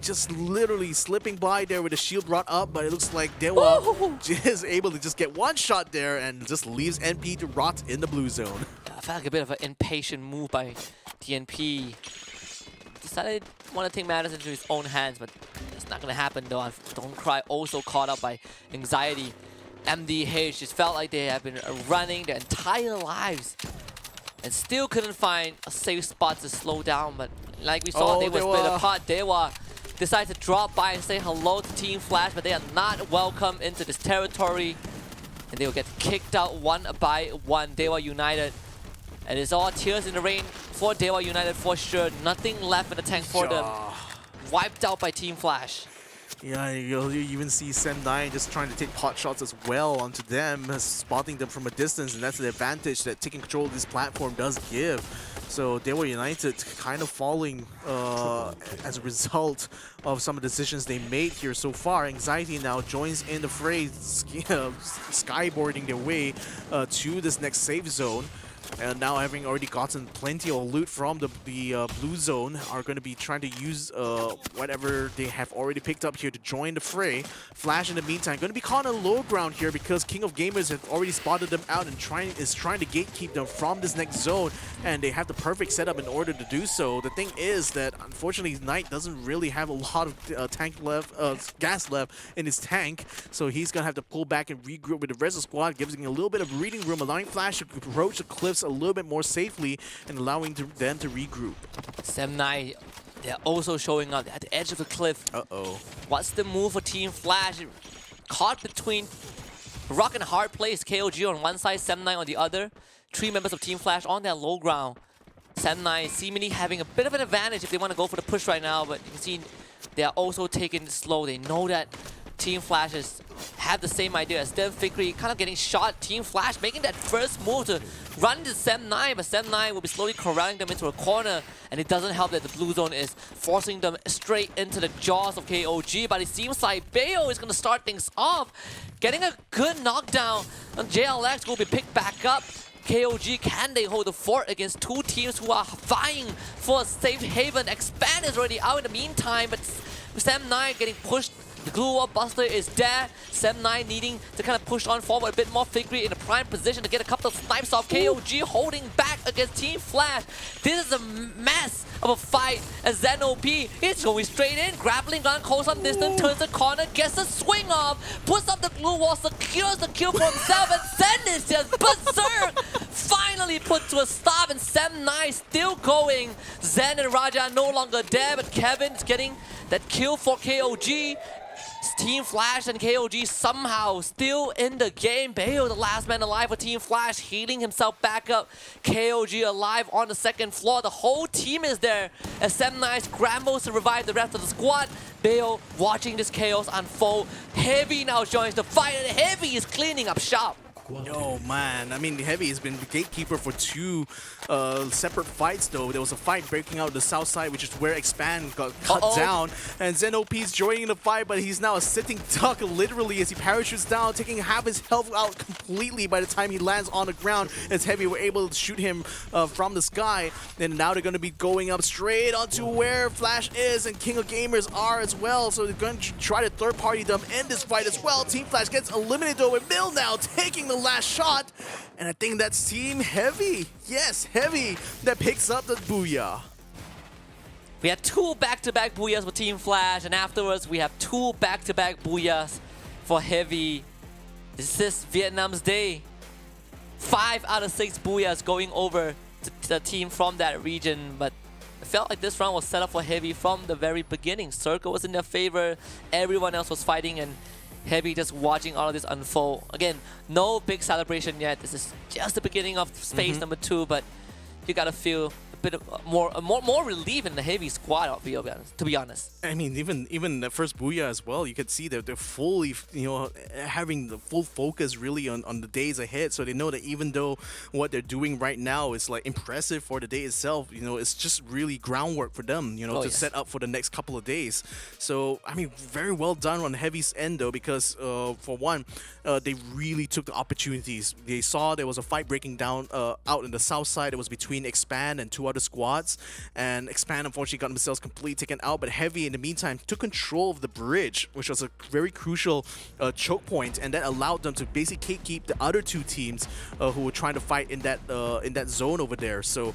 Just literally slipping by there with the shield brought up, but it looks like DEWA is able to just get one shot there and just leaves NP to rot in the blue zone. I felt like a bit of an impatient move by TNP. Decided want to take matters into his own hands, but it's not going to happen though. Don't Cry also caught up by anxiety. MDH just felt like they have been running their entire lives and still couldn't find a safe spot to slow down, but like we saw, they were split apart. DEWA decided to drop by and say hello to Team Flash, but they are not welcome into this territory, and they will get kicked out one by one. DEWA United, and it's all tears in the rain for DEWA United for sure. Nothing left in the tank for them. Wiped out by Team Flash. Yeah, you even see Sem9 just trying to take pot shots as well onto them, spotting them from a distance, and that's the advantage that taking control of this platform does give. So DEWA United kind of falling as a result of some of the decisions they made here so far. Anxiety now joins in the fray, skyboarding their way to this next safe zone. And now, having already gotten plenty of loot from the blue zone, are going to be trying to use whatever they have already picked up here to join the fray. Flash, in the meantime, going to be caught on low ground here because King of Gamers have already spotted them out and is trying to gatekeep them from this next zone, and they have the perfect setup in order to do so. The thing is that, unfortunately, Knight doesn't really have a lot of gas left in his tank, so he's going to have to pull back and regroup with the rest of the squad, giving a little bit of breathing room, allowing Flash to approach the cliffs a little bit more safely and allowing them to regroup. Sem9, they're also showing up at the edge of the cliff. What's the move for Team Flash? Caught between rock and hard place. KOG on one side, Sem9 on the other. 3 members of Team Flash on their low ground. Sem9 seemingly having a bit of an advantage if they want to go for the push right now, but you can see they are also taking it slow. They know that Team Flashes have the same idea as them. Fikri kind of getting shot. Team Flash making that first move to run to Sem9, but Sem9 will be slowly corralling them into a corner, and it doesn't help that the blue zone is forcing them straight into the jaws of KOG, but it seems like Bayo is going to start things off, getting a good knockdown, and JLX will be picked back up. KOG, can they hold the fort against two teams who are vying for a safe haven? Expand is already out in the meantime, but Sem9 getting pushed. The glue wall buster is there. Sem9 needing to kind of push on forward a bit more. Fikri in a prime position to get a couple of snipes off. KOG holding back against Team Flash. This is a mess of a fight as ZenOP is going straight in, grappling gun, close up distance, turns the corner, gets a swing off, puts up the glue wall, secures the kill for himself, and Zen is just berserk. Finally put to a stop, and Sem9 still going. Zen and Raja no longer there, but Kevin's getting that kill for KOG. Team Flash and KOG somehow still in the game. Bayo, the last man alive for Team Flash, healing himself back up. KOG alive on the second floor. The whole team is there as Sem9 scrambles to revive the rest of the squad. Bayo watching this chaos unfold. Heavy now joins the fight, and Heavy is cleaning up shop. Yo, man. I mean, Heavy has been the gatekeeper for two separate fights, though. There was a fight breaking out the south side, which is where Expand got cut down. And ZenOP's joining the fight, but he's now a sitting duck, literally, as he parachutes down, taking half his health out completely by the time he lands on the ground, as Heavy were able to shoot him from the sky. And now they're going to be going up straight onto where Flash is and King of Gamers are as well. So they're going to try to third-party them in this fight as well. Team Flash gets eliminated, though, with Mill now taking the last shot, and I think that's Team Heavy. Yes, Heavy that picks up the booyah. We had two back-to-back booyahs for Team Flash, and afterwards we have two back-to-back booyahs for Heavy. This is Vietnam's day. 5 out of 6 booyahs going over to the team from that region, but I felt like this round was set up for Heavy from the very beginning. Circle was in their favor, everyone else was fighting, and Heavy just watching all of this unfold. Again, no big celebration yet. This is just the beginning of phase number 2, but you gotta feel a bit of more relief in the Heavy squad, to be honest. I mean, even the first booyah as well, you could see that they're fully, having the full focus really on the days ahead. So they know that even though what they're doing right now is like impressive for the day itself, it's just really groundwork for them, to set up for the next couple of days. So I mean, very well done on Heavy's end though, because for one, they really took the opportunities. They saw there was a fight breaking down out in the south side. It was between Expand and 2 other squads, and Expand unfortunately got themselves completely taken out, but Heavy in the meantime took control of the bridge, which was a very crucial choke point, and that allowed them to basically keep the other 2 teams who were trying to fight in that zone over there. So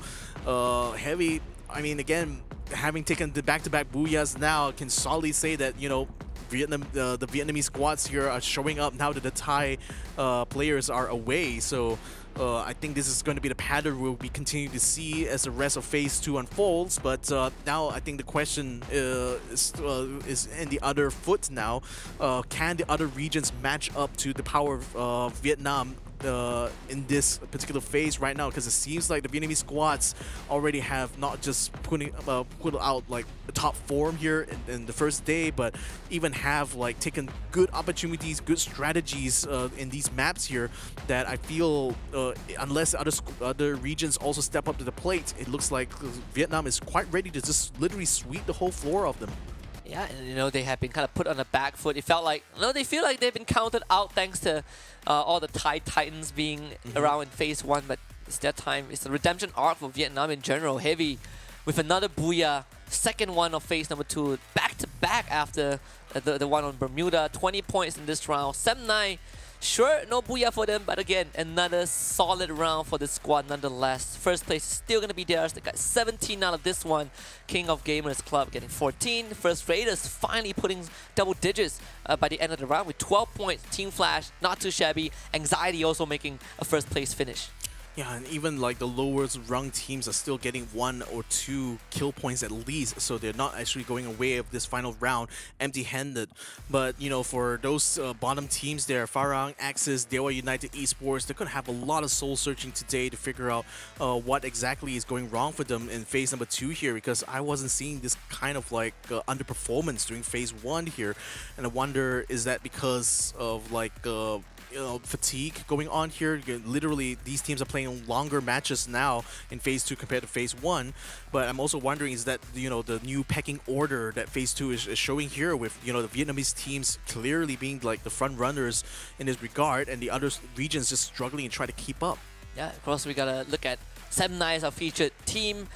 Heavy, I mean, again, having taken the back-to-back booyahs now, can solidly say that the Vietnamese squads here are showing up now that the Thai players are away. So I think this is going to be the pattern we'll be continuing to see as the rest of Phase 2 unfolds. But now I think the question is in the other foot now. Can the other regions match up to the power of Vietnam in this particular phase right now? Because it seems like the Vietnamese squads already have not just put out like the top form here in the first day, but even have like taken good opportunities, good strategies in these maps here that I feel unless other regions also step up to the plate, it looks like Vietnam is quite ready to just literally sweep the whole floor of them. Yeah, and they have been kind of put on the back foot. It felt like, they feel like they've been counted out thanks to all the Thai Titans being around in Phase 1, but it's their time. It's the redemption arc for Vietnam in general. Heavy with another booyah, second one of Phase number 2, back-to-back after the one on Bermuda. 20 points in this round. Sem9, sure, no booyah for them, but again, another solid round for the squad nonetheless. First place is still going to be theirs. They got 17 out of this one. King of Gamers Club getting 14. First Raiders finally putting double digits by the end of the round with 12 points. Team Flash, not too shabby. Anxiety also making a first place finish. Yeah, and even like the lowest rung teams are still getting 1 or 2 kill points at least, so they're not actually going away of this final round empty-handed. But you know, for those bottom teams there, FARANG, Axis, DEWA United Esports, they're gonna have a lot of soul searching today to figure out what exactly is going wrong for them in phase number 2 here, because I wasn't seeing this kind of like underperformance during phase 1 here, and I wonder, is that because of like fatigue going on here? Literally, these teams are playing longer matches now in phase 2 compared to phase 1. But I'm also wondering, is that, you know, the new pecking order that phase 2 is showing here, with, you know, the Vietnamese teams clearly being like the front runners in this regard, and the other regions just struggling and trying to keep up. Yeah, of course we gotta look at Semnai as our featured team.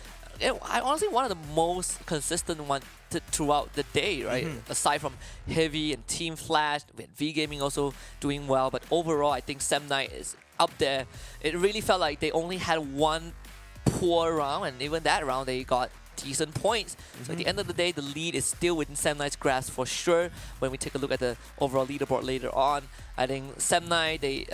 I honestly one of the most consistent one throughout the day, right? Aside from Heavy and Team Flash, with V Gaming also doing well, but overall I think Semnai is up there. It really felt like they only had one poor round, and even that round they got decent points. So at the end of the day, the lead is still within Semnai's grasp for sure. When we take a look at the overall leaderboard later on, I think Semnai, they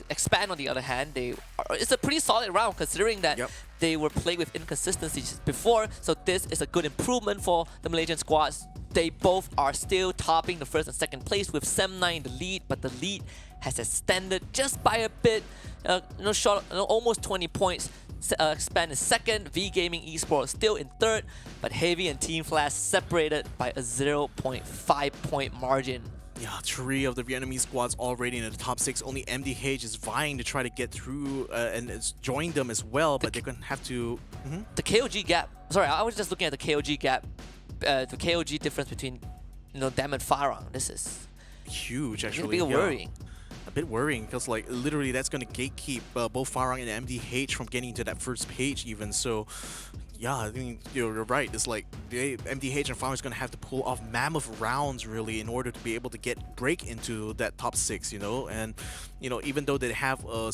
Expand on the other hand, it's a pretty solid round considering that they were playing with inconsistencies before. So this is a good improvement for the Malaysian squads. They both are still topping the first and second place with Semnai in the lead, but the lead has extended just by a bit, almost 20 points. Expand is second, V Gaming Esports still in third, but Heavy and Team Flash separated by a 0.5 point margin. Yeah, 3 of the Vietnamese squads already in the top 6. Only MDH is vying to try to get through and join them as well, but they're going to have to... The KOG gap, sorry, I was just looking at the KOG gap, the KOG difference between them and FARANG. This is huge, actually. It's a bit worrying. A bit worrying, because like literally that's going to gatekeep both FARANG and MDH from getting into that first page even. So yeah, I think you're right. It's like the MDH and FARANG is going to have to pull off mammoth rounds really in order to be able to break into that top 6, you know. And you know, even though they have a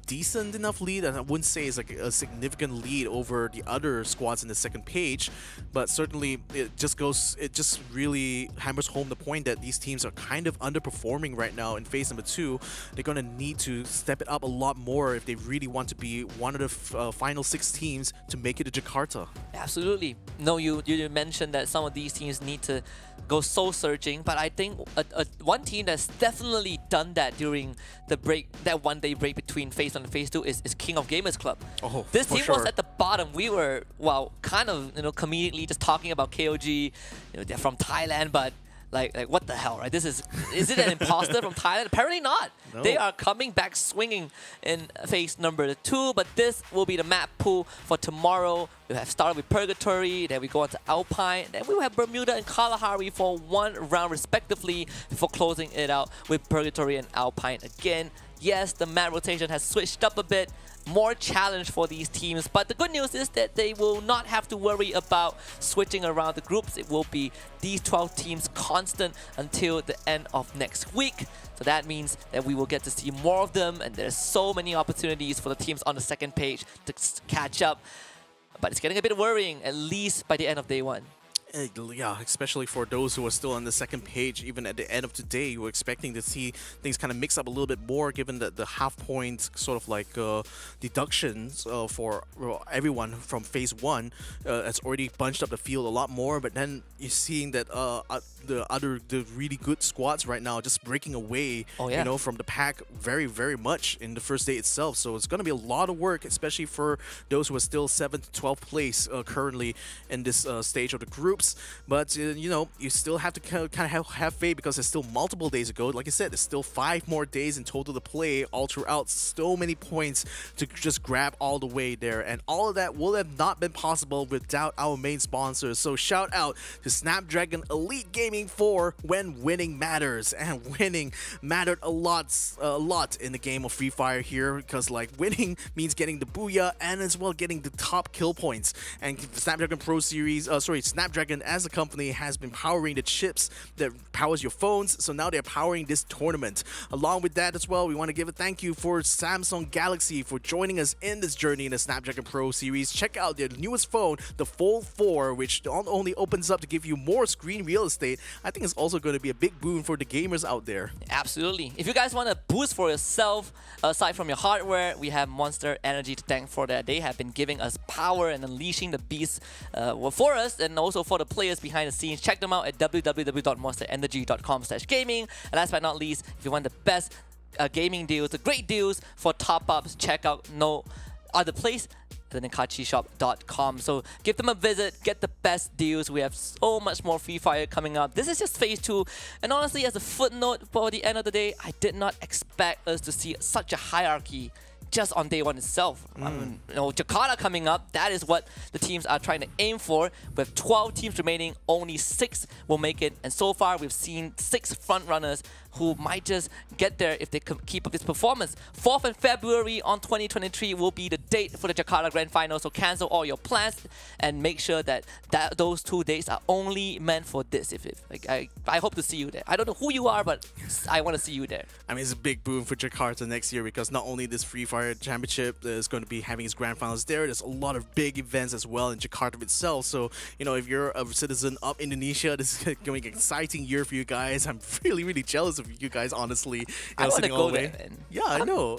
decent enough lead, and I wouldn't say it's like a significant lead over the other squads in the second page, but certainly it just really hammers home the point that these teams are kind of underperforming right now in phase number 2. They're going to need to step it up a lot more if they really want to be one of the final 6 teams to make it to Jakarta. Absolutely. No, you mentioned that some of these teams need to go soul searching, but I think one team that's definitely done that during the break, that 1-day break between phase 1 and phase 2 is King of Gamers Club. Oh, this team was at the bottom. We were, well, kind of, comedically just talking about KOG, they're from Thailand, but like what the hell, right? Is it an imposter from Thailand? Apparently not. No. They are coming back swinging in phase number 2, but this will be the map pool for tomorrow. We have started with Purgatory, then we go on to Alpine, then we will have Bermuda and Kalahari for 1 round respectively before closing it out with Purgatory and Alpine again. Yes, the map rotation has switched up a bit, more challenge for these teams, but the good news is that they will not have to worry about switching around the groups. It will be these 12 teams constant until the end of next week. So that means that we will get to see more of them, and there's so many opportunities for the teams on the second page to catch up. But it's getting a bit worrying, at least by the end of day 1. Yeah, especially for those who are still on the second page. Even at the end of today, you were expecting to see things kind of mix up a little bit more, given that the half-point sort of like deductions for everyone from phase 1 has already bunched up the field a lot more. But then you're seeing that the really good squads right now just breaking away, from the pack very, very much in the first day itself. So it's going to be a lot of work, especially for those who are still 7th to 12th place currently in this stage of the groups. But you still have to kind of have faith, because there's still multiple days to go. Like I said, there's still 5 more days in total to play all throughout. So many points to just grab all the way there, and all of that will have not been possible without our main sponsors. So shout out to Snapdragon Elite Gaming for when winning matters, and winning mattered a lot in the game of Free Fire here, because like winning means getting the booyah and as well getting the top kill points. And Snapdragon Pro Series, Snapdragon Snapdragon as a company has been powering the chips that powers your phones, so now they're powering this tournament. Along with that as well, we want to give a thank you for Samsung Galaxy for joining us in this journey in the Snapdragon Pro Series. Check out their newest phone, the Fold 4, which not only opens up to give you more screen real estate, I think it's also going to be a big boon for the gamers out there. Absolutely. If you guys want to boost for yourself, aside from your hardware, we have Monster Energy to thank for that. They have been giving us power and unleashing the beast for us and also for the players behind the scenes. Check them out at www.monsterenergy.com/gaming. And last but not least, if you want the best gaming deals, the great deals for top-ups, check out no other place than Nikachishop.com. So give them a visit, get the best deals. We have so much more Free Fire coming up. This is just phase 2. And honestly, as a footnote for the end of the day, I did not expect us to see such a hierarchy just on day 1 itself. Jakarta coming up, that is what the teams are trying to aim for. With 12 teams remaining, only 6 will make it. And so far, we've seen 6 front runners who might just get there if they keep up this performance. 4th of February on 2023 will be the date for the Jakarta Grand Final, so cancel all your plans and make sure that those 2 dates are only meant for this. I hope to see you there. I don't know who you are, but I want to see you there. I mean, it's a big boom for Jakarta next year because not only this Free Fire Championship is going to be having its grand finals there's a lot of big events as well in Jakarta itself. So, if you're a citizen of Indonesia, this is going to be an exciting year for you guys. I'm really, really jealous of you guys, honestly. I want to go there, man. Yeah, I know.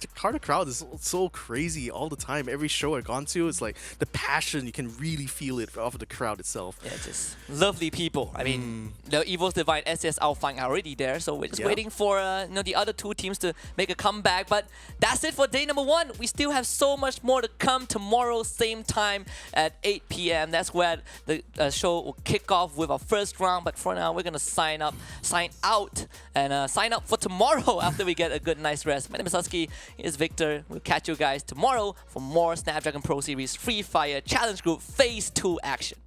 Jakarta crowd is so crazy all the time. Every show I've gone to, it's like the passion, you can really feel it off of the crowd itself. Yeah, just lovely people. I mean, the Evil's Divine SS Alfang are already there, so we're just waiting for the other 2 teams to make a comeback. But that's it for day number 1. We still have so much more to come tomorrow, same time at 8 p.m. That's where the show will kick off with our first round. But for now, we're gonna sign out, and sign up for tomorrow after we get a good, nice rest. My name is Husky. Here's Victor. We'll catch you guys tomorrow for more Snapdragon Pro Series Free Fire Challenge Group Phase 2 action.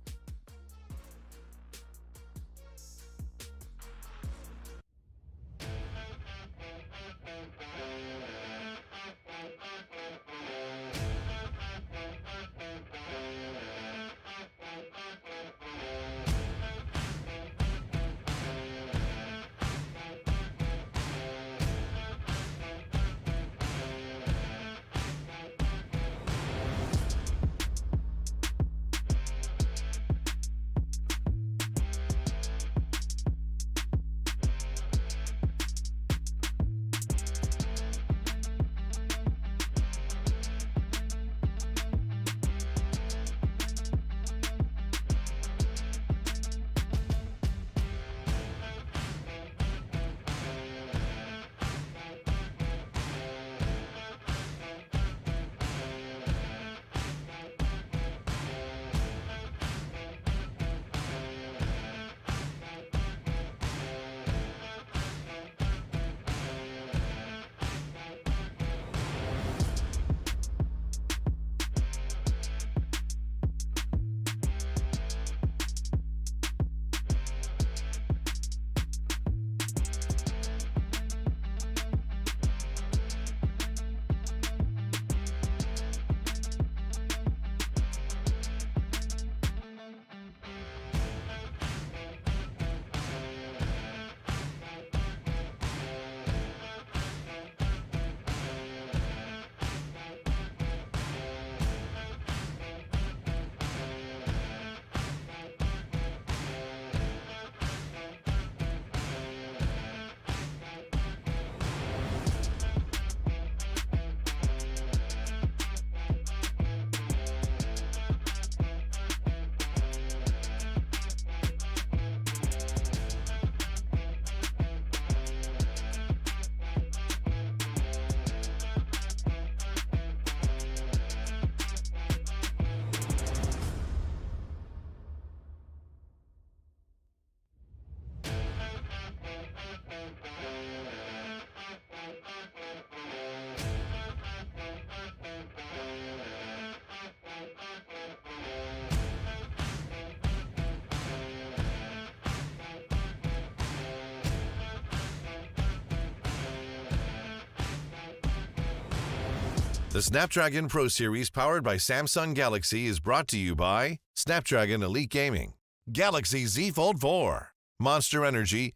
The Snapdragon Pro Series powered by Samsung Galaxy is brought to you by Snapdragon Elite Gaming, Galaxy Z Fold 4, Monster Energy,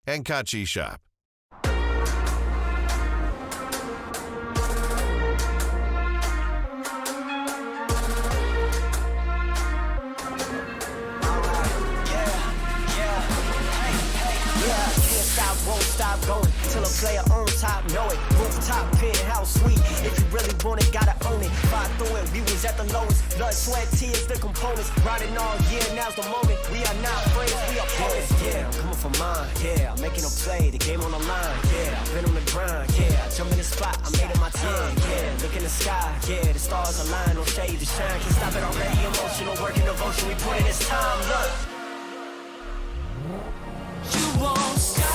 and Kachi Shop. Won't stop going till a player on top know it. Rooftop, penthouse suite. If you really want it, gotta own it. Fight through it, we was at the lowest. Blood, sweat, tears, the components. Riding all year, now's the moment. We are not friends, we are opponents. Yeah, I'm coming for mine. Yeah, I'm making a play, the game on the line. Yeah, I've been on the grind. Yeah, I jump in the spot, I made it my time. Yeah, look in the sky. Yeah, the stars align, no shade to shine. Can't stop it already. Emotional work and devotion, we put in this time. Look, you won't stop.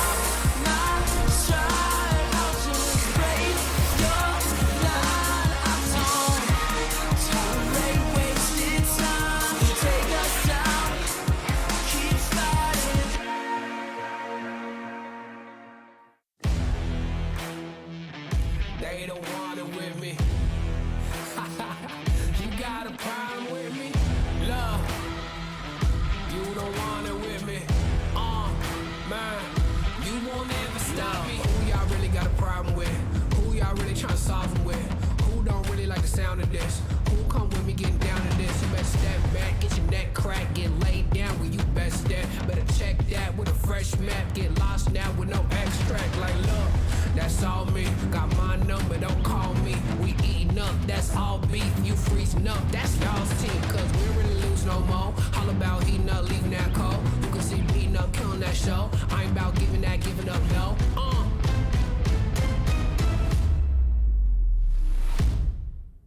They don't want it with me. You got a problem with me? Love, you don't want it with me. Man, you won't ever stop me. Who y'all really got a problem with? Who y'all really trying to solve them with? Who don't really like the sound of this? Who come with me getting down to this? You better step back, get your neck cracked, get laid down where you best step. Better check that with a fresh map. Get lost now with no extract. Like, look, that's all me. Got my number, don't call me. We eating up, that's all beef. You freezing up, that's y'all's team. Cause we really lose no more. All about heating up, leaving that cold. You can see me eating up, killing that show. I ain't about giving up, no.